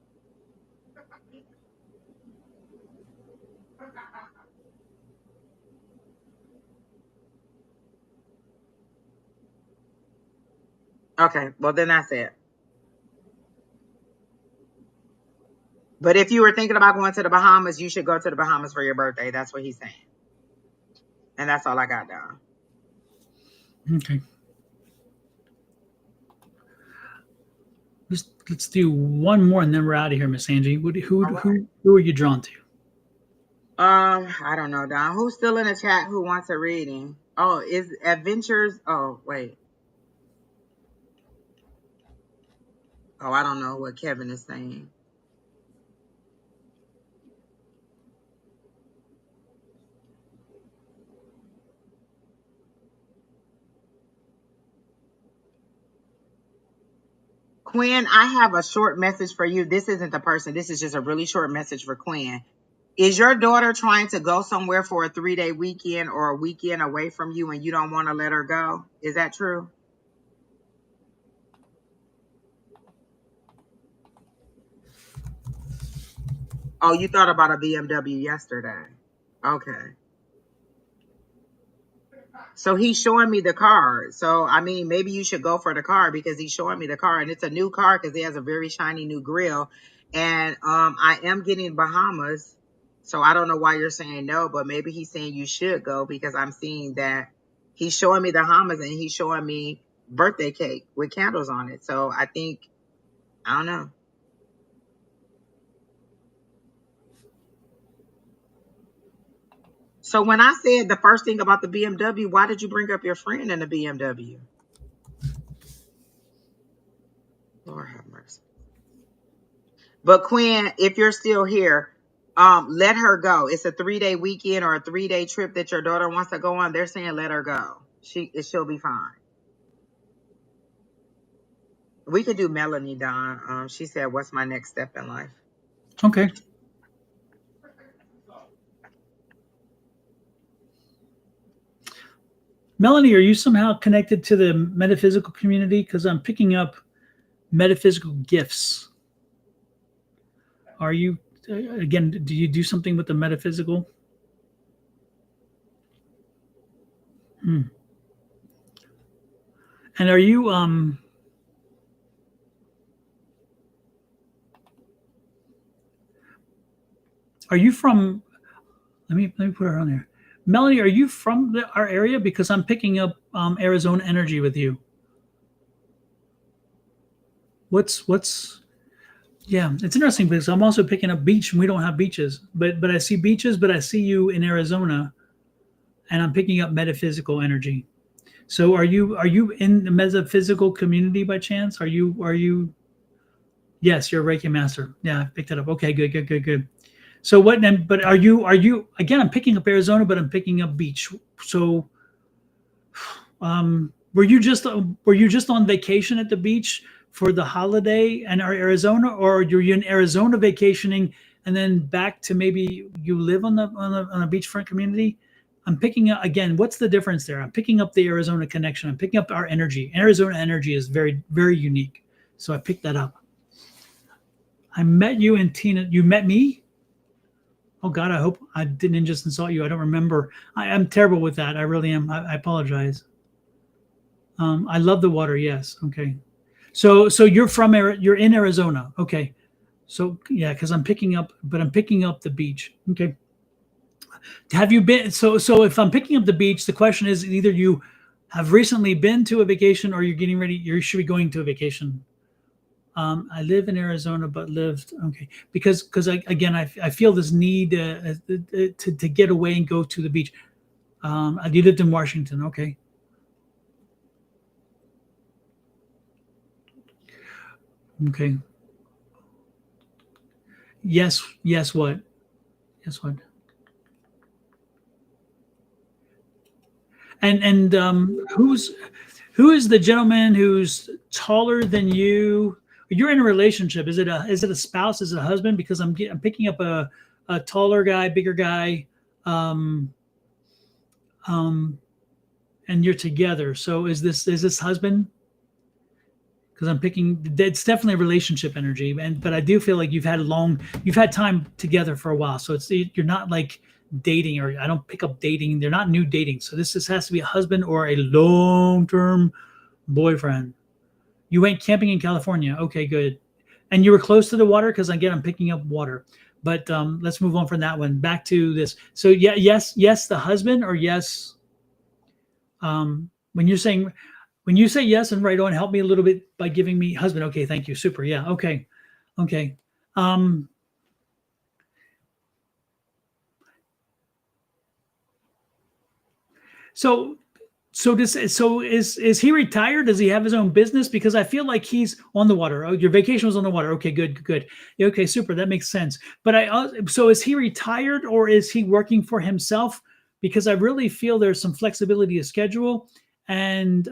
Okay, well then that's it. But if you were thinking about going to the Bahamas, you should go to the Bahamas for your birthday. That's what he's saying. And that's all I got down. Okay. Let's do one more and then we're out of here, Miss Angie. Who are you drawn to? I don't know, Don. Who's still in the chat who wants a reading? Oh, is Adventures? Oh, wait. Oh, I don't know what Kevin is saying. Quinn, I have a short message for you. This isn't the person. This is just a really short message for Quinn. Is your daughter trying to go somewhere for a 3-day weekend or a weekend away from you and you don't want to let her go? Is that true? Oh, you thought about a BMW yesterday. Okay. So he's showing me the car. So, I mean, maybe you should go for the car because he's showing me the car. And it's a new car because it has a very shiny new grill. And I am getting Bahamas. So I don't know why you're saying no, but maybe he's saying you should go because I'm seeing that he's showing me the Bahamas and he's showing me birthday cake with candles on it. So I think, I don't know. So when I said the first thing about the BMW, why did you bring up your friend in the BMW? Lord have mercy. But Quinn, if you're still here, let her go. It's a 3-day weekend or a 3-day trip that your daughter wants to go on. They're saying let her go. She'll be fine. We could do Melanie, Don. She said, "What's my next step in life?" Okay. Melanie, are you somehow connected to the metaphysical community? Because I'm picking up metaphysical gifts. Are you, again, do you do something with the metaphysical? Hmm. And are you, from, let me put her on there. Melanie, are you from our area? Because I'm picking up Arizona energy with you. Yeah, it's interesting because I'm also picking up beach and we don't have beaches, but I see beaches, but I see you in Arizona and I'm picking up metaphysical energy. So are you in the metaphysical community by chance? Are you Yes, you're a Reiki master. Yeah, I picked it up. Okay, good. So what then, but are you again, I'm picking up Arizona, but I'm picking up beach. So were you just on vacation at the beach for the holiday and are Arizona, or you're in Arizona vacationing and then back to maybe you live on a beachfront community? I'm picking up again. What's the difference there? I'm picking up the Arizona connection. I'm picking up our energy. Arizona energy is very, very unique. So I picked that up. I met you and Tina. You met me? Oh God, I hope I didn't just insult you. I don't remember. I'm terrible with that. I really am. I apologize. I love the water. Yes. Okay. So you're in Arizona. Okay. So yeah, because I'm picking up the beach. Okay. Have you been? So if I'm picking up the beach, the question is either you have recently been to a vacation or you're getting ready. You should be going to a vacation. I live in Arizona, but lived okay because I feel this need to get away and go to the beach. You lived in Washington. Okay. Okay. Yes. Yes. What? Yes. What? And who is the gentleman who's taller than you? You're in a relationship. Is it a spouse? Is it a husband? Because I'm picking up a taller guy, bigger guy, um, um, and you're together. So is this husband? Because I'm picking, it's definitely a relationship energy, but I do feel like you've had time together for a while. So you're not like dating, or I don't pick up dating. They're not new dating. So this has to be a husband or a long-term boyfriend. You went camping in California. Okay, good. And you were close to the water because again, I'm picking up water. But let's move on from that one. Back to this. So yeah, yes, the husband, or yes, when you say yes and right on, help me a little bit by giving me husband. Okay, thank you. Super. Yeah. Okay. Um, so is he retired? Does he have his own business? Because I feel like he's on the water. Oh, your vacation was on the water. Okay, good. Yeah, okay, super. That makes sense. But so is he retired or is he working for himself? Because I really feel there's some flexibility of schedule, and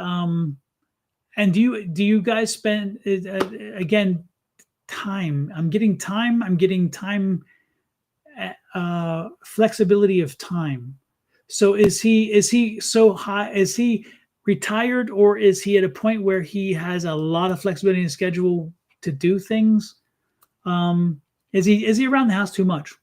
And do you guys spend again time? I'm getting time. I'm getting time. Flexibility of time. So is he so high? Is he retired, or is he at a point where he has a lot of flexibility in his schedule to do things? Um, is he around the house too much?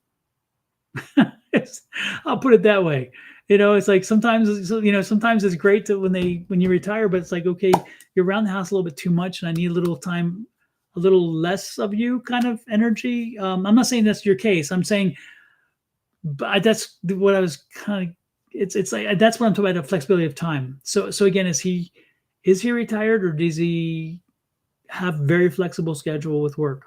I'll put it that way. It's like sometimes it's great to when you retire, but it's like, okay, you're around the house a little bit too much, and I need a little time, a little less of you kind of energy. I'm not saying that's your case. I'm saying, but that's what I was kind of. It's like that's what I'm talking about, the flexibility of time. So again, is he retired, or does he have very flexible schedule with work?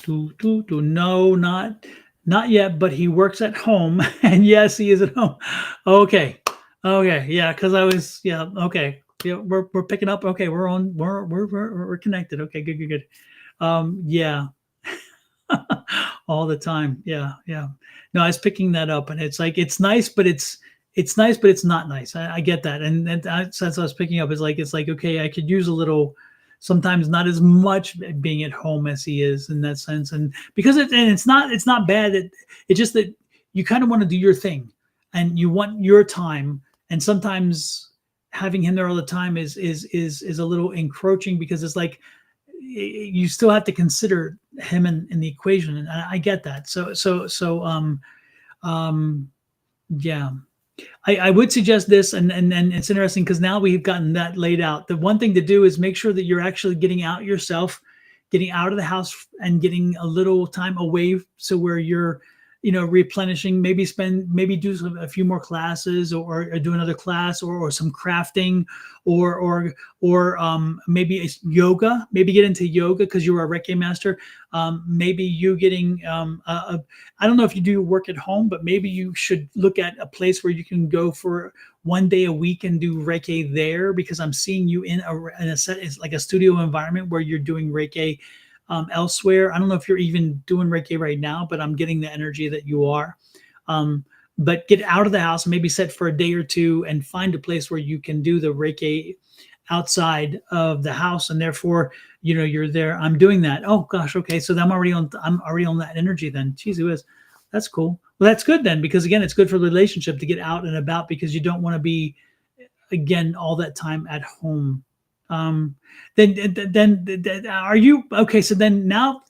No, not yet, but he works at home. And yes, he is at home. Okay. Okay. Yeah. Cause yeah. Okay. Yeah. We're picking up. Okay. We're connected. Okay. Good, good, good. Yeah. All the time. Yeah. Yeah. No, I was picking that up, and it's like, it's nice, but it's nice, but it's not nice. I get that. And since I was picking up, it's like, okay, I could use a little, sometimes not as much being at home as he is in that sense. And because it's not bad. It's just that you kind of want to do your thing, and you want your time. And sometimes having him there all the time is a little encroaching, because it's like, you still have to consider him in the equation. And I get that. Yeah. I would suggest this, and it's interesting because now we've gotten that laid out. The one thing to do is make sure that you're actually getting out yourself, getting out of the house, and getting a little time away, so where you're, replenishing. Maybe do a few more classes, or do another class, or some crafting, or maybe it's yoga. Maybe get into yoga because you're a Reiki master. Maybe you getting I don't know if you do work at home, but maybe you should look at a place where you can go for one day a week and do Reiki there, because I'm seeing you in a set. It's like a studio environment where you're doing Reiki elsewhere. I don't know if you're even doing Reiki right now, but I'm getting the energy that you are. But get out of the house, maybe set for a day or two, and find a place where you can do the Reiki outside of the house, and therefore, you're there. I'm doing that. Oh gosh, okay. So I'm already on that energy then. Jeez, who is? That's cool. Well, that's good then, because again, it's good for the relationship to get out and about, because you don't want to be, again, all that time at home. Then are you okay? So then now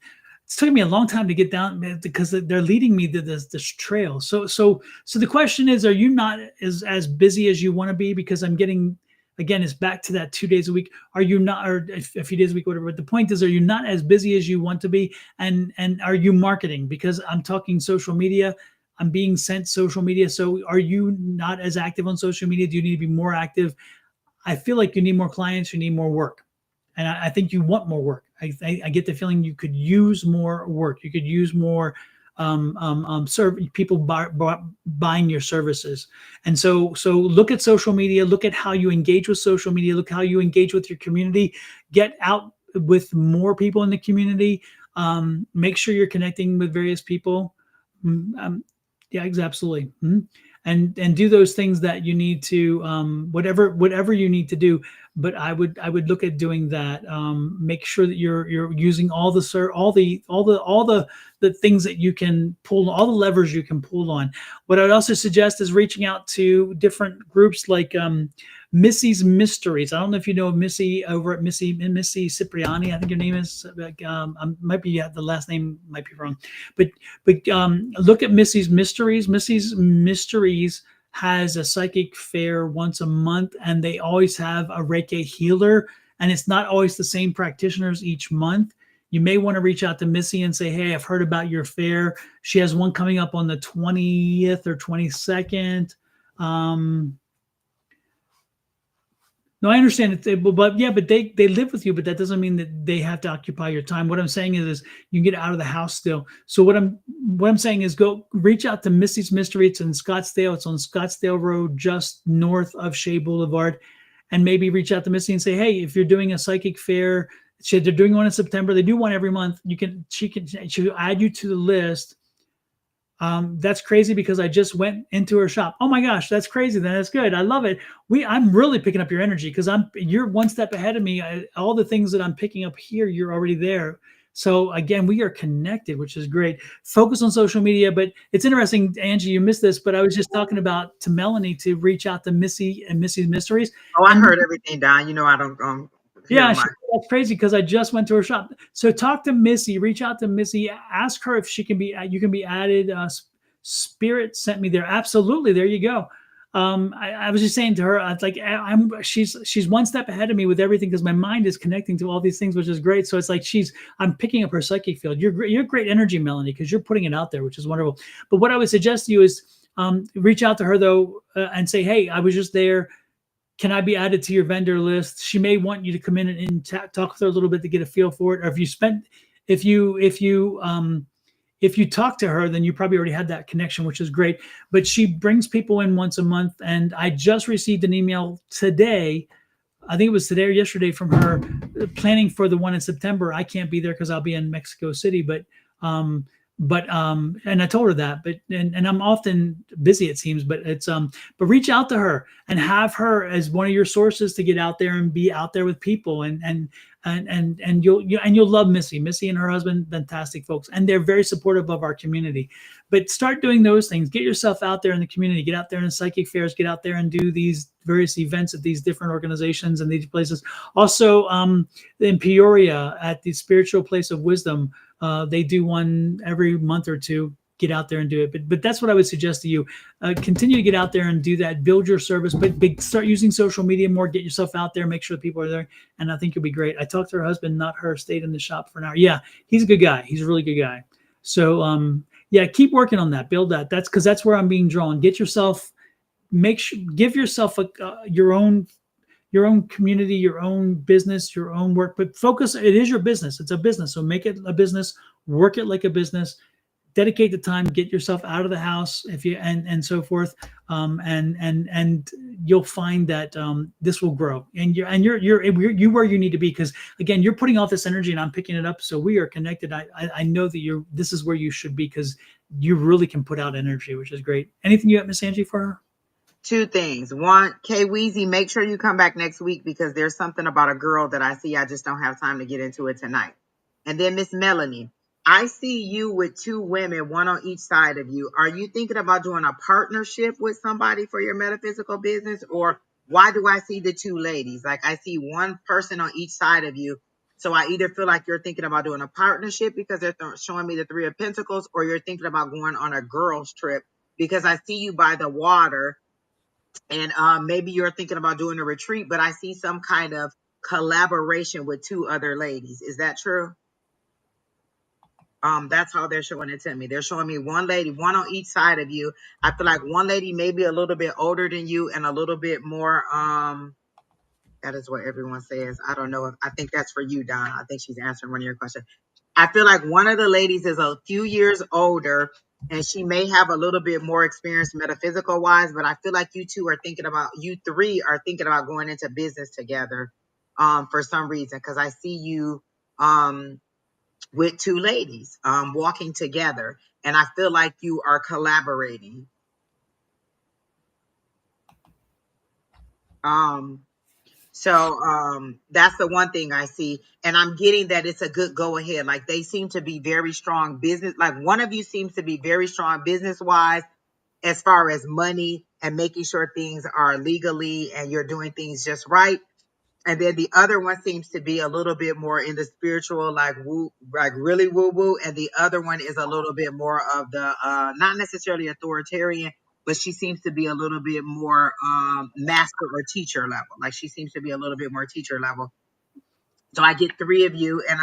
it's taking me a long time to get down, because they're leading me to this trail. So the question is, are you not as busy as you want to be? Because I'm getting, again, it's back to that 2 days a week. Are you not, or a few days a week, whatever? But the point is, are you not as busy as you want to be? And are you marketing? Because I'm talking social media. I'm being sent social media. So are you not as active on social media? Do you need to be more active? I feel like you need more clients. You need more work. And I think you want more work. I get the feeling you could use more work. You could use more people buying your services. And so look at social media. Look at how you engage with social media. Look how you engage with your community. Get out with more people in the community. Make sure you're connecting with various people. Yeah, absolutely. And do those things that you need to, whatever you need to do. But I would look at doing that. Make sure that you're using all the things that you can pull, all the levers you can pull on. What I'd also suggest is reaching out to different groups like Missy's Mysteries. I don't know if you know Missy over at Missy Cipriani. I think your name is. Might be the last name might be wrong, but look at Missy's Mysteries. Missy's Mysteries has a psychic fair once a month, and they always have a Reiki healer, and it's not always the same practitioners each month. You may want to reach out to Missy and say, hey, I've heard about your fair. She has one coming up on the 20th or 22nd. No, I understand it, but they live with you, but that doesn't mean that they have to occupy your time. What I'm saying is you can get out of the house still. So what I'm saying is go reach out to Missy's Mystery. It's in Scottsdale. It's on Scottsdale Road, just north of Shea Boulevard, and maybe reach out to Missy and say, hey, if you're doing a psychic fair, they're doing one in September. They do one every month. She'll add you to the list. That's crazy because I just went into her shop. Oh my gosh, that's crazy. Then that's good. I love it. I'm really picking up your energy because you're one step ahead of me. All the things that I'm picking up here, you're already there. So again, we are connected, which is great. Focus on social media, but it's interesting, Angie, you missed this, but I was just talking about to Melanie to reach out to Missy and Missy's Mysteries. Oh, I And heard everything, Don. You know I don't hear yeah, much. that's crazy because I just went to her shop. So talk to Missy, reach out to Missy, ask her if she can be, you can be added. Spirit sent me there. Absolutely, there you go. I was just saying to her, I was like, she's one step ahead of me with everything because my mind is connecting to all these things, which is great. So it's like I'm picking up her psychic field. You're great energy, Melanie, because you're putting it out there, which is wonderful. But what I would suggest to you is reach out to her though and say, hey, I was just there, can I be added to your vendor list? She may want you to come in and talk with her a little bit to get a feel for it. Or if you talk to her, then you probably already had that connection, which is great. But she brings people in once a month, and I just received an email today. I think it was today or yesterday from her planning for the one in September. I can't be there because I'll be in Mexico City, um, and I told her that, and I'm often busy, it seems, but reach out to her and have her as one of your sources to get out there and be out there with people, and you'll love Missy and her husband, fantastic folks, and they're very supportive of our community. But start doing those things. Get yourself out there in the community. Get out there in the psychic fairs. Get out there and do these various events at these different organizations and these places. Also, in Peoria at the Spiritual Place of Wisdom, they do one every month or two. Get out there and do it. But that's what I would suggest to you. Continue to get out there and do that. Build your service, but start using social media more. Get yourself out there. Make sure people are there, and I think you'll be great. I talked to her husband, not her. Stayed in the shop for an hour. Yeah, he's a good guy. He's a really good guy. So yeah, keep working on that. Build that. That's where I'm being drawn. Get yourself. Give yourself your own community, your own business, your own work, but focus. It is your business. It's a business. So make it a business, work it like a business, dedicate the time, get yourself out of the house if you, and so forth. And you'll find that, this will grow and you're where you need to be. Because again, you're putting off this energy and I'm picking it up. So we are connected. I know that this is where you should be because you really can put out energy, which is great. Anything you have, Miss Angie, for her? Two things. One, K Weezy, make sure you come back next week because there's something about a girl that I see. I just don't have time to get into it tonight. And then Miss Melanie, I see you with two women, one on each side of you. Are you thinking about doing a partnership with somebody for your metaphysical business? Or why do I see the two ladies? Like I see one person on each side of you. So I either feel like you're thinking about doing a partnership because they're showing me the Three of Pentacles, or you're thinking about going on a girls trip because I see you by the water. And maybe you're thinking about doing a retreat, but I see some kind of collaboration with two other ladies. Is that true? That's how they're showing it to me. They're showing me one lady, one on each side of you. I feel like one lady maybe a little bit older than you and a little bit more. That is what everyone says. I don't know. I think that's for you, Don. I think she's answering one of your questions. I feel like one of the ladies is a few years older and she may have a little bit more experience metaphysical wise, but I feel like you three are thinking about going into business together for some reason, because I see you with two ladies walking together, and I feel like you are collaborating. So that's the one thing I see. And I'm getting that it's a good go ahead. Like they seem to be very strong business. Like one of you seems to be very strong business wise as far as money and making sure things are legally and you're doing things just right. And then the other one seems to be a little bit more in the spiritual, like woo, like really woo woo. And the other one is a little bit more of the not necessarily authoritarian, but she seems to be a little bit more master or teacher level. Like she seems to be a little bit more teacher level. So I get three of you, and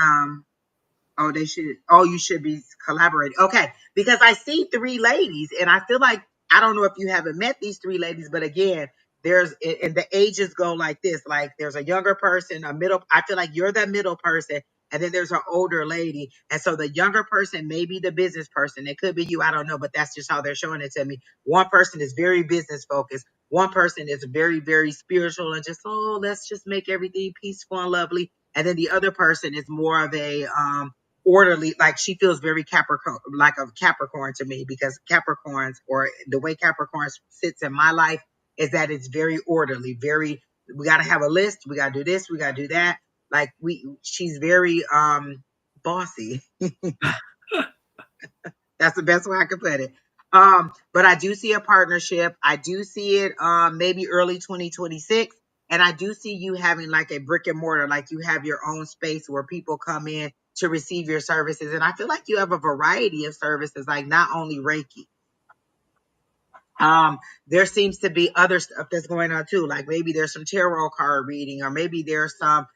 oh, they should. Oh, you should be collaborating. Okay, because I see three ladies, and I feel like I don't know if you haven't met these three ladies, but again, and the ages go like this. Like there's a younger person, a middle. I feel like you're the middle person, and then there's an older lady, and so the younger person may be the business person. It could be you. I don't know, but that's just how they're showing it to me. One person is very business focused. One person is very, very spiritual and just, let's just make everything peaceful and lovely. And then the other person is more of a orderly. Like she feels very Capricorn, like a Capricorn to me, because Capricorns, or the way Capricorn sits in my life, is that it's very orderly. Very, we got to have a list. We got to do this. We got to do that. Like she's very bossy. That's the best way I could put it. But I do see a partnership. I do see it maybe early 2026. And I do see you having like a brick and mortar, like you have your own space where people come in to receive your services. And I feel like you have a variety of services, like not only Reiki. There seems to be other stuff that's going on too. Like maybe there's some tarot card reading, or maybe there's some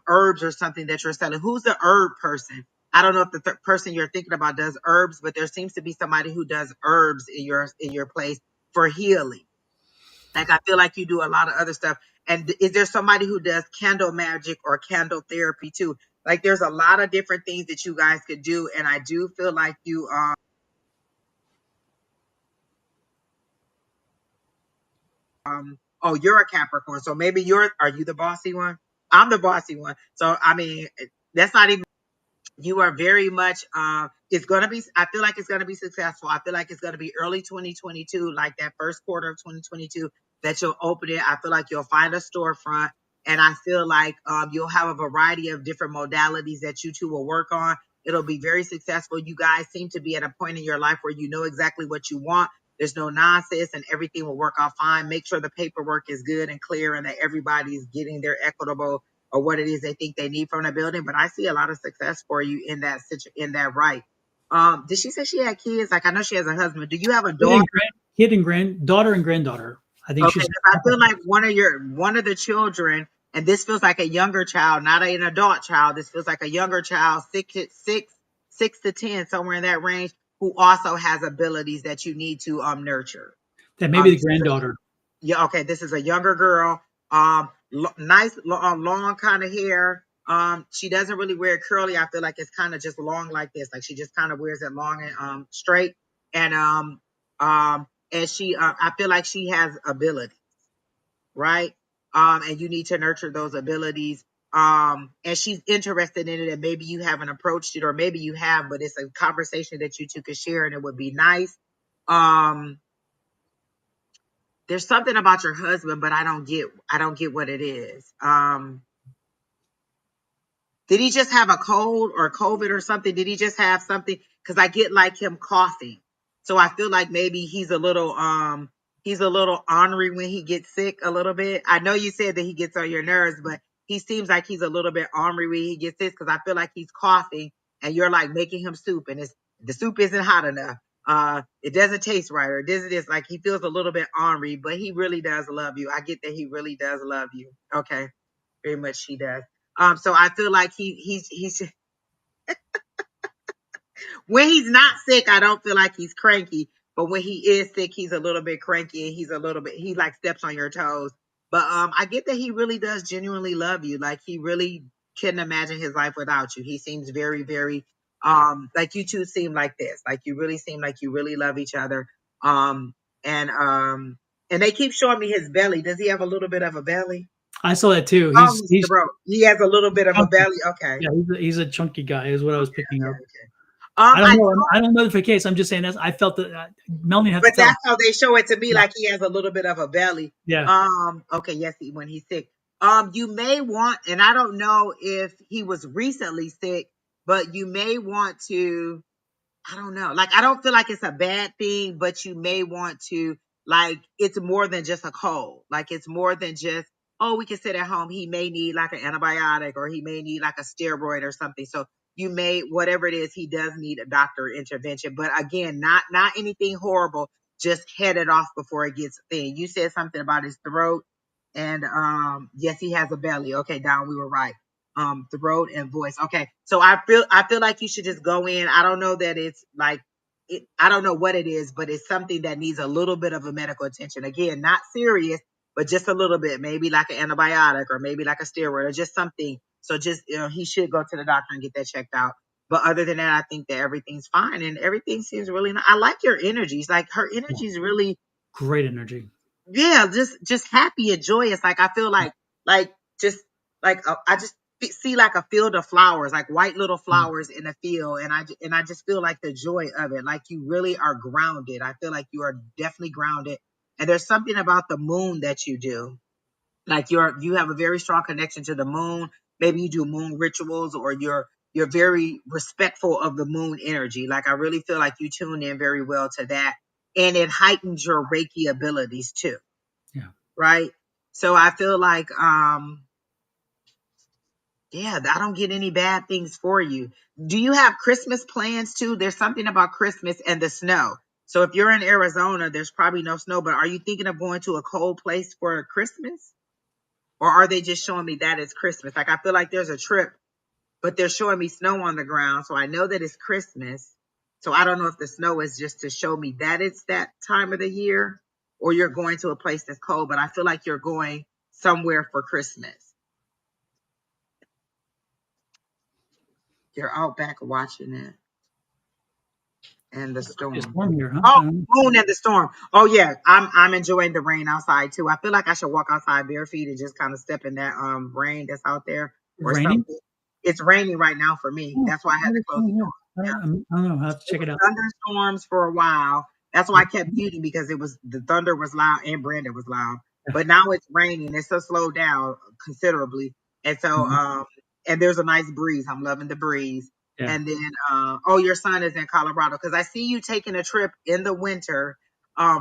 herbs or something that you're selling. Who's the herb person? I don't know if the person you're thinking about does herbs, but there seems to be somebody who does herbs in your place for healing. Like I feel like you do a lot of other stuff. And is there somebody who does candle magic or candle therapy too? Like there's a lot of different things that you guys could do. And I do feel like you oh, you're a Capricorn, so maybe are you the bossy one? I'm the bossy one. So I mean, that's not even, you are very much it's gonna be, I feel like it's gonna be successful. I feel like it's gonna be early 2022, like that first quarter of 2022, that you'll open it. I feel like you'll find a storefront, and I feel like you'll have a variety of different modalities that you two will work on. It'll be very successful. You guys seem to be at a point in your life where you know exactly what you want. There's no nonsense, and everything will work out fine. Make sure the paperwork is good and clear, and that everybody's getting their equitable or what it is they think they need from the building. But I see a lot of success for you in that in that right. Did she say she had kids? Like I know she has a husband. Do you have a daughter? Kid and granddaughter and granddaughter. I think Okay, she's. 'cause I feel like one of the children, and this feels like a younger child, not an adult child. This feels like a younger child, six to 10, somewhere in that range, who also has abilities that you need to nurture. That may be the This is granddaughter. Yeah, okay, this is a younger girl. Nice long kind of hair. She doesn't really wear it curly. I feel like it's kind of just long like this. Like she just kind of wears it long and straight. And and she I feel like she has ability, right? And you need to nurture those abilities. And she's interested in it, and maybe you haven't approached it, or maybe you have, but it's a conversation that you two could share, and it would be nice. Um, there's something about your husband, but I don't get what it is. Did he just have a cold or COVID or something? Did he just have something? Because I get like him coughing. So I feel like maybe he's a little ornery when he gets sick a little bit. I know you said that he gets on your nerves, but he seems like he's a little bit ornery when he gets sick, because I feel like he's coughing and you're like making him soup, and the soup isn't hot enough. It doesn't taste right, or this like he feels a little bit ornery, but he really does love you. I get that he really does love you. Okay, very much he does. So I feel like he's when he's not sick, I don't feel like he's cranky. But when he is sick, he's a little bit cranky, and he like steps on your toes. But I get that he really does genuinely love you. Like he really couldn't imagine his life without you. He seems very, very like you two seem like this. Like you really seem like you really love each other. Um and um and they keep showing me his belly. Does he have a little bit of a belly? I saw that too. Oh, He's throat. He has a little bit of a chunky. belly. Okay. Yeah, he's a chunky guy. Is what I was picking up. Okay. I I don't know if it's the case. I'm just saying that I felt that Melanie had to But tell. that's how they show it to me, Yeah, like he has a little bit of a belly. yeah. Okay, yes, when he's sick. You may want, and I don't know if he was recently sick, but you may want to, I don't know. Like, I don't feel like it's a bad thing, but you may want to, like, it's more than just a cold. Like, it's more than just, oh, we can sit at home. He may need like an antibiotic, or he may need like a steroid or something. So you may, whatever it is, he does need a doctor intervention. But again, not anything horrible. Just head it off before it gets thin. You said something about his throat, and yes, he has a belly. Okay, Don, we were right. Throat and voice. Okay, so I feel like you should just go in. I don't know that it's like I don't know what it is, but it's something that needs a little bit of a medical attention. Again, not serious, but just a little bit, maybe like an antibiotic, or maybe like a steroid, or just something. So just he should go to the doctor and get that checked out. But other than that, I think that everything's fine, and everything seems really nice. I like your energies. Like her energy is really, Great energy. yeah, just happy and joyous. Like I feel like just like I just see like a field of flowers, like white little flowers in a field, and I just feel like the joy of it. Like you really are grounded. I feel like you are definitely grounded. And there's something about the moon that you do. Like you have a very strong connection to the moon. Maybe you do moon rituals, or you're very respectful of the moon energy. Like I really feel like you tune in very well to that, and it heightens your Reiki abilities too, Yeah. right? So I feel like yeah, I don't get any bad things for you. Do you have Christmas plans too? There's something about Christmas and the snow. So if you're in Arizona, there's probably no snow, but are you thinking of going to a cold place for Christmas? Or are they just showing me that it's Christmas? Like I feel like there's a trip, but they're showing me snow on the ground. So I know that it's Christmas. So I don't know if the snow is just to show me that it's that time of the year, or you're going to a place that's cold, but I feel like you're going somewhere for Christmas. You're out back watching it. And the It's storm. warm here, huh? Oh, moon and the storm. Oh yeah, I'm enjoying the rain outside too. I feel like I should walk outside bare feet and just kind of step in that rain that's out there It's or raining. something. It's raining right now for me. Oh, That's why I had to close the door. I don't know. I have to It check was it out. thunderstorms for a while. That's why I kept muting, because it was the thunder was loud and Brandon was loud. But now it's raining. It's so slowed down considerably. And so Mhm. and there's a nice breeze. I'm loving the breeze. Yeah. And then oh, your son is in Colorado, because I see you taking a trip in the winter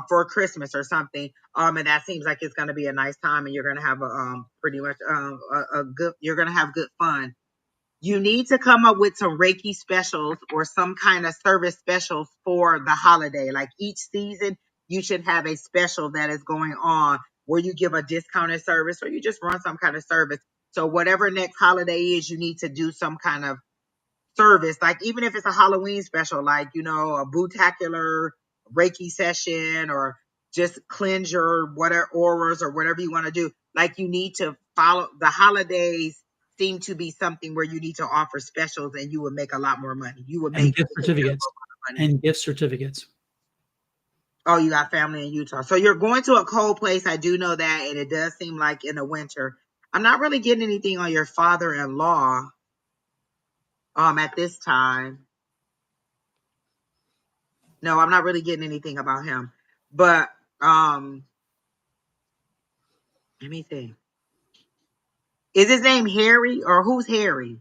for Christmas or something. And that seems like it's gonna be a nice time, and you're gonna have a pretty much a good, you're gonna have good fun. You need to come up with some Reiki specials or some kind of service specials for the holiday. Like each season, you should have a special that is going on where you give a discounted service, or you just run some kind of service. So whatever next holiday is, you need to do some kind of service. Like even if it's a Halloween special, like, you know, a bootacular Reiki session, or just cleanse your whatever auras or whatever you want to do. Like you need to follow the holidays, seem to be something where you need to offer specials, and you would make a lot more money. You would And make gift a considerable certificates. amount of money. And gift certificates. Oh, you got family in Utah. So you're going to a cold place. I do know that. And it does seem like in the winter. I'm not really getting anything on your father-in-law at this time. No, I'm not really getting anything about him. But let me see. Is his name Harry, or who's Harry?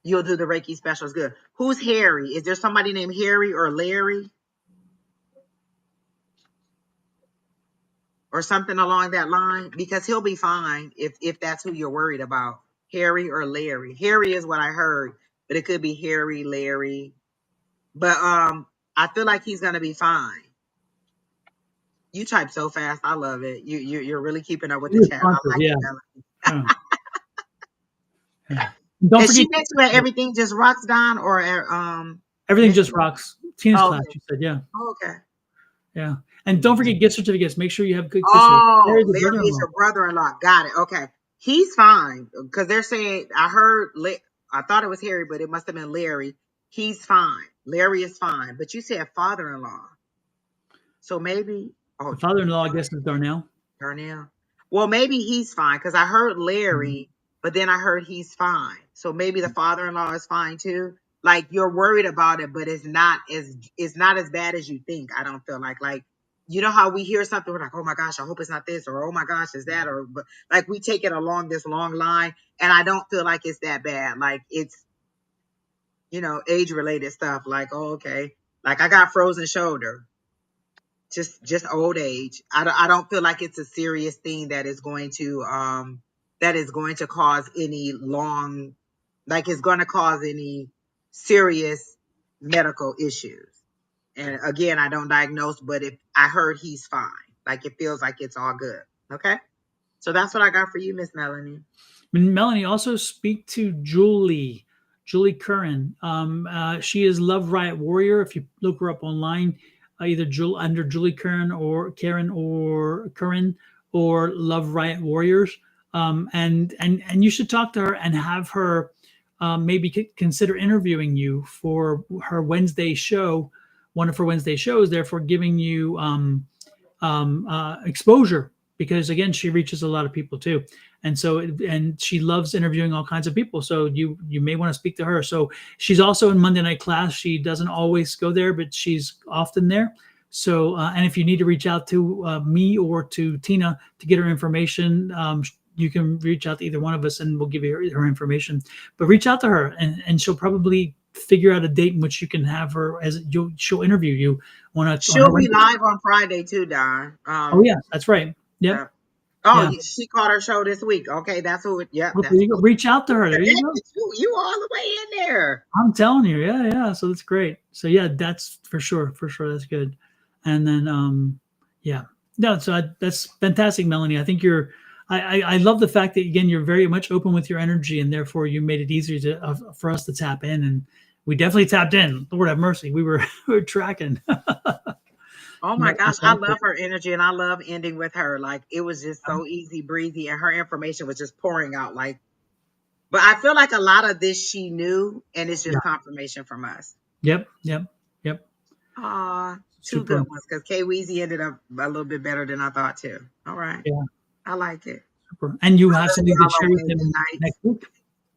You'll do the Reiki specials. Good. Who's Harry? Is there somebody named Harry or Larry or something along that line? Because he'll be fine if that's who you're worried about. Harry or Larry. Harry is what I heard, but it could be Harry, Larry. But I feel like he's gonna be fine. You type so fast. I love it. You're really keeping up with the chat. I Responsive, like yeah. it, Melanie. Oh, yeah. Don't Is forget she next to everything just rocks down, or everything Miss? just rocks. Tina's Oh, class, okay. you said, yeah. Oh, okay. Yeah. And don't forget gift certificates. Make sure you have good gift certificates. Oh, Larry's the Larry is brother-in-law. your brother-in-law. Got it. Okay, he's fine, because they're saying I heard. I thought it was Harry, but it must have been Larry. He's fine. Larry is fine, but you said father-in-law, so maybe. The Oh, father-in-law, I guess, is Darnell. Darnell. Well, maybe he's fine, because I heard Larry, but then I heard he's fine. So maybe the father-in-law is fine too. Like you're worried about it, but it's not as bad as you think. I don't feel like you know how we hear something, we're like, oh my gosh, I hope it's not this, or oh my gosh, is that, or but like we take it along this long line, and I don't feel like it's that bad. Like it's age related stuff. Like, oh, okay, like I got frozen shoulder, just old age. I don't feel like it's a serious thing that is going to cause any long, like it's going to cause any serious medical issues. And again, I don't diagnose, but if I heard he's fine, like it feels like it's all good. Okay, so that's what I got for you, Miss Melanie. Melanie, also speak to Julie Curran. She is Love Riot Warrior. If you look her up online, either under Julie Curran or Curran or Love Riot Warriors. And you should talk to her and have her maybe consider interviewing you for her Wednesday show, one of her Wednesday shows. Therefore, giving you exposure because again, she reaches a lot of people too. And so, and she loves interviewing all kinds of people. So you may want to speak to her. So she's also in Monday night class. She doesn't always go there, but she's often there. So, and if you need to reach out to me or to Tina to get her information, you can reach out to either one of us and we'll give you her information. But reach out to her and she'll probably figure out a date in which you can have her she'll interview you She'll be live on Friday too, Don. Oh yeah, that's right. Yep. Oh, Yeah. she caught her show this week. Okay, that's who. Yep. Well, there you go. Reach out to her. There you go. You all the way in there. I'm telling you, yeah. So that's great. So yeah, that's for sure. That's good. And then, yeah, no. So that's fantastic, Melanie. I think I love the fact that again you're very much open with your energy, and therefore you made it easier to for us to tap in, and we definitely tapped in. Lord have mercy, we were tracking. Oh my gosh, I love her energy, and I love ending with her. Like it was just so easy breezy, and her information was just pouring out. Like, but I feel like a lot of this she knew, and it's just confirmation from us. Yep. Two good ones because K Weezy ended up a little bit better than I thought too. All right, yeah, I like it. Super. And you have something to share with him next week,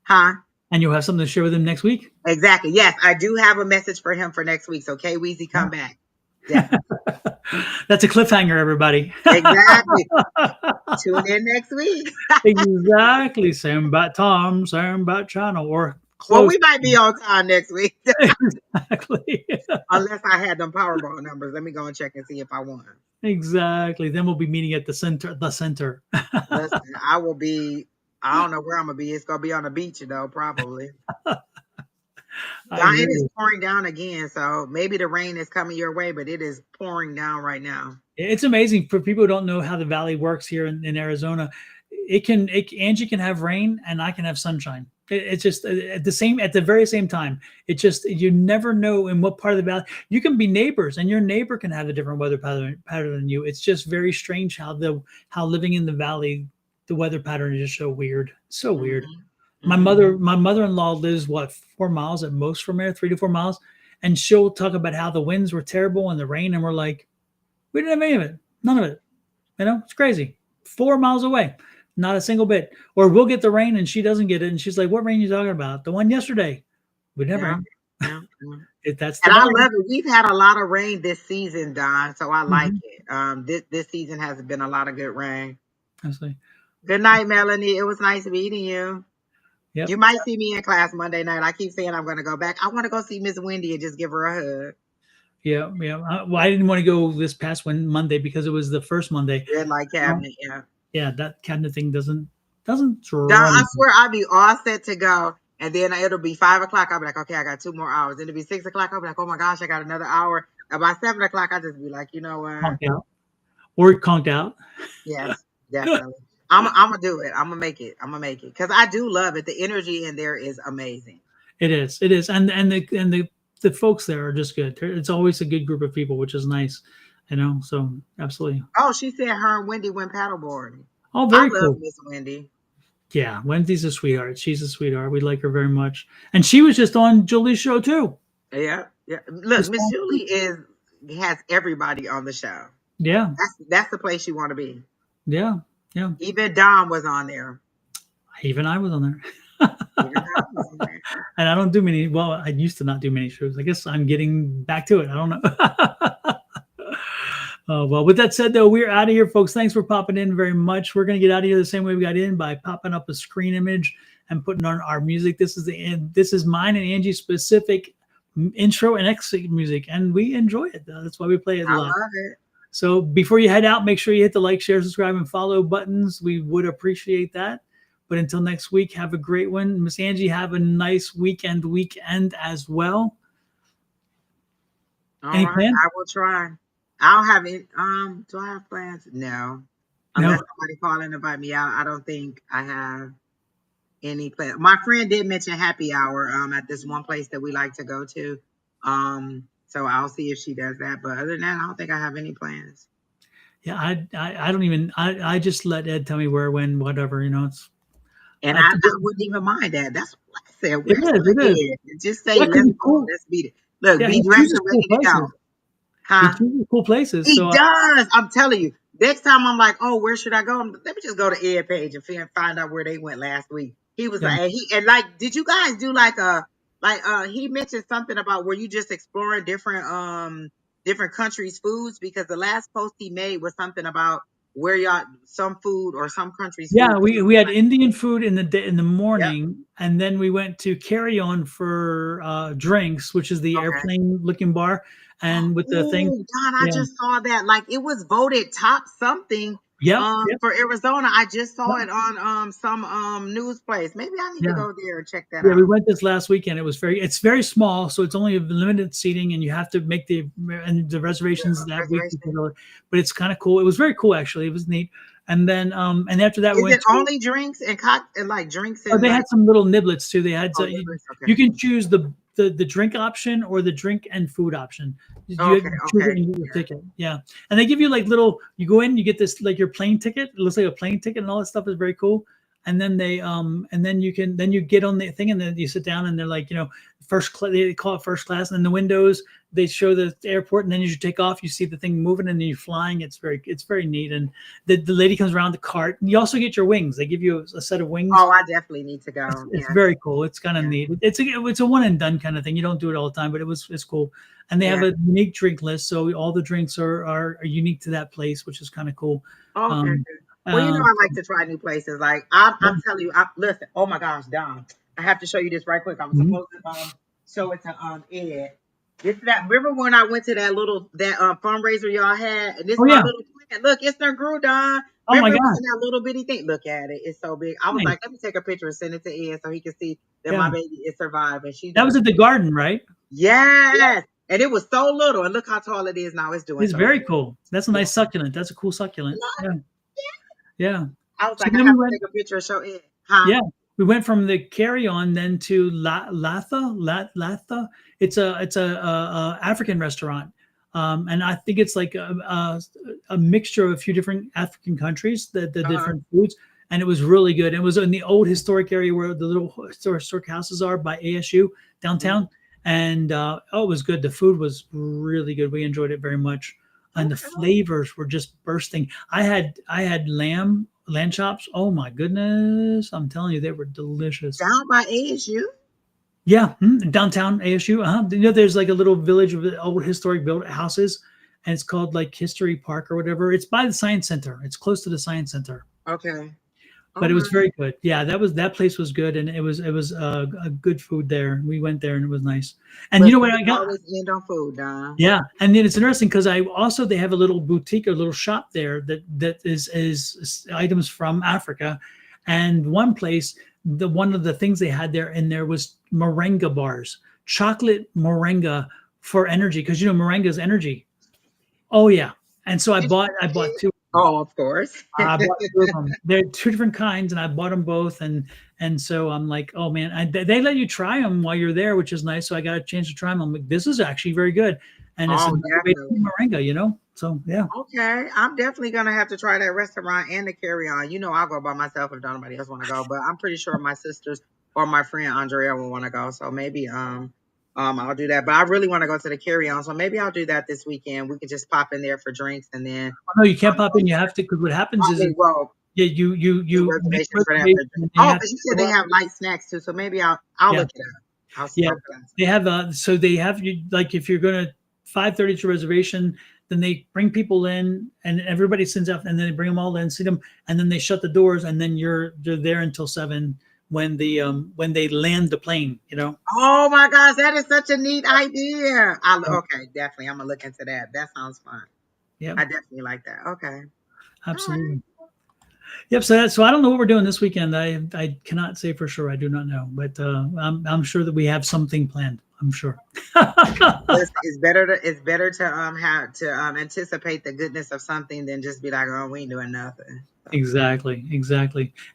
huh? And you'll have something to share with him next week. Exactly. Yes, I do have a message for him for next week. So K Weezy, come back. Yeah. That's a cliffhanger, everybody. Exactly. Tune in next week. Exactly. Same about Tom, same about China, or close. Well, we might be on time next week. Exactly. Unless I had them Powerball numbers. Let me go and check and see if I won. Exactly. Then we'll be meeting at the center. Listen, I will be. I don't know where I'm gonna be. It's gonna be on the beach, though, probably. It is pouring down again, so maybe the rain is coming your way, but it is pouring down right now. It's amazing for people who don't know how the valley works here in Arizona. Angie can have rain and I can have sunshine. It's just at the very same time. It just, you never know in what part of the valley. You can be neighbors and your neighbor can have a different weather pattern than you. It's just very strange how living in the valley, the weather pattern is just so weird. So weird. My mother-in-law lives 4 miles at most from here, 3 to 4 miles, and she'll talk about how the winds were terrible and the rain, and we're like, we didn't have any of it, none of it. It's crazy. 4 miles away, not a single bit. Or we'll get the rain and she doesn't get it, and she's like, "What rain are you talking about? The one yesterday." We never. Yeah. That's and I love it. We've had a lot of rain this season, Don, so I like it. This season has been a lot of good rain. Absolutely. Good night, Melanie. It was nice meeting you. Yep. You might see me in class Monday night. I keep saying I'm going to go back. I want to go see Miss Wendy and just give her a hug. Yeah. Well, I didn't want to go this past Monday because it was the first Monday. Red light cabinet, Yeah, that cabinet thing doesn't. I swear I'll be all set to go, and then it'll be 5 o'clock. I'll be like, okay, I got 2 more hours. Then it'll be 6 o'clock. I'll be like, oh my gosh, I got another hour. And by 7 o'clock, I'll just be like, you know what? Conked out. Or conked out. Yes, definitely. I'm gonna do it. I'm gonna make it because I do love it. The energy in there is amazing. It is, and the folks there are just good. It's always a good group of people, which is nice, So absolutely. Oh, she said her and Wendy went paddleboarding. Oh, very cool. I love Miss Wendy. Yeah, Wendy's a sweetheart. She's a sweetheart. We like her very much, and she was just on Julie's show too. Yeah. Look, Miss Julie has everybody on the show. Yeah, that's the place you want to be. Yeah. Even Dom was on there. Even I was on there. And I don't do many. Well, I used to not do many shows. I guess I'm getting back to it. I don't know. Well, with that said, though, we're out of here, folks. Thanks for popping in very much. We're going to get out of here the same way we got in, by popping up a screen image and putting on our music. This is mine and Angie's specific intro and exit music, and we enjoy it. That's why we play it a lot. I love it. So before you head out, make sure you hit the like, share, subscribe, and follow buttons. We would appreciate that. But until next week, have a great one. Miss Angie, have a nice weekend as well. Any plans? I will try. I don't have any. Do I have plans? No. Unless somebody call and invite me out, I don't think I have any plans. My friend did mention happy hour at this one place that we like to go to. So I'll see if she does that. But other than that, I don't think I have any plans. Yeah, I don't even. I just let Ed tell me where, when, whatever. It's. And I wouldn't even mind that. That's what I said. It is. Just say, let's go. Let's beat it. Look, be dressed and ready to go. He chooses cool places. He does. I'm telling you. next time I'm like, oh, where should I go? Let me just go to Ed Page and find out where they went last week. He was Yeah. like, and like, did you guys do like he mentioned something about were you just exploring different countries' foods? Because the last post he made was something about where y'all some food or some countries' Yeah, food. we had Indian food in the day, in the Yep. morning, and then we went to Carry On for drinks, which is the Okay. airplane looking bar, and with the thing. Oh, God, I Yeah. just saw that. Like it was voted top something Yep. Yep. for Arizona. I just saw Yep. it on some news place. Maybe I need to Yeah. go there and check that Yeah, we out. went this last weekend. It's very small, so it's only a limited seating, and you have to make the reservations that week Reservation. before. But it's kind of cool. It was very cool, actually. It was neat. And then and after that, we Is went it to. only drinks and like drinks Oh, and they like had some little niblets too. They had oh you, liquids? Okay. you can choose the drink option or the drink and food option. You Okay, choose it okay. and you get your Yeah. ticket. Yeah, and they give you like little. You go in, you get this like your plane ticket. It looks like a plane ticket, and all that stuff is very cool. And then and then you get on the thing, and then you sit down, and they're like, first class. They call it first class, and then the windows they show the airport, and then as you take off, you see the thing moving, and then you're flying. It's very neat. And the lady comes around the cart, and you also get your wings. They give you a set of wings. Oh, I definitely need to It's, go. it's Yes. very cool. It's kind of Yeah. neat. It's a one and done kind of thing. You don't do it all the time, but it's cool. And they have Yeah. a unique drink list, so all the drinks are unique to that place, which is kind of cool. Okay. Um, Well, um, I like to try new places. Like I'm telling you, listen. Oh my gosh, Don, I have to show you this right quick. I was mhm. supposed to show it to Ed. This that. Remember when I went to that fundraiser y'all had, and this Oh my yeah. little plant. Look, it's done grew, Don. Oh my Remember it was God. in that little bitty thing. Look at it. It's so big. I was Nice. like, let me take a picture and send it to Ed so he can see that my Yeah. baby is surviving. She's That doing was at the garden, right? yes, and it was so little, and look how tall it is now. It's doing It's so very good. cool. That's a Yeah. nice succulent. That's a cool succulent. Yeah. Yeah. I was So like, I then we have to went. take a picture and show Ed. Huh? Yeah, we went from the Carry On then to Latha. It's a African restaurant, and I think it's like a mixture of a few different African countries, the Uh-huh. different foods, and it was really good. It was in the old historic area where the little historic houses are by ASU Mhm. downtown, and it was good. The food was really good. We enjoyed it very much, and the Okay. flavors were just bursting. I had lamb chops. Oh my goodness. I'm telling you, they were delicious. Down by ASU? Yeah. Downtown ASU. There's like a little village of old historic built houses, and it's called like History Park or whatever. It's by the Science Center. It's close to the Science Center, Okay. All but it was right. very good. Yeah, that place was good, and it was a good food there. We went there, and it was nice. And you know Listen, what we I got? always end on food, Don. Yeah, and then it's interesting because they have a little boutique, a little shop there that is items from Africa, and one place, one of the things they had there in there was moringa bars, chocolate moringa for energy, because moringa is energy. Oh yeah, and so Did you I eat bought it? two. Oh, of course. I bought two of them. They're two different kinds, and I bought them both. And so I'm like, oh man, they let you try them while you're there, which is nice. So I got a chance to try them. I'm like, this is actually very good, and it's Oh, another way to definitely. eat moringa. So yeah, Okay. I'm definitely gonna have to try that restaurant and the carry on. I'll go by myself if nobody else want to go, but I'm pretty sure my sisters or my friend Andrea will want to go. So maybe I'll do that. But I really want to go to the carry on. So maybe I'll do that this weekend. We could just pop in there for drinks and then oh, no, you can't pop in. You have to, because what happens I is, mean, well, yeah, do you make reservation a for that. reservation, and then you Oh, have to because you said show they up. have light snacks too. So maybe I'll Yeah, look it up. I'll yeah, smoke it they have so they have you, like, if you're gonna 5:30 to reservation, then they bring people in, and everybody sends out, and then they bring them all in, see them, and then they shut the doors, and then you're there until 7 when they land the plane. Oh my gosh, that is such a neat idea. Yeah, Okay, definitely. I'm gonna look into that. That sounds fun. yeah, I definitely like that. Okay. All right. absolutely. Yep. So I don't know what we're doing this weekend. I cannot say for sure. I do not know, but I'm sure that we have something planned. I'm sure. Listen, it's better to have to anticipate the goodness of something than just be like, oh, we ain't doing nothing. So, Exactly.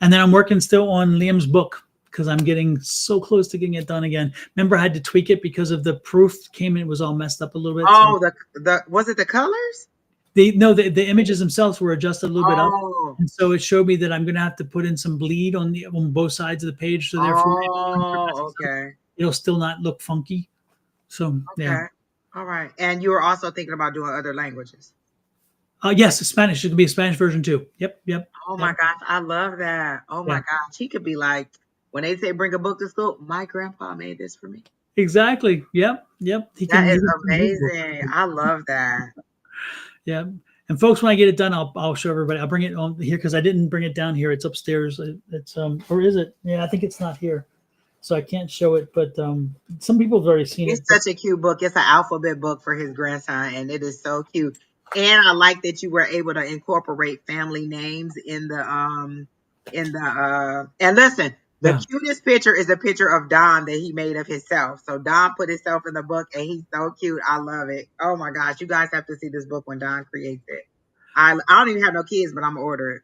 And then I'm working still on Liam's book because I'm getting so close to getting it done again. Remember, I had to tweak it because of the proof came in, it was all messed up a little bit. So oh, the was it the colors? the images themselves were adjusted a little bit up. Oh, And so it showed me that I'm going to have to put in some bleed on both sides of the page. So therefore, oh, okay, it'll still not look funky. So yeah. okay, all right. And you were also thinking about doing other languages. Yes, Spanish. It could be a Spanish version too. Yep, yep, Oh my yep. gosh, I love that. Oh my Yeah, gosh, he could be like, when they say bring a book to school, my grandpa made this for me. exactly. Yep, yep. He That can. is He can bring his book. amazing. I love that. Yeah. And folks, when I get it done, I'll show everybody. I'll bring it on here because I didn't bring it down here. It's upstairs. It's or is it? Yeah, I think it's not here, so I can't show it. But some people have already seen It's it. But such a cute book. It's an alphabet book for his grandson, and it is so cute. And I like that you were able to incorporate family names in the and listen, the yeah, cutest picture is a picture of Don that he made of himself. So Don put himself in the book and he's so cute. I love it. Oh my gosh, you guys have to see this book when Don creates it. I don't even have no kids, but I'm gonna order it.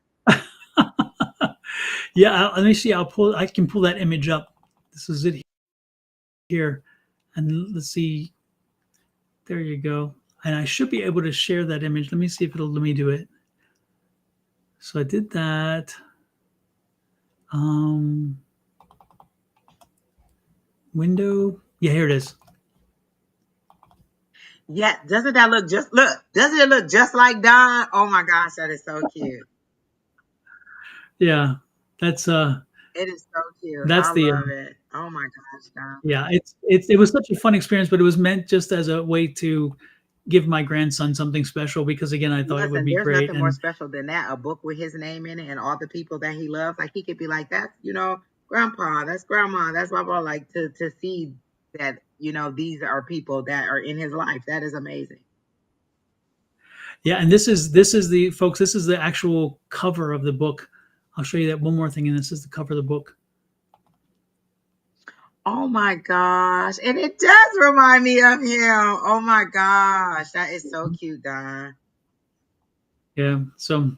yeah. Let me see. I can pull that image up. This is it here, and let's see. There you go. And I should be able to share that image. Let me see if it'll let me do it. So I did that. Um, Window. Yeah, here it is. Yeah, doesn't that look just look? Doesn't it look just like Don? Oh my gosh, that is so cute. Yeah, that's It is so cute. that's I the love it. Oh my gosh, Don. yeah. It was such a fun experience, but it was meant just as a way to give my grandson something special because again, I thought it would Listen, be there's great. nothing more And special than that. A book with his name in it and all the people that he loves. Like he could be like, that's, grandpa, that's grandma, that's blah blah. Like to see that, these are people that are in his life. That is amazing. yeah, and this is the folks. This is the actual cover of the book. I'll show you that one more thing, and this is the cover of the book. Oh my gosh. And it does remind me of him. Oh my gosh. That is so cute, Don. Yeah. So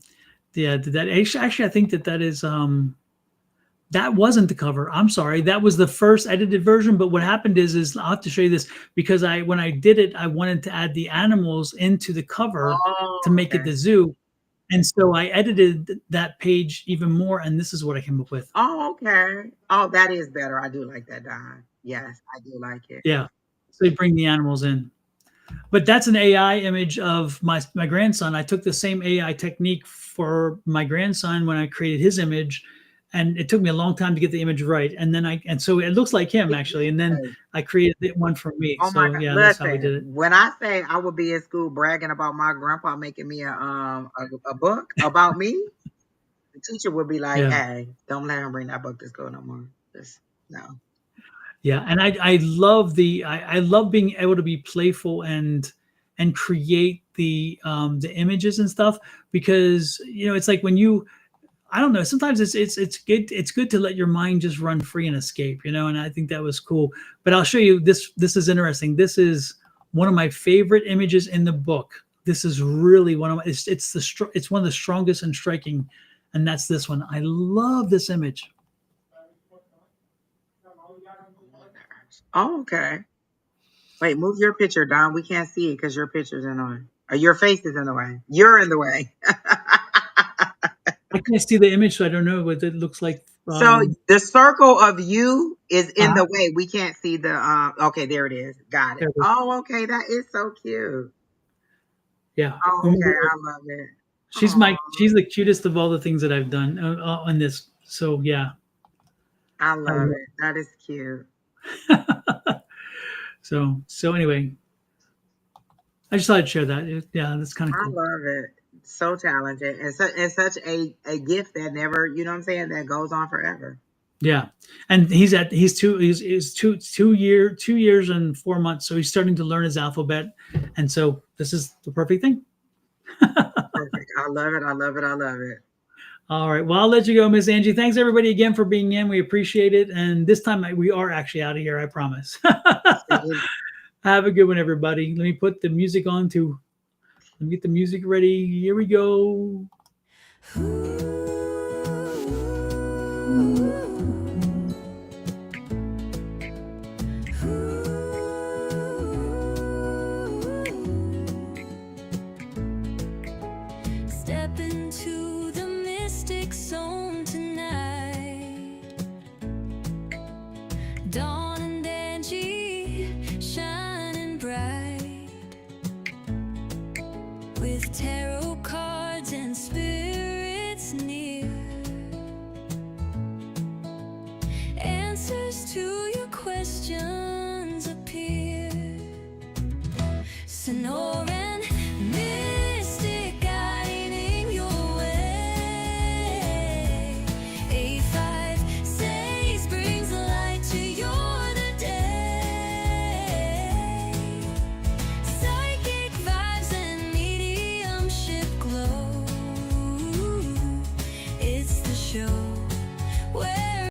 yeah, did that actually? I think that is that wasn't the cover. I'm sorry. That was the first edited version. But what happened is I'll have to show you this because when I did it, I wanted to add the animals into the cover to Oh, make it okay. the zoo. And so I edited that page even more. And this is what I came up with. Oh, okay. Oh, that is better. I do like that, Don. Yes, I do like it. Yeah. So you bring the animals in. But that's an AI image of my grandson. I took the same AI technique for my grandson when I created his image, and it took me a long time to get the image right. And so it looks like him It actually. And then does. I created one for me. Oh my So God. yeah, that's how we Listen, did it. when I say I would be in school bragging about my grandpa making me a book about me, the teacher would be like, Yeah, hey, don't let him bring that book to school no more. Just no. yeah. And I love I love being able to be playful and create the images and stuff because it's like when you I don't know. Sometimes it's good to let your mind just run free and escape, and I think that was cool. But I'll show you this. This is interesting. This is one of my favorite images in the book. This is really one of my. It's one of the strongest and striking, and that's this one. I love this image. Oh, okay. Wait, move your picture, Don. We can't see it because your picture's in the way. Or your face is in the way. You're in the way. I can't see the image, so I don't know what it looks like. So the circle of you is in Uh-huh, the way. We can't see the okay, there it is. Got it. there it is. Oh, okay. That is so cute. Yeah, Oh, okay. I love it. Oh, she's the cutest of all the things that I've done on this. So yeah, I I love it. That is cute. so anyway, I just thought I'd share that. Yeah, that's kind of I cool. love it. So talented and such a gift that never, you know what I'm saying, that goes on forever. Yeah, and he's 2 years and 4 months, so he's starting to learn his alphabet, and so this is the perfect thing. Perfect. I love it. I love it. I love it. All right, well, I'll let you go, Miss Angie. Thanks everybody again for being in. We appreciate it, and this time we are actually out of here. I promise. See, Have a good one, everybody. Let me put the music on too. Let me get the music ready. Here we go. Step into the mystic zone tonight. Dawn and Angie shining bright with tarot cards. questions appear. Sonoran